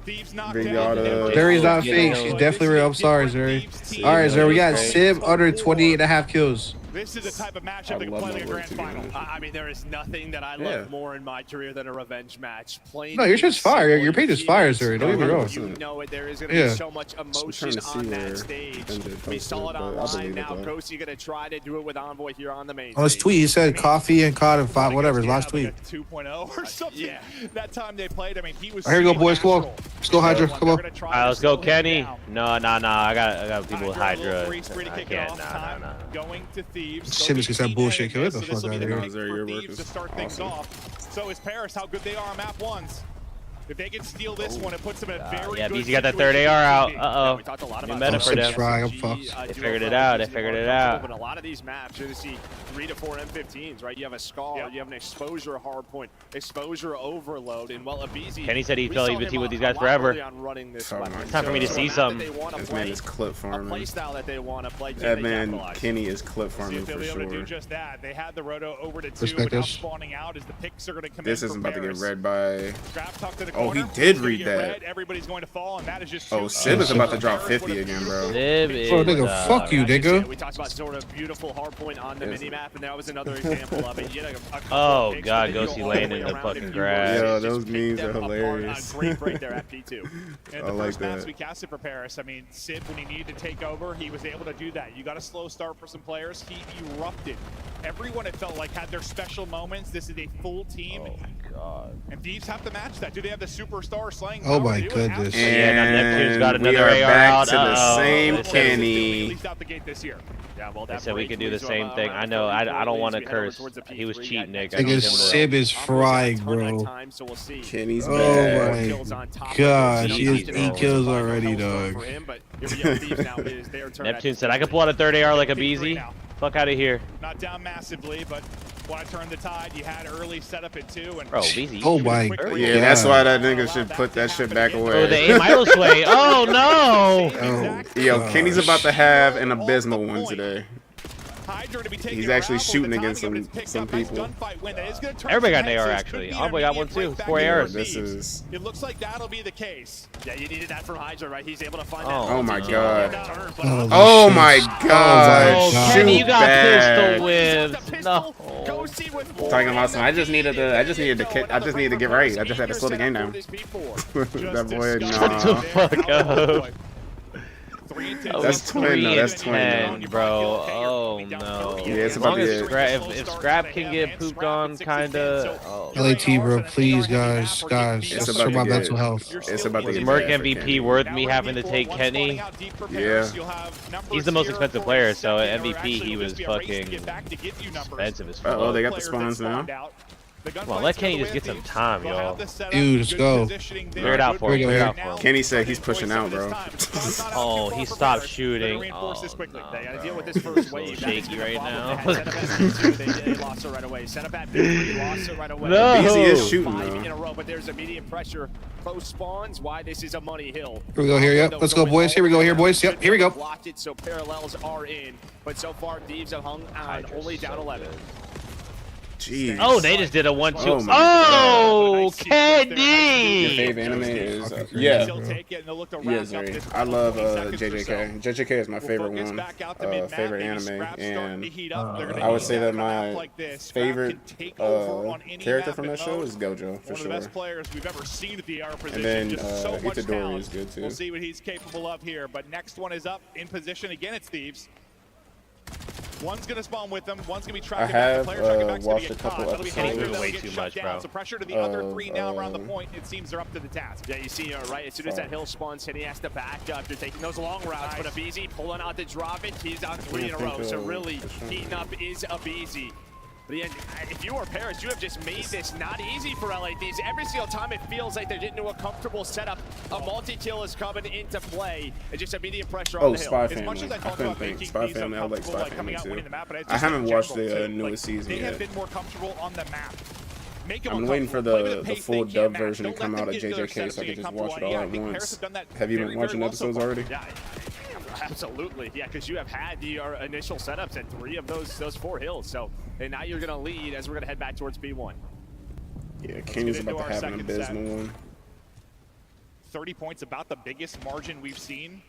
Thieves knocked down. Zuri's not fake. She's definitely real. I'm sorry, Zuri. All right, Zuri. We got Sim under 28.5 kills. This is the type of matchup that can play like a grand final. I mean, there is nothing that I love more in my career than a revenge match. No, your shit's fire. Your page is fire, Zuri. Don't get me wrong. You know it. There is going to be so much emotion on that stage. We saw it online now. Kosi going to try to do it with Envoy here on the main On his tweet, he said coffee and cod and five, whatever. His last tweet. 2.0 or something. Yeah. That time they played, I mean, he was. Here we go, boys. Come on. Let's go, Hydra. Come on. All right, let's go, Kenny. No. I got people with Hydra. I can't. No. Going to Thieves. Sim is that bullshit. Get the fuck out of here. To start things off. So is Paris how good they are on map ones. If they can steal this one, it puts them in a very yeah, good BZ got that third AR out. New meta for them. I'm fucked. They figured it out. But a lot of these maps, you're going to see 3 to 4 M15s, right? You have a Scar, you have an exposure hardpoint, exposure overload, and well, Abizi. Kenny said he felt EVT with these guys forever. It's time for me to see something. This man is clip farming. That they want to play. That man, Kenny, is clip farming for sure. Do just that. They had the roto over to 2, Respect now us. spawning out as the picks are going to come This in isn't for about to get Paris. read by. Oh, he did read that. Everybody's going to fall, and that is just Oh, Sib is about to drop 50 again, bro. Bro, nigga, fuck you, nigga. We talked about sort of beautiful hardpoint on the minimap, and that was another example of it. You had a Oh god, Ghosty laying in the fucking grass. Yo, those memes are hilarious. Great break there at P2. And the first match we casted for Paris, I mean, Sid, when he needed to take over, he was able to do that. You got a slow start for some players. He erupted. Everyone, it felt like, had their special moments. This is a full team. Oh my god. And Thieves have to match that. Do they have the the superstar slaying Oh power. my goodness. And Neptune's got we another are AR back out. to the same They Kenny. said we could do the same thing. I know. I don't want to curse. He was cheating, Nick. I Nigga, need him to. Sib is frying, bro. Kenny's Oh back. my gosh, he has 8 kills already, dog. Neptune said I could pull out a third AR like a BZ. Fuck out of here. Not down massively, but when I turned the tide, you had early setup at 2. And bro, BZ. Oh my Yeah, that's why that nigga should put that shit back away. Oh, the 8 mile sway. Oh no. Oh, yo, Kenny's about to have an abysmal one today. He's actually shooting against some people. Everybody got an AR actually. Envoy got one too. 4 ARs. This is. It looks like that'll be the case. Yeah, you needed that from Hydra, right? He's able to find Oh my god. Oh my god. Oh, Shoot Kenny, you got bad. pistol with. No. Talking about some. I just needed to get right. I just had to slow the game down. That boy, Shut the fuck up. That's twin, though. That's twin, though. Bro. Oh no. Yeah, it's as long about to as get. if Scrap can get pooped on, kinda. Oh. LAT, bro, please, guys. It's That's about for my to mental get. health. It's about to Is get. Merc bad for MVP Kenny. worth me having to take Kenny? Yeah. He's the most expensive player, so at MVP he was fucking expensive as fuck. Oh, they got the spawns now. Come on, let Kenny just get some time, y'all. Dude, let's go. Clear it out for him. Clear it out for him. Kenny said he's pushing out, bro. Oh, he stopped shooting. Oh, no, shaky right now. No. Easy is shooting, though. But there's immediate pressure. Close spawns. Why this is a money hill. Here we go here, yep. Let's go, boys. Here we go here, boys. Yep, here we go. Blocked it, so parallels are in. But so far, Thieves have hung on only down 11. Jeez. Oh, they just did a 1-2. Oh, Oh, Kenny! Your favorite anime is yeah. Yes, I love JJK. JJK is my favorite one. Favorite anime, and I would say that my favorite character from that show is Gojo for sure. And then Itadori is good too. We'll see what he's capable of here. But next one is up in position again. It's Thieves. One's gonna spawn with them. One's gonna be tracking back. The player tracking back's gonna watched a get couple caught. episodes. They'll way get too shut much, down. bro. So pressure to the other 3 now around the point. It seems they're up to the task. Yeah, you see, right? As soon as that hill spawns, Kenny has to back up. They're taking those long routes, but Abizi pulling out the drop it. He's on 3 in a row, so really heating up is Abizi. But yeah, if you are Paris, you have just made this not easy for LA Thieves. Every single time it feels like they're getting to a comfortable setup, a multi-kill is coming into play, and just immediate pressure on the hill. Spy Family. I couldn't think. Spy Family. I like Spy Family too. I haven't watched the newest season yet. They have yet. been more comfortable on the map. I'm waiting for the full dub version to come out of JJK so I can just watch it all at once. Have you been watching episodes already? Yeah, absolutely. Yeah, because you have had your initial setups at 3 of those 4 hills. So, and now you're going to lead as we're going to head back towards B1. Yeah, Kenny's about to have an abysmal one. 30 points, about the biggest margin we've seen.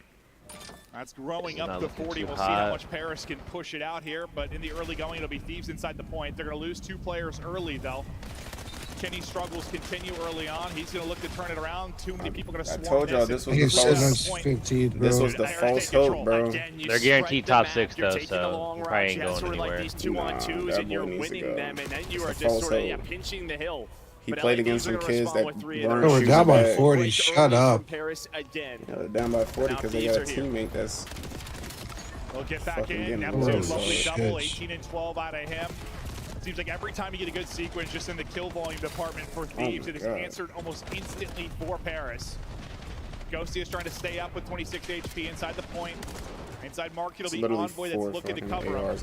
That's growing up to 40. We'll see how much Paris can push it out here. But in the early going, it'll be Thieves inside the point. They're going to lose 2 players early, though. Kenny's struggles continue early on. He's going to look to turn it around. Too many people are going to swarm. I told y'all this was the false. 15, bro. This was the false hope, bro. They're guaranteed top 6 though, so probably ain't going anywhere. And you're winning them, and then you are just sort of pinching the hill. He played against some kids that weren't we're down by 40. Shut up. Yeah, they're down by 40 because they got a teammate that's. They'll get back in. Neptune, lovely double, 18 and 12 out of him. Seems like every time you get a good sequence, just in the kill volume department for Thieves, it is answered almost instantly for Paris. Ghosty is trying to stay up with 26 HP inside the point. Inside Mark, it'll be Envoy that's looking to cover him.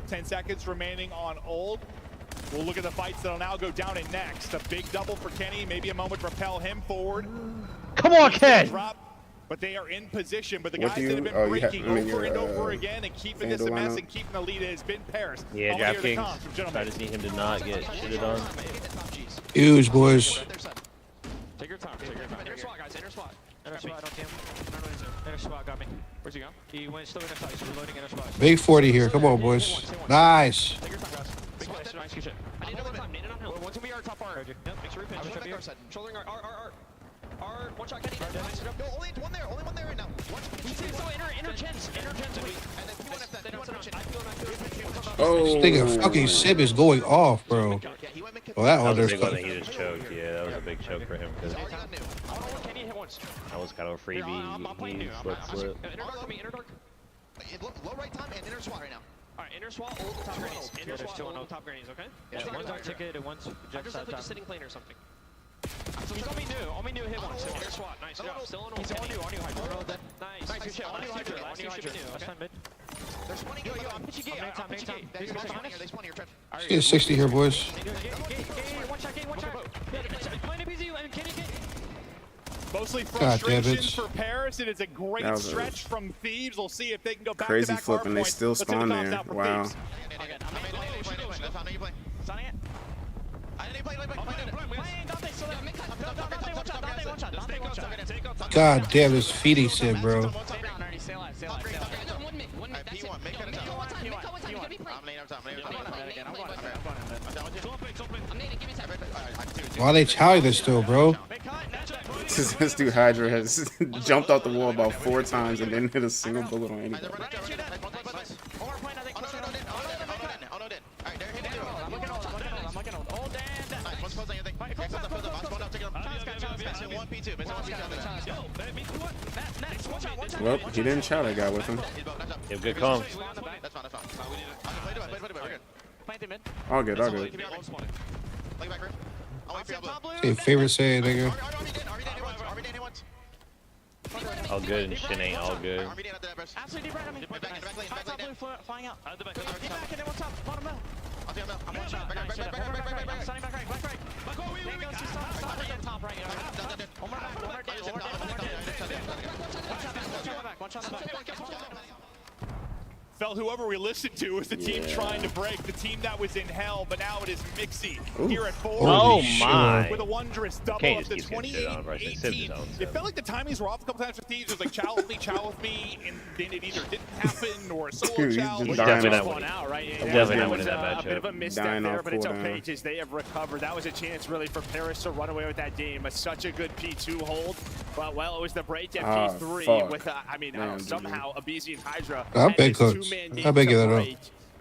10 seconds remaining on Old. We'll look at the fights that'll now go down in next. A big double for Kenny, maybe a moment to propel him forward. Come on, Ken! But they are in position, but the guys that have been breaking over and over again and keeping this a mess and keeping the lead has been Paris. Yeah, DraftKings. I just need him to not get shitted on. Huge, boys. Take your time, take your time. Enter SWAT, guys, enter SWAT. Enter SWAT, don't team. Enter SWAT, got me. Where's he go? He went still in the side, he's reloading enter SWAT. Big 40 here. Come on, boys. Nice. Take your time, guys. Big SWAT, nice, good shit. I need another time, need it on hill. One's gonna be our top bar. Yep, make sure we pinch. Shouldering our. One shot, Kenny. No, only one there right now. Inner gens. This nigga fucking Sib is going off, bro. Well, that was a big undercut. one that he just choked. Yeah, that was a big choke for him because that was kind of a freebie. He slip. Inner dark. Low right time and inner SWAT right now. Alright, inner SWAT, old top grannies. Inner SWAT, old top grannies, okay? Yeah, one's our ticket and one's just sitting plane or something. He's on me new hit once. Inner SWAT, nice job. Still on He's on new Hydra. Nice, good shit. On new Hydra. Last time mid. They're spawning you. I'm pitching gate. They spawn here, Trev. Let's get 60 here, boys. One shot. Play the BZ and Kenny get. Mostly God damn frustration it. for Paris, and it's a great That was a stretch from Thieves. We'll see if they can go back Crazy to back flip, and they hard still points. Let's see the spawn comps there. out for Wow. Thieves. God damn, this feeding Sib, bro. Why are they telling this still, bro? This dude Hydra has jumped off the wall about 4 times and didn't hit a single bullet on anybody. Well, he didn't chow that guy with him. You have good comms. All good, all good. Hey, favorite say, nigga. All good and shit ain't all good. Absolutely right on me. Top blue flying out. Get back and then what's up? Bottom middle. I'm one shot. I'm standing back right. Back right. Then goes to stop again. Top right. One more back. One shot back. Felt whoever we listened to was the team trying to break, the team that was in hell, but now it is Mixie here at 4. Oh my! With a wondrous double up to 28-18. It felt like the timings were off a couple times for Thieves. It was like chow with me, and then it either didn't happen or a solo chow. He's definitely not winning. Definitely not winning that A bit of a matchup. misstep there, but it's okay because they have recovered. That was a chance really for Paris to run away with that game. Such a good P2 hold, but well, it was the break at P3 with, somehow Abizi and Hydra. I'm big coach. I beg you that up.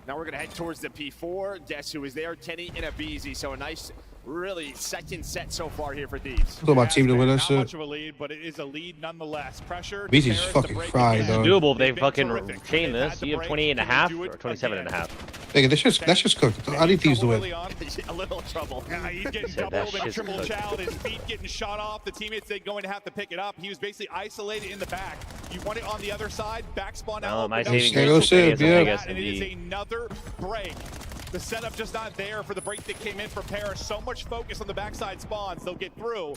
Now we're going to head towards the P4. Guess who was there? Kenny and Abizi. So a nice, really second set so far here for Thieves. What's my team to win that Not shit? much of a lead, but it is a lead nonetheless. Pressure. Abizi's fucking fried, though. It's doable if they fucking chain this. You have 28.5 or 27.5. Nigga, that's just cooked. I need Thieves to win. A little trouble. Yeah, he's getting doubled and triple chowed. His feet getting shot off. The teammates are going to have to pick it up. He was basically isolated in the back. You want it on the other side. Back spawn out. My saving grace will pay us And it is another break. The setup just not there for the break that came in for Paris. So much focus on the backside spawns. They'll get through.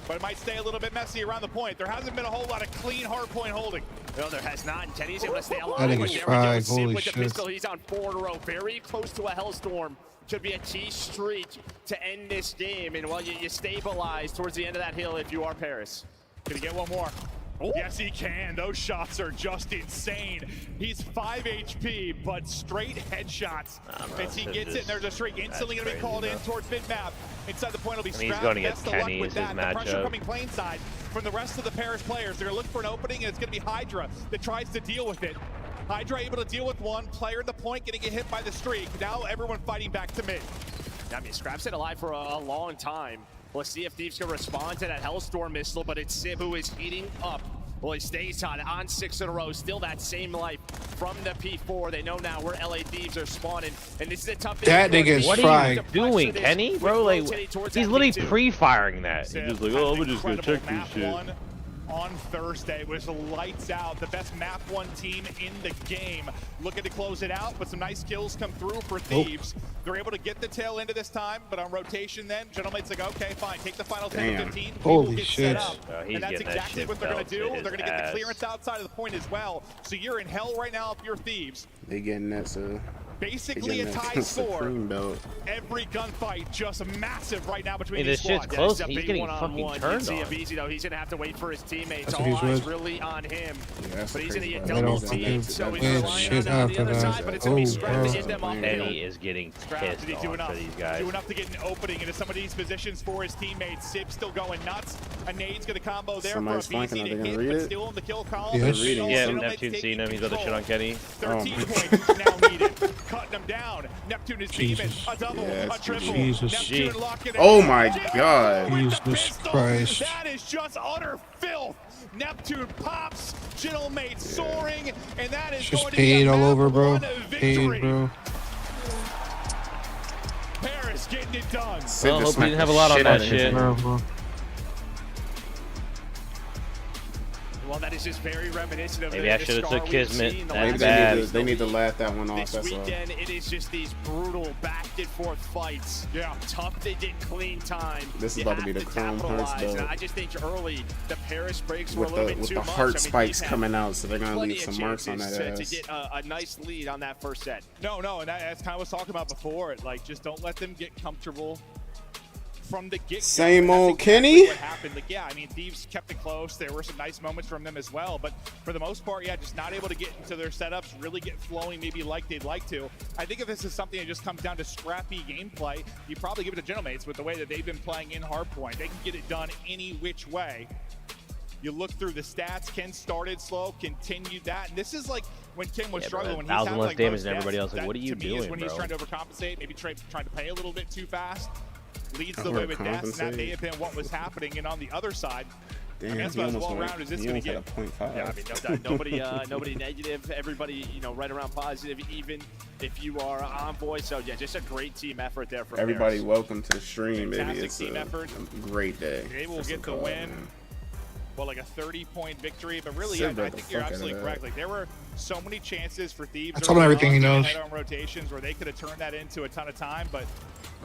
But it might stay a little bit messy around the point. There hasn't been a whole lot of clean hard point holding. No, there has not. And Kenny's able to stay alive. That nigga's fried. Holy with shit. the pistol. He's on 4 in a row. Very close to a Hellstorm. Should be a key streak to end this game. And well, you stabilize towards the end of that hill if you are Paris. Gonna get one more. Oh. Yes, he can. Those shots are just insane. He's 5 HP, but straight headshots. As he gets it, and there's a streak instantly going to be called in towards mid-map. Inside the point, will be strapped. He's going to get Best of luck Kenny with as that. his The pressure matchup. coming plane side from the rest of the Paris players. They're going to look for an opening, and it's going to be Hydra that tries to deal with it. Hydra able to deal with one player in the point, getting get hit by the streak. Now everyone fighting back to mid. I mean, Scrap's been alive for a long time. Let's see if Thieves can respond to that Hellstorm missile, but it's Sib who is heating up. Well, he stays on 6 in a row. Still that same life from the P4. They know now where LA Thieves are spawning. And this is a tough thing. That nigga is What fried. are you doing, Kenny? Bro, like, he's literally pre-firing that. He's just like, oh, I'm just gonna check this shit. On Thursday was lights out. The best map 1 team in the game. Looking to close it out, but some nice kills come through for Thieves. They're able to get the tail end of this time, but on rotation then, Gentleman's like, okay, fine, take the final 10 to 15. Holy get shit. Set up. He's And that's getting that exactly shit what they're going to do. belted They're going to get the clearance outside of the point as well. So you're in hell right now if you're Thieves. They getting that, so Basically a tie score. Every gunfight just massive right now between this these shit's squads. close. Yeah, He's big getting one-on-one. fucking turned You on. can see Abizi, though. He's going to have to wait for his teammates. That's All what he eyes was. really on him. Yeah, But he's going to get They double don't teamed, fucking so he's weird relying shit on the after other that. side, but it's going to be scrapped to bro. hit them off Penny is getting pissed Did he do off enough? for these guys. Do enough to get an opening into some of these positions for his teammates. Sib still going nuts. A nade's going to combo there Somebody's for a BC flanking. Are to they gonna hit, read but it? still in the kill column. Yes. Yeah, Gentleman's Neptune's taking seen him. He's got a shit on Kenny. 13 points now needed. Cutting him down. Neptune is beaming. A double, a triple. Neptune locking it. Oh my god. Jesus Christ. That is just utter filth. Neptune pops. Gentlemate soaring. And that is Just going to paid be a all map over, bro. one Paid, victory. bro. Paris getting it done. Well, hope he didn't have a lot on that shit. Well, that is just very reminiscent of Maybe the I should have scar took we've Kismet. seen the That's last bad. They need to laugh that one off. This That's all. weekend, it is just these brutal back and forth fights. Yeah. Tough to get clean time. This is You about to have be the Chrome Hearts, capitalize. though. And I just think early, the Paris breaks were With a little bit the too much. heart I mean, spikes they've had coming out, so they're gonna plenty leave of some marks on that chances ass. to get a nice lead on that first set. No, and that's kind of what I was talking about before. Like, just don't let them get comfortable from the get-go. Same old Exactly Kenny. what happened. Like, yeah, I mean, Thieves kept it close. There were some nice moments from them as well, but for the most part, yeah, just not able to get into their setups, really get flowing maybe like they'd like to. I think if this is something that just comes down to scrappy gameplay, you probably give it to Gentlemates with the way that they've been playing in Hardpoint. They can get it done any which way. You look through the stats. Ken started slow, continued that, and this is like when Ken was struggling. When he's 1,000 had less like damage most than everybody deaths, else. Like, what are you to me is doing, when bro? he's trying to overcompensate, maybe trying to pay a little bit too fast. Leads the Overcompensate. way with deaths, and that may have been what was happening. And on the other side, Damn, that's he about as almost well went. round as it's He going to almost get. had a 0.5. Yeah, I mean, no doubt. Nobody negative. Everybody, right around positive, even if you are on voice. So, yeah, just a great team effort there from Everybody, Paris. welcome to the stream, baby. Fantastic It's team a effort. great day. They will for get the some win. man. Well, like a 30-point victory, but really, Sid I read the think you're fuck out of absolutely that. correct. Like, there were so many chances for Thieves. I told him early everything he on knows. head-on rotations where they could have turned that into a ton of time, but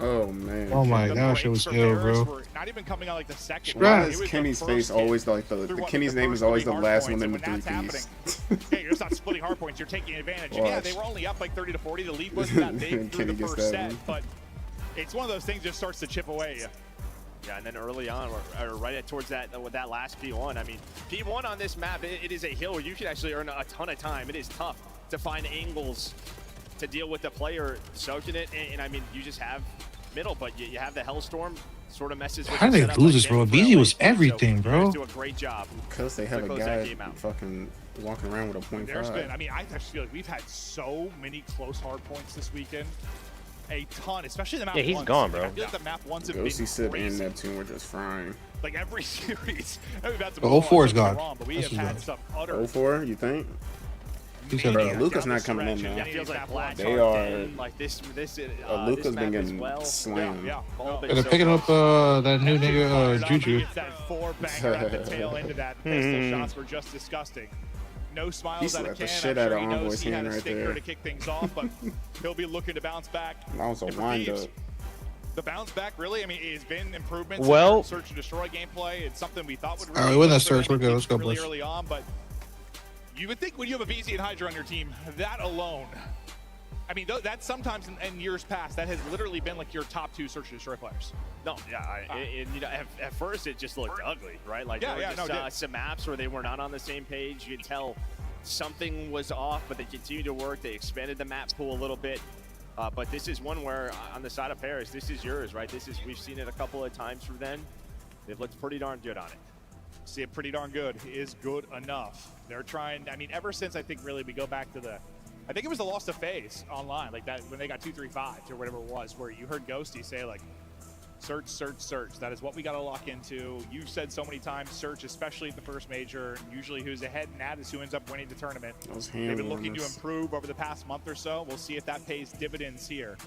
Oh man. Oh my the gosh, it breaks was for ill, Paris bro. were not even coming out like the second. Why round. It is was the Kenny's first face hit always like the through what Kenny's the name first is always the hard last points, one in and the when three that's piece. happening, yeah, you're just not splitting hard points. You're taking advantage. And yeah, they were only up like 30 to 40. The lead wasn't that big through Kenny the gets first that set, one. but it's one of those things that just starts to chip away. Yeah, and then early on, or right towards that with that last P1. I mean, P1 on this map, it is a hill where you can actually earn a ton of time. It is tough to find angles to deal with the player soaking it, and I mean, you just have middle, but you have the Hellstorm sort of messes with How the did they setup lose like this, bro? Denver BZ was LA, everything, so bro. do a great job. Because they have to a close that guy game out. fucking walking around with a 0.5. There's been, I mean, I just feel like we've had so many close hard points this weekend. A ton, especially the map. Yeah, he's ones. gone, Like, bro. I feel like the map ones have been Ghosty, Sip, and crazy. Neptune were just frying. Like every series, we've had some. The 04 is blowouts, don't get me gone. wrong, but we This have is had gone. some utter. 04, you think? He said, Bro, maniac Luca's down not the coming in stretch, and now. yeah, Feels like map Black They Heart are- Dead, like this Luca's this been map as getting well. slammed. Yeah. All No. been They're so picking far. up that new nigga, Juju. Gets that 4 banger at the tail end of that. Pistol shots were just disgusting. No He smiles out of slapped the Ken. shit I'm out sure of he knows Envoy's he had hand a right stinker there. to kick things off, but he'll be looking to bounce back. That was a And for wind Thieves, up. the bounce back, really, I mean, it has been improvements. Well- in search and destroy gameplay. It's something we thought would All right, really we win work that for them search. We're good. Let's go, really boys. early on, but you would think when you have a VZ and Hydra on your team, that alone, I mean, that sometimes in years past, that has literally been like your top 2 search and destroy players. No, yeah, and at first it just looked ugly, right? Like Yeah, there were yeah, just some maps where they were not on the same page. You could tell something was off, but they continued to work. They expanded the map pool a little bit. But this is one where, on the side of Paris, this is yours, right? We've seen it a couple of times from them. They've looked pretty darn good on it. See it pretty darn good is good enough. They're trying, I mean, ever since I think really we go back to I think it was the loss of phase online, like that when they got 2-3-5 or whatever it was, where you heard Ghosty say like, search, search, search. That is what we got to lock into. You've said so many times, search, especially at the first major. Usually who's ahead in that is who ends up winning the tournament. They've been looking to improve over the past month or so. We'll see if that pays dividends here.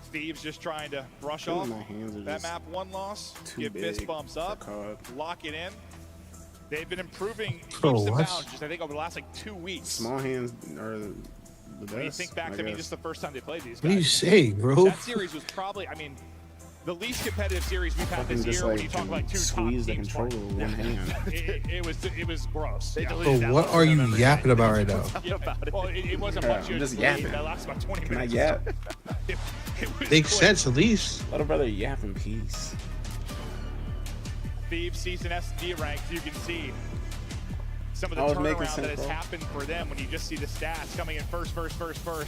Steve's just trying to brush off that map 1 loss, get fist bumps up, lock it in. They've been improving leaps and bounds just I think over the last like 2 weeks. Small hands are the best. When you think back I to me, guess. just the first time they played these guys. What do you say, bro? That series was probably, I mean, the least competitive series we've had this year when you talk about two squeeze top the teams. controller with one hand. It was gross. Bro, what are you yapping about right now? Well, it wasn't much. I'm just yapping. That lasts about 20 Can I minutes. yap? It was Makes quick. sense, at least. Let a brother yap in peace. Thieves season S&D ranks, you can see some of the I was making turnaround that sense, has bro. happened for them when you just see the stats coming in first.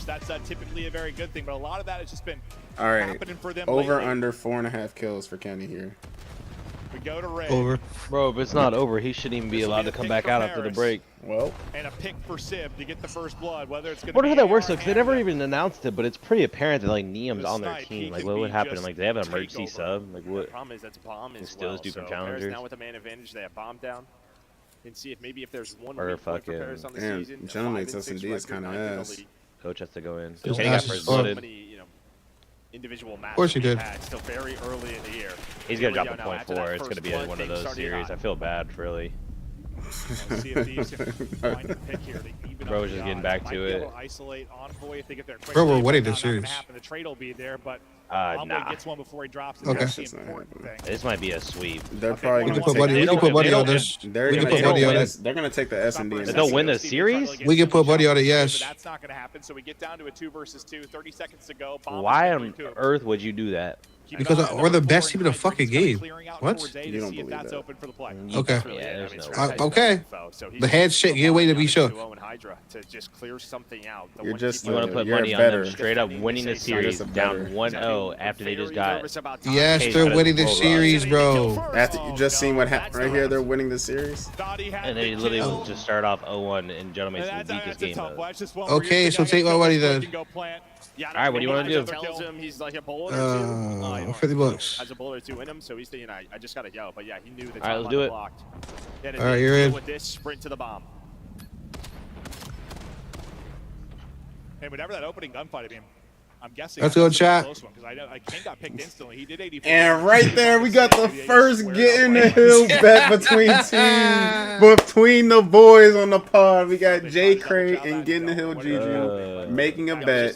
That's typically a very good thing, but a lot of that has just been happening for them Over lately. under 4.5 kills for Kenny here. We go to Ray. Over. Bro, if it's not over, he shouldn't even be allowed to come back out after the break. Well. And a pick for Sib to get the first blood, whether it's going to Wonder be how that works though, AR because they never even announced it, but it's pretty apparent that like Neum's on their snipe, he team. Like, can what would be happen? just Like, they have an take emergency over. sub. Like, what? The problem is that's a bomb They as still well. do from So Paris challengers. now with the man advantage, they have bomb down. And see if maybe if there's one Or weak point for fucking- Paris on the Damn, season. Gentleman's 5-6 S&D is record, kind of 9th in the ass. league. Coach has to go in. It's Kenny got ass as first fuck. blooded. Many, you know, individual matches course he did. had still very early in the year. He's gonna Here drop we a go now, after that .4. It's first gonna be blood one of thing those starting series. hot. I feel bad, really. Let's see if Thieves can find the pick here. They even Bro up was the just getting odds. back Might to be able it. to isolate Envoy if they get there quickly. Bro, we're winning But this not gonna series. happen. The trade will be there, but Nah. Envoy gets one before he drops it. Okay. That's the important thing. This might be a sweep. They're probably We gonna can put take. Buddy. We can put Buddy on this. They're We can gonna put Buddy on take this. they're gonna take the S&D. They don't win the series? We can put Buddy on it, yes. But that's not going to happen. So we get down to a 2 versus 2. 30 seconds to go. Bomb Why is on recouped. earth would you do that? Keep Because an eye on we're the number best 4 team in the and fucking Hydra. game. Clearing out What? towards A to You don't see if believe that's that. open for the play. Okay. Yeah, there's no Okay. The head shit. Get away to be sure. Hydra to just clear something out. The You're one just keep You want to put You're money on better. them straight up winning the series just a down better. 1-0 after they just got. Yes, Cage they're got winning his this full run. series, bro. After you just seen what happened right here, they're winning the series. And they literally will just start off 0-1 and Gentleman's the weakest game of it. Okay, so take my money then. Yeah, Alright, what do you wanna do? Tells him he's like a bullet or two. $50. Has a bullet or two in him, so he's thinking, I just gotta go. But yeah, he knew the Alright, let's top do line it. blocked. Yeah, All right, you're in. with this sprint to the bomb. Hey, whatever that opening gunfight, I mean, I'm guessing. Let's that go, was a chat. close one, 'cause King got picked instantly. He did 84. And right there, we got the first get in the hill bet between the boys on the pod. We got J Crate and Get in the Hill Juju making a bet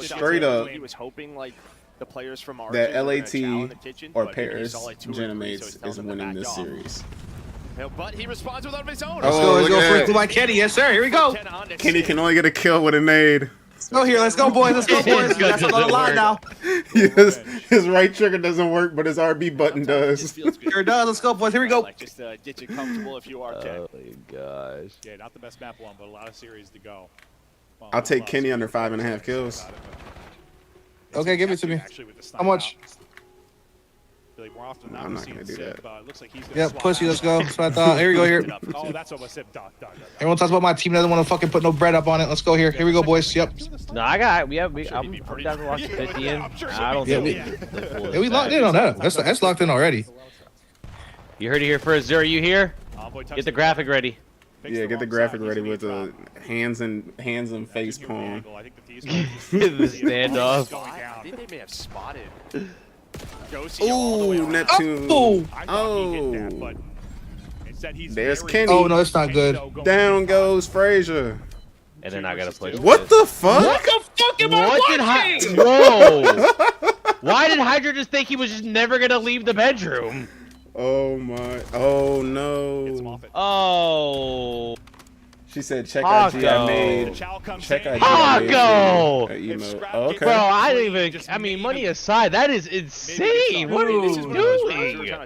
straight up He was hoping like the players from our that team were gonna LAT chow in the kitchen, or but he Paris saw, like, 2 or 3, so Genomates he's telling is them to winning back this off. series. But he responds with his own. Let's go. Let's go for it to my Kenny. Yes, sir. Here we go. Kenny can only get a kill with a nade. Let's go here. Let's go, boys. Let's go, boys. That's on the line now. His right trigger doesn't work, but his RB button does. Here it does. Let's go, boys. Here we go. Just get you comfortable if you are Ken. Oh my gosh. Yeah, not the best map one, but a lot of series to go. I'll take Kenny under 5.5 kills. Okay, give it to me. Actually, with the How much? Really more often than I'm not, not gonna do Sip, that. it looks like he's gonna Yep, swap pussy. out. Let's go. That's what I thought. Here we go. Here. Oh, that's what Sip. Dog. Everyone talks about my team doesn't want to fucking put no bread up on it. Let's go here. Here we go, boys. Yep. No, I got. I'm down to watch 50 in. I don't think the full Yeah, we locked in on that. That's locked in already. You heard it here first. Zero, you here? Get the graphic ready. Yeah, get the graphic ready with the hands and face palm. The standoff. I think they may have spotted. Ooh, Neptune. Oh. There's Kenny. Oh, no, that's not good. Down goes Frazier. And then I gotta push. What the fuck? What the fuck am I watching? Bro. Why did Hydra just think he was just never gonna leave the bedroom? Oh my. Oh no. Oh. She said, check IG I made. Check IG I made. Pago! Emote. Okay. Bro, I didn't even. I mean, money aside, that is insane. What are you doing? Yeah,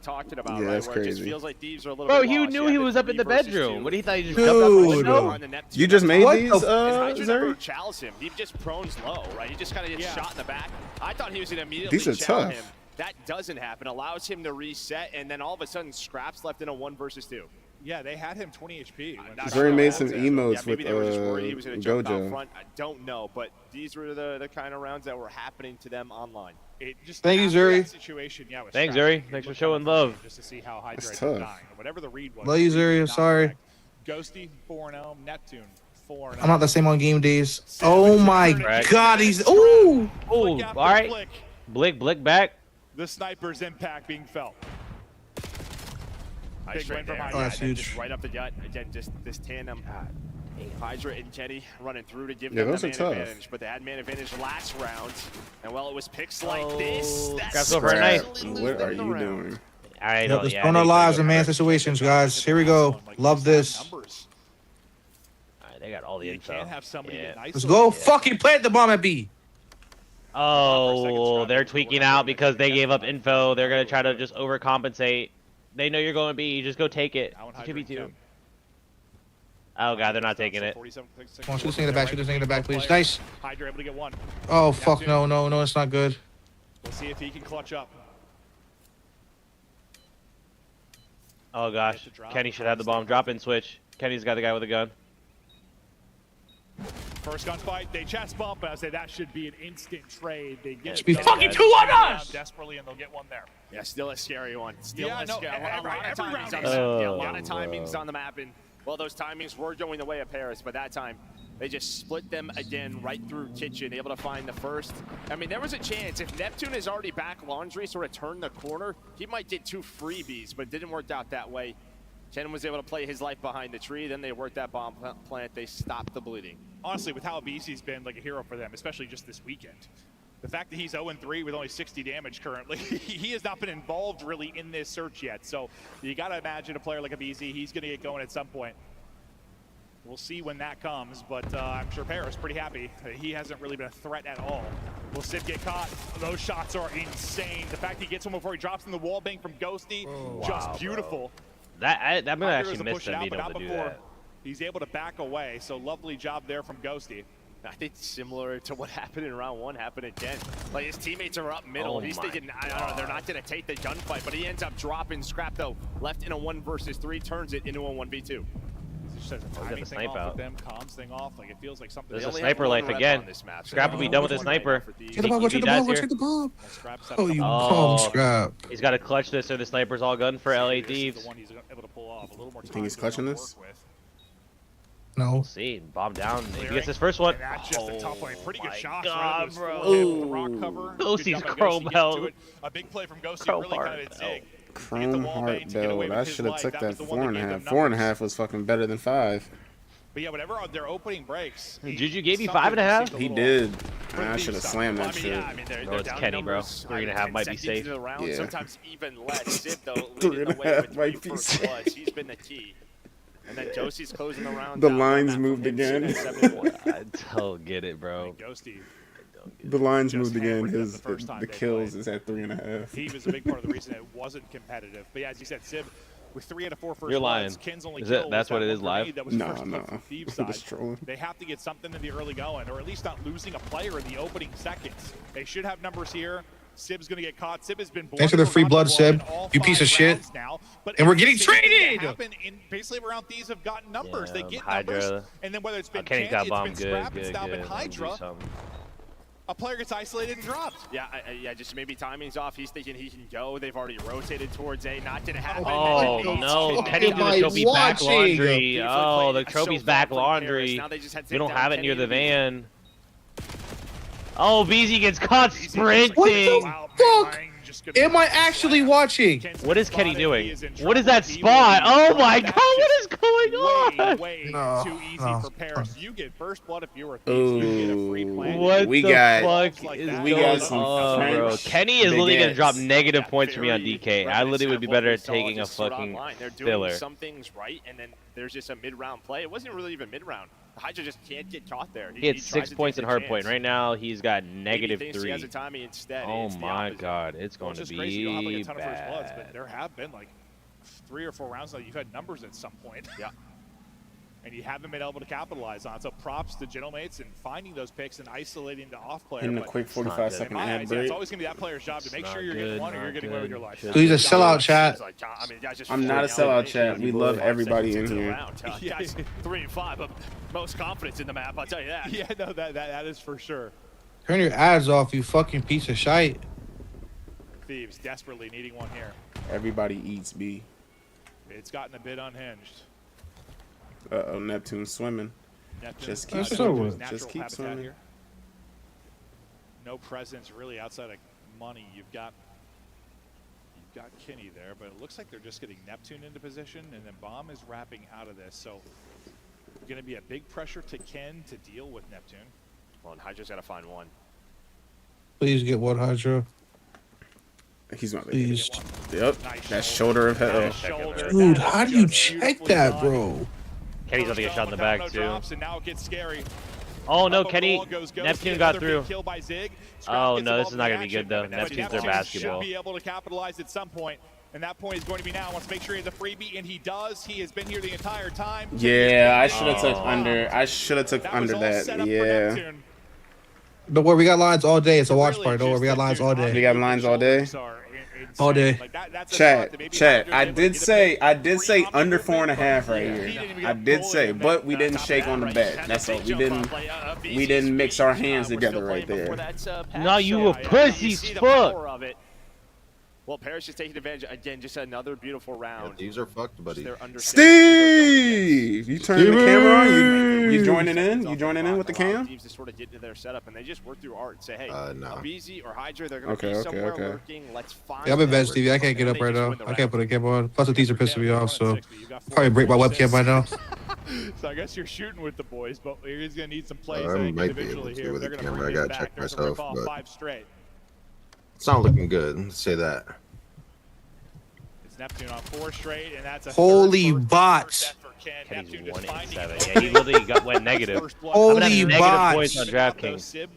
that's crazy. Bro, you knew he was up in the bedroom. What do you thought? He just jumped out the window? You just made What these, Zuri? Zuri? Chows him. He just prones low, right? He just kind of gets shot in the back. I thought he was going to immediately These are chow tough. him. That doesn't happen. Allows him to reset, and then all of a sudden, Scraps left in a 1 versus 2. Yeah, they had him 20 HP. Zuri made some emotes maybe with they were just worried he was gonna jump out Gojo. front. I don't know, but these were the kind of rounds that were happening to them online. Thank you, Zuri. Situation, yeah, Thanks, Zuri. Thanks for showing love. Just to see how Hydra It's is tough. dying. Whatever the read was. Love you, Zuri. I'm sorry. Ghosty 4-0, Neptune 4-0. I'm not the same on game days. Oh my Right. god, he's. Ooh! Oh, all right. Blick back. The sniper's impact being felt. Nice Big win right from there. Hydra. Oh, that's And then huge. just right up the gut. Again, just this tandem. Hydra and Kenny running through to give them the man advantage, but they had man advantage last round. And well, it was picks like this. Guys, go for a knife. What are you doing? I know. Let's throw our lives in man situations, guys. Here we go. Love this. They got all the info. Let's go. Fucking plant the bomb at B. Oh, they're tweaking out because they gave up info. They're gonna try to just overcompensate. They know you're going to B. You just go take it. It's 2v2. Oh god, they're not taking it. Come on, shoot this thing in the back. Shoot this thing in the back, please. Nice. Hydra able to get one. Oh fuck, no, no, no, it's not good. We'll see if he can clutch up. Oh gosh, Kenny should have the bomb. Drop in switch. Kenny's got the guy with a gun. First gunfight, they chest bump, and I say that should be an instant trade. They get should be fucking 2 on us! Desperately, and they'll get one there. Yeah, still a scary one. Still Yeah, a no, scary every round a lot of timings on the map, and well, those timings were going the way of Paris, but that time they just split them again right through kitchen, able to find the first. I mean, there was a chance if Neptune is already back laundry, sort of turned the corner, he might get 2 freebies, but it didn't work out that way. Ken was able to play his life behind the tree, then they worked that bomb plant, they stopped the bleeding. Honestly, with how BC's been like a hero for them, especially just this weekend, the fact that he's 0-3 with only 60 damage currently, he has not been involved really in this search yet. So you got to imagine a player like a BC, he's going to get going at some point. We'll see when that comes, but I'm sure Paris pretty happy. He hasn't really been a threat at all. Will Sid get caught? Those shots are insane. The fact he gets one before he drops in the wall bang from Ghosty, just beautiful. Bro. That I'm gonna actually miss them being able to do that. He's able to back away, so lovely job there from Ghosty. I think similar to what happened in round 1 happened again. Like his teammates are up middle. He's thinking, I don't know, they're not gonna take the gunfight, but he ends up dropping Scrap though. Left in a 1 versus 3, turns it into a 1v2. Just says a timing thing off with them, comms thing off. Like it feels like something. There's a sniper life again. Scrap will be done with the sniper. Take the bomb, go take the bomb, go take the bomb. Oh, you bomb, Scrap. He's got to clutch this or the sniper's all gun for LA Thieves. You think he's clutching this? No. We'll see. Bomb down. If he gets his first one. That's just a tough one. Pretty good shot. God, bro. Ghostie's chrome belt. A big play from Ghosty, really kind of a dig. Chrome heart belt. I should have took that 4.5. 4.5 was fucking better than 5. But yeah, whenever their opening breaks, Juju gave you 5.5. He did. I should have slammed that shit. Bro, it's Kenny, bro. 3.5 might be safe. Yeah. Sometimes even less. Sid though, 3.5 might be safe. He's been the key. And then Josie's closing the round. The lines moved again. I don't get it, bro. The lines moved again. The kills is at 3.5. He was a big part of the reason it wasn't competitive. But yeah, as you said, Sib, with 3 out of 4 first You're lying. bloods, Ken's only is it? That's what it is live? No. They have to get something in the early going, or at least not losing a player in the opening seconds. They should have numbers here. Sib's going to get caught. Sib has been thanks for the free blood, Sib. You piece of shit. Now, and we're getting traded! Basically, around these have gotten numbers. Yeah, they get Hydra. numbers. And then whether it's been Kenny's Ken, got bomb. it's been Scrap, it's now been Hydra. A player gets isolated and dropped. Yeah, yeah, just maybe timing's off. He's thinking he can go. They've already rotated towards A. Not gonna happen. Oh no, Kenny did the trophy back laundry. Oh, the trophy's back laundry. We don't have it near the van. Oh, BZ gets caught sprinting. What the fuck? Am I actually watching? What is Kenny doing? What is that spot? Oh my god, what is going on? Way too easy for Paris. You get first blood if you're a thief. You get a free plant. What we the got, fuck is we going got some on, bro? Kenny is literally gonna drop negative points for me on DK. I literally would be better at taking a fucking They're filler. doing some things right, and then there's just a mid-round play. It wasn't really even mid-round. Hydra just can't get caught there. He had 6 points in hardpoint. Right now, he's got negative 3. He has a timing instead. Oh my god, it's going to be crazy. You don't have like a ton bad. of first bloods, but there have been like 3 or 4 rounds now you've had numbers at some point. Yeah. And you haven't been able to capitalize on it. So props to Gentlemates and finding those picks and isolating the off player. In a quick 45-second ad break. It's always going to be that player's job to make sure you're getting one or you're getting away with your life. So he's a sellout, chat. I'm not a sellout, chat. We love everybody in here. Guys, 3 and 5, but most confidence in the map, I'll tell you that. Yeah, no, that is for sure. Turn your ads off, you fucking piece of shite. Thieves desperately needing one here. Everybody eats B. It's gotten a bit unhinged. Uh-oh, Neptune swimming. Just keep swimming. Just keep swimming. Here. No presence really outside of money. You've got Kinney there, but it looks like they're just getting Neptune into position, and then Bomb is wrapping out of this. So going to be a big pressure to Ken to deal with Neptune. Well, and Hydra's got to find one. Please get one, Hydra. He's not. Please. Yep. That shoulder of hell. Dude, how do you check that, bro? Kenny's gonna get shot in the back too. And now it gets scary. Oh no, Kenny! Neptune got through. Oh no, this is not gonna be good though. Neptune's their basketball. Should be able to capitalize at some point, and that point is going to be now. Wants to make sure he has a freebie, and he does. He has been here the entire time. Yeah, I should have took under. I should have took under that. Yeah. Don't worry, we got lines all day. It's a watch party. Don't worry, we got lines all day. We got lines all day. All day. Chat. I did say under 4.5 right here. I did say, but we didn't shake on the bet. That's all. We didn't mix our hands together right there. No, you a pussy fuck. Well, Paris is taking advantage again. Just another beautiful round. Yeah, these are fucked, buddy. Steve, you turn the camera on. You joining in? You joining in with the cam? Teams just sort of get into their setup, and they just work through art and say, "Hey, no. Abizi or Hydra, they're going to be somewhere lurking. Let's find." Yeah, I'm in bed, Stevie. I can't get up right now. I can't put a camera on. Plus, the teaser pissing me off, so probably break my webcam by now. So I guess you're shooting with the boys, but he's going to need some plays I might be able individually to here. with They're the going to camera. I bring gotta this check back. myself, but 5 straight. it's not looking good. Let's say that. It's Neptune on 4 straight, and that's a holy bots. Kenny's 1-7. Yeah, he literally went negative. Holy negative bots. points on DraftKings.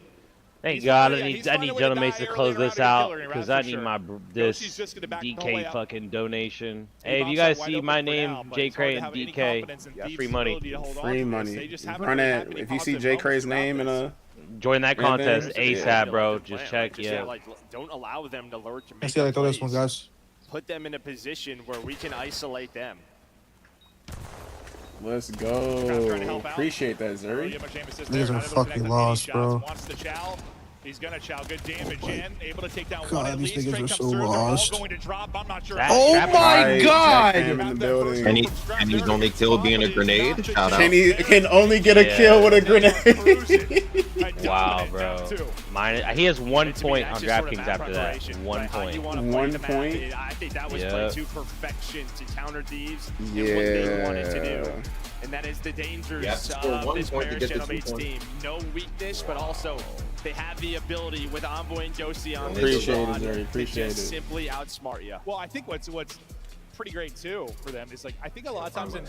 Thank God, I need Gentleman Mates to close this out because I need my this DK fucking donation. Hey, if you guys see my name, J Cray and DK, you got free money. Free money. Run it. If you see J Cray's name in a join that contest ASAP, bro. Just check, yeah. Like, don't allow them to lurk. I see, I throw this one, guys. Put them in a position where we can isolate them. Let's go. Appreciate that, Zuri. These are fucking lost, bro. He's gonna chow good damage in, able to take down God, one at these least. niggas are so lost. Going to drop. I'm not sure. Oh my God! And he's only killed being a grenade. Shout out. Kenny can only get a kill with a grenade. Wow, bro. He has 1 point on DraftKings after that. 1 point. 1 point. I think that was played to perfection to counter thieves and what they wanted to do. And that is the dangers of this Paris Gentleman's team. No weakness, but also they have the ability with Envoy and Josie on this squad to just simply outsmart you. Well, I think what's pretty great too for them is like I think a lot of times I'm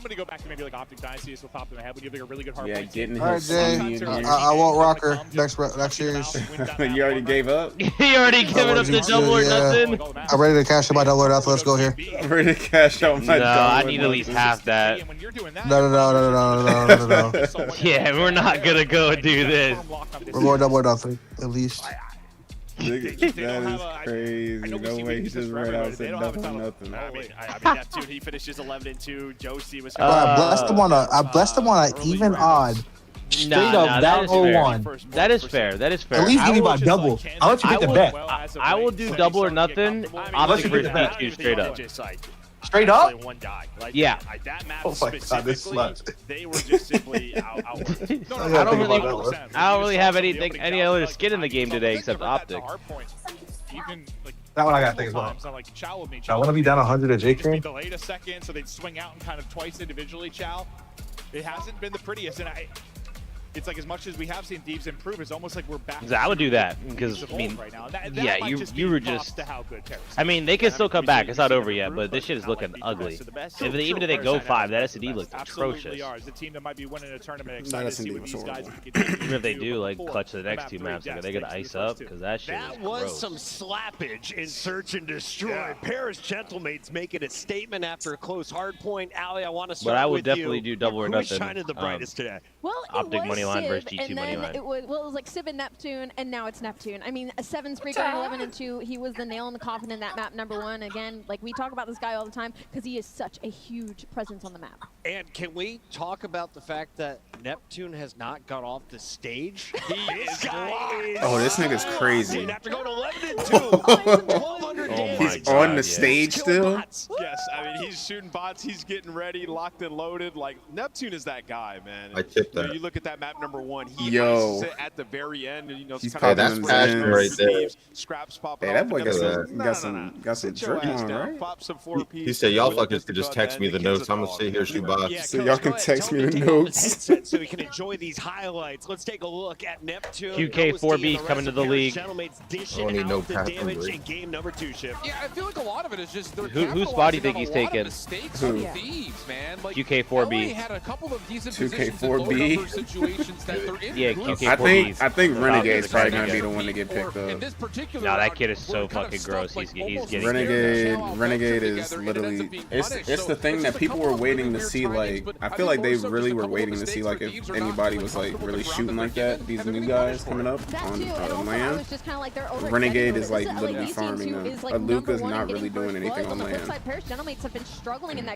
gonna go back to maybe like Optic Dynasty is what popped in my head when you have like a really good hard point. Getting all right, Jay. I want Rocker next series. You already gave up? He already given up the double or nothing? I'm ready to cash out my double or nothing. Let's go here. I'm ready to cash out my double. No, I need at least half that. No. Yeah, we're not gonna go do this. We're going double or nothing, at least. That is crazy. No way he just ran out and said double or nothing. I mean, Neptune, he finishes 11-2. Josie was. I blessed him on an even odd. Straight up down 0-1. That is fair. That is fair. At least give me my double. I'll let you get the bet. I will do double or nothing. Optic versus DQ straight up. Straight up? Yeah. That map oh my God, this sluts. They were just simply out. I don't really have any other skin in the game today except Optic. That one I gotta think as well. I want to be down 100 at J Crane. Delayed a second, so they'd swing out and kind of twice individually. Chow. It hasn't been the prettiest, and it's like as much as we have seen Thieves improve, it's almost like we're back. I would do that because I mean, right now. That yeah, you were just. To how good Paris. I mean, they can still come back. It's not over yet, but this shit is looking ugly. Even if they go 5, that SD looked atrocious. It's a team that might be winning a tournament. That SD was horrible. Even if they do like clutch the next 2 maps, like, are they gonna ice up? Because that shit That is was gross. some slappage in Search and Destroy. Paris Gentlemates making a statement after a close hard point. Ali, I want to start with you. But I would definitely do double or nothing. Who's shining the brightest today? Well, Optic money line versus Civ, G2 and money then line. it was like Civ and Neptune, and now it's Neptune. I mean, a 7 streak going 11-2. He was the nail in the coffin in that map #1. Again, like we talk about this guy all the time because he is such a huge presence on the map. And can we talk about the fact that Neptune has not got off the stage? This guy is Oh, this nigga's crazy. after going 11-2, 1,200 damage. He's he's on the stage still. Yes, I mean he's shooting bots. He's getting ready, locked and loaded. Like Neptune is that guy, man. I tipped that. You look at that map number 1. He Yo, it at the very end, and he's kind popping of passion right there. Scraps pop. Hey, that boy got some drip on, right? Pop some 4P. He said, "Y'all fuckers could just text me the notes. I'm gonna sit here shoot bots." So y'all can text me the notes. So we can enjoy these highlights. Let's take a look at Neptune. QK4B coming to the league. I don't need no Damage in game number 2, Chip. Yeah, I feel like a lot of it is just whose spot do you think he's taking? Who? Thieves, man. Like, QK4B. had a couple of decent 2K4B. situations that they're in. Yeah, QK4B. I think Renegade's probably gonna be the one to get picked up. No, that kid is so fucking gross. He's getting Renegade is literally it's the thing that people were waiting to see. Like, I feel like they really were waiting to see like if anybody was like really shooting like that. These new guys coming up on land. Renegade is like literally farming them. Luca's not really doing anything on land.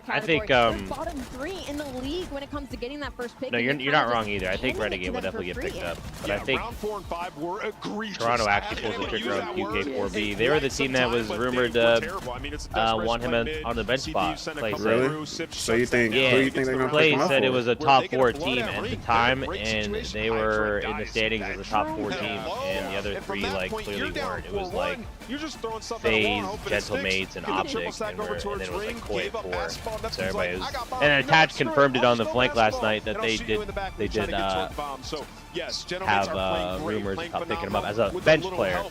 I think bottom 3 in the league when it comes to getting that first pick. No, you're not wrong either. I think Renegade will definitely get picked up, but I think round 4 and 5 were egregious. Toronto actually pulled the trigger on QK4B. They were the team that was rumored to want him on the bench spot. Really? So you think? Yeah, Who you think they're gonna Clay pick him up said it for? was a top 4 team at the time, and they were in the standings as a top 4 team, and the other 3 like clearly weren't. It was like FaZe, Gentlemates, and Optic, and then it was like Koi at 4. So everybody was, and Attach confirmed it on the flank last night that they did have rumors about picking him up as a bench player.